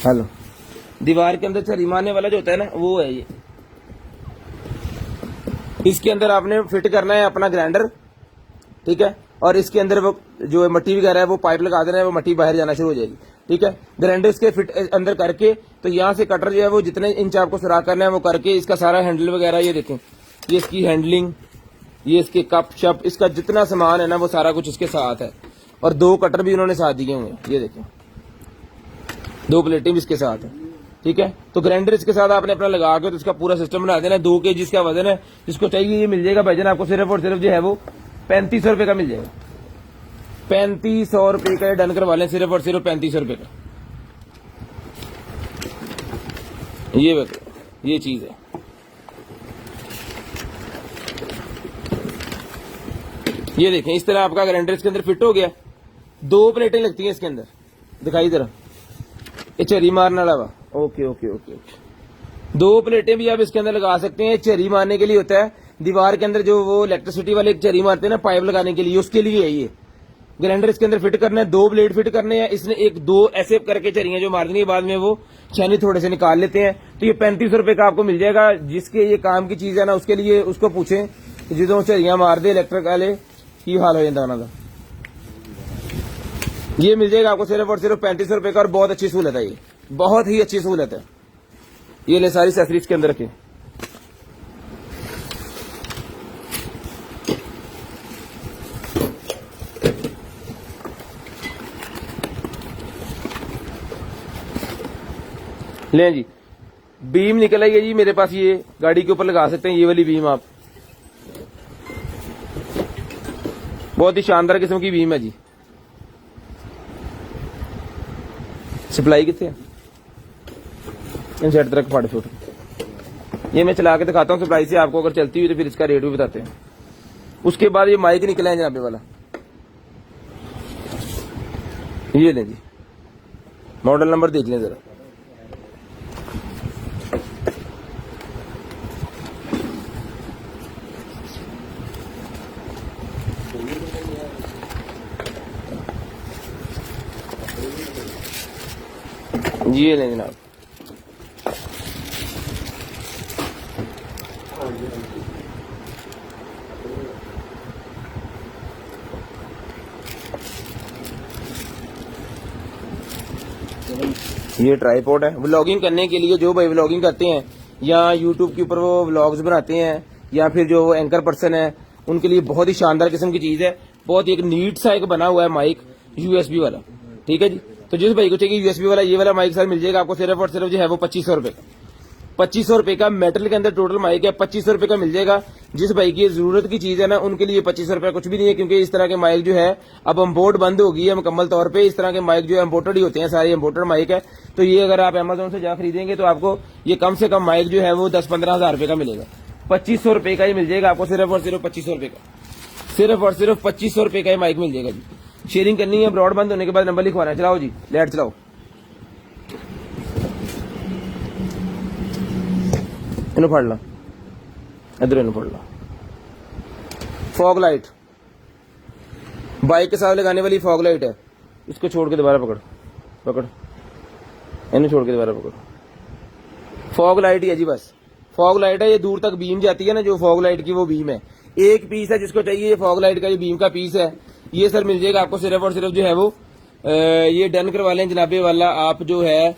हेलो, दीवार के अंदर झरी मारने वाला जो होता है ना, वो है ये। इसके अंदर आपने फिट करना है अपना ग्राइंडर, ठीक है। और इसके अंदर वो जो मट्टी वगैरह है वो पाइप लगा देना है, वो मट्टी बाहर जाना शुरू हो जाएगी, ठीक है। ग्राइंडर इसके फिट अंदर करके तो यहाँ से कटर जो है वो जितने इंच आपको सुराख करना है वो करके, इसका सारा हैंडल वगैरह ये देखें, ये इसकी हैंडलिंग, ये इसके कप शप, इसका जितना सामान है ना वो सारा कुछ इसके साथ है। और 2 कटर भी उन्होंने साथ दिए हुए हैं, ये देखें, 2 प्लेटें भी इसके साथ है, ठीक है। तो ग्राइंडर इसके साथ आपने अपना लगा के तो इसका पूरा सिस्टम बना देना है। 2 kg इसका वजन है। जिसको चाहिए ये मिल जाएगा भाईजान आपको, सिर्फ और सिर्फ जो है वो ₹3500 का मिल जाएगा। ₹3500 का डन करवा लें, सिर्फ और सिर्फ ₹3500 का। ये चीज है। ये देखें, इस तरह आपका ग्राइंडर इसके अंदर फिट हो गया। 2 प्लेटें लगती हैं इसके अंदर, दिखाई जरा। ये झरी मारने वाला वा। ओके ओके ओके ओके, 2 प्लेटें भी आप इसके अंदर लगा सकते हैं। चरी मारने के लिए होता है, दीवार के अंदर जो वो इलेक्ट्रिसिटी वाले एक चरी मारते हैं ना पाइप लगाने के लिए, उसके लिए है ये ग्राइंडर। इसके अंदर फिट करना है, 2 ब्लेड फिट करने हैं। इसने 1-2 ऐसे करके चरियां जो मारनी है, बाद में वो छेनी थोड़े से निकाल लेते हैं। तो ये 3500 रुपए का आपको मिल जाएगा। जिसके ये काम की चीज है ना, उसके लिए उसको पूछें कि जो चरियां मार दे इलेक्ट्रिक वाले, की हाल हो जाता है। ये मिल जाएगा आपको सिर्फ और सिर्फ 3500 रुपए का, और बहुत अच्छी सहूलत है, ये बहुत ही अच्छी सहूलत है। ये ले सारी एक्सेसरीज के अंदर रखें। ले जी, बीम निकल आई है जी मेरे पास, ये गाड़ी के ऊपर लगा सकते हैं ये वाली बीम आप। बहुत ही शानदार किस्म की बीम है जी। सप्लाई कितने है इन सेट तरह फाड़ फुट। ये मैं चला के दिखाता हूँ सप्लाई से आपको, अगर चलती हुई तो फिर इसका रेट भी बताते हैं। उसके बाद ये माइक निकला है जनाबे वाला, ये लें जी, मॉडल नंबर देख लें जरा। ये लें जनाब, ये ट्राइपॉड है व्लॉगिंग करने के लिए। जो भाई व्लॉगिंग करते हैं या यूट्यूब के ऊपर वो व्लॉग्स बनाते हैं, या फिर जो एंकर पर्सन है, उनके लिए बहुत ही शानदार किस्म की चीज है। बहुत ही एक नीट सा एक बना हुआ है माइक, यूएसबी वाला, ठीक है जी। तो जिस भाई को चाहिए यूएसबी वाला ये वाला माइक सर मिल जाएगा आपको सिर्फ और सिर्फ जो है वो 2500 रुपए का। 2500 रुपए का मेटल के अंदर टोटल माइक है, 2500 रुपए का मिल जाएगा। जिस भाई की जरूरत की चीज है ना, उनके लिए 2500 रुपए कुछ भी नहीं है, क्योंकि इस तरह के माइक जो है अब इम्पोर्ट बंद हो गई है मुकम्मल तौर पे। इस तरह के माइक जो है इम्पोर्टेड ही होते हैं, सारे इम्पोर्टेड माइक है। तो ये अगर आप अमेजोन से जा खरीदेंगे तो आपको ये कम से कम माइक जो है वो 10-15 हजार रुपए का मिलेगा। 2500 रुपए का ही मिल जाएगा आपको, सिर्फ और सिर्फ 2500 रुपए का, सिर्फ और सिर्फ 2500 रुपए का ही माइक मिल जाएगा जी। शेयरिंग करनी है, ब्रॉड बंद होने के बाद नंबर लिखवाना है। चलाओ जी, लाइट चलाओ, इन्हों फड़ ला, इधर इन्हों फड़ ला। फॉग लाइट, बाइक के साथ लगाने वाली फॉग लाइट है। इसको छोड़ के दोबारा पकड़, पकड़, इन्हें छोड़ के दोबारा पकड़। फॉग लाइट ही है जी, बस फॉग लाइट है। ये दूर तक बीम जाती है ना, जो फॉग लाइट की वो बीम है। एक पीस है जिसको चाहिए, ये फॉग लाइट का ये बीम का पीस है। ये सर मिल जाएगा आपको सिर्फ और सिर्फ जो है वो ये डन करवा लें जनाबे वाला आप, जो है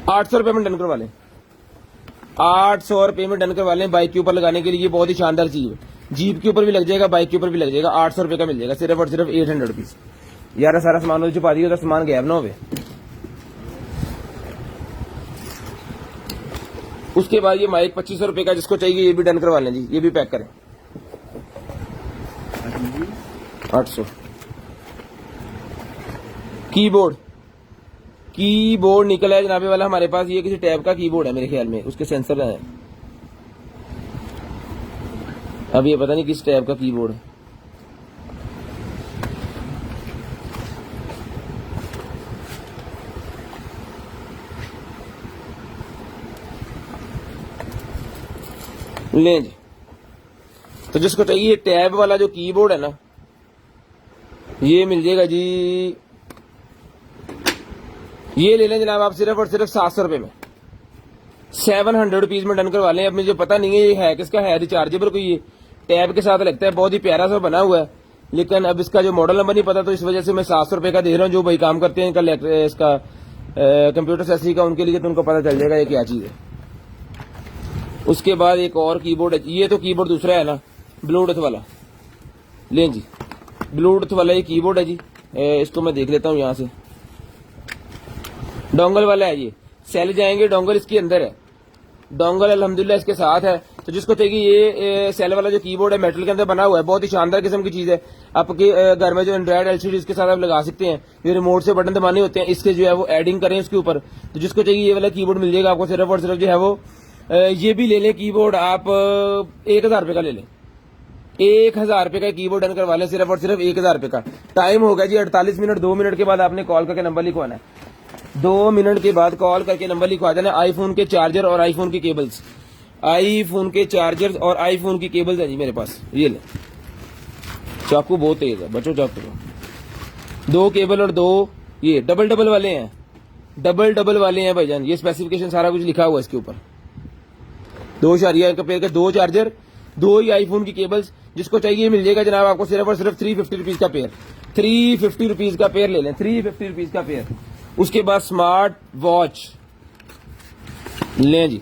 800 रुपए में डन करवा लें। 800 रुपए में डन करवा लें बाइक के ऊपर लगाने के लिए। बहुत ही शानदार चीज है, जीप के ऊपर भी लग जाएगा, बाइक के ऊपर भी लग जाएगा। 800 रुपए का मिल जाएगा सिर्फ और सिर्फ 800 रुपीज। यार सारा सामान छुपा दिया तो सामान गैब ना हो। उसके बाद ये माइक 2500 रुपए का, जिसको चाहिए ये भी डन करवा लें जी, ये भी पैक करें। 800। कीबोर्ड, कीबोर्ड निकला है जनाबे वाला हमारे पास। ये किसी टैब का कीबोर्ड है मेरे ख्याल में, उसके सेंसर है। अब ये पता नहीं किस टैब का कीबोर्ड है। लें जी, तो जिसको चाहिए टैब वाला जो कीबोर्ड है ना, ये मिल जाएगा जी। ये ले लें जनाब आप सिर्फ और सिर्फ 700 रुपए में, 700 रुपीज में डन करवा लें। अब मुझे पता नहीं है ये है किसका है, रिचार्जेबल कोई ये टैब के साथ लगता है, बहुत ही प्यारा सा बना हुआ है। लेकिन अब इसका जो मॉडल नंबर नहीं पता, तो इस वजह से मैं 700 रुपए का दे रहा हूँ। जो भाई काम करते हैं इनका इसका कंप्यूटर एक्सेसरी का, उनके लिए तो उनको पता चल जाएगा ये क्या चीज है। उसके बाद एक और कीबोर्ड है, ये तो कीबोर्ड दूसरा है ना, ब्लूटूथ वाला। लें जी, ब्लूटूथ वाला ये कीबोर्ड है जी। इसको मैं देख लेता हूँ यहाँ से। डोंगल वाला है ये, सेल जाएंगे, डोंगल इसके अंदर है। डोंगल अल्हम्दुलिल्लाह इसके साथ है। तो जिसको चाहिए ये सेल वाला जो कीबोर्ड है, मेटल के अंदर बना हुआ है, बहुत ही शानदार किस्म की चीज है। आपके घर में जो एंड्रॉइड एलसीडी इसके साथ आप लगा सकते हैं। ये रिमोट से बटन दबाने होते हैं, इसके जो है वो एडिंग करें इसके ऊपर। तो जिसको चाहिए ये वाला कीबोर्ड मिल जाएगा आपको सिर्फ और सिर्फ जो है वो ये भी ले लें कीबोर्ड आप 1000 रुपए का ले लें। 1000 रुपए का कीबोर्ड डन करवा लें सिर्फ और सिर्फ 1000 रुपए का। टाइम होगा जी 48 मिनट, 2 मिनट के बाद आपने कॉल करके नंबर लिखवाना है। 2 मिनट के बाद कॉल करके नंबर लिखवा देना। आईफोन के चार्जर और आईफोन की केबल्स, आईफोन के चार्जर और आईफोन की केबल्स है जी मेरे पास। ये ले, चाकू बहुत तेज है बच्चों, चाकू 2 केबल और 2 ये डबल वाले हैं, डबल वाले हैं भाईजान। ये स्पेसिफिकेशन सारा कुछ लिखा हुआ है इसके ऊपर। 2.1 पेयर के 2 चार्जर, 2 ही आईफोन की केबल्स। जिसको चाहिए मिल जाएगा जनाब आपको सिर्फ और सिर्फ 350 रुपीज का पेयर, 350 रुपीज का पेयर ले लें, 350 रुपीज का पेयर। उसके बाद स्मार्ट वॉच लें जी,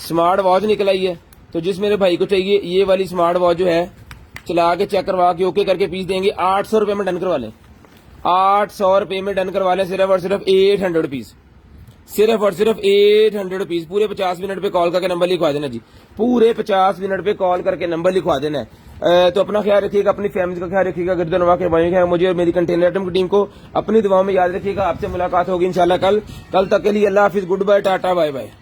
स्मार्ट वॉच निकल आई है। तो जिस मेरे भाई को चाहिए ये वाली स्मार्ट वॉच जो है, चला के चेक करवा के ओके करके पीस देंगे। 800 रुपए में डन करवा लें, 800 रुपए में डन करवा लें, सिर्फ और सिर्फ 800 रुपीज, सिर्फ और सिर्फ 800 रुपीज। पूरे 50 मिनट पे कॉल करके नंबर लिखवा देना जी, पूरे 50 मिनट पे कॉल करके नंबर लिखवा देना है। तो अपना ख्याल रखिएगा, अपनी फैमिली का ख्याल रखिएगा, गिरदनवा के भाई है, मुझे और मेरी कंटेनर आइटम की टीम को अपनी दुआओं में याद रखिएगा। आपसे मुलाकात होगी इंशाल्लाह कल तक के लिए अल्लाह हाफिज, good bye, tata bye bye.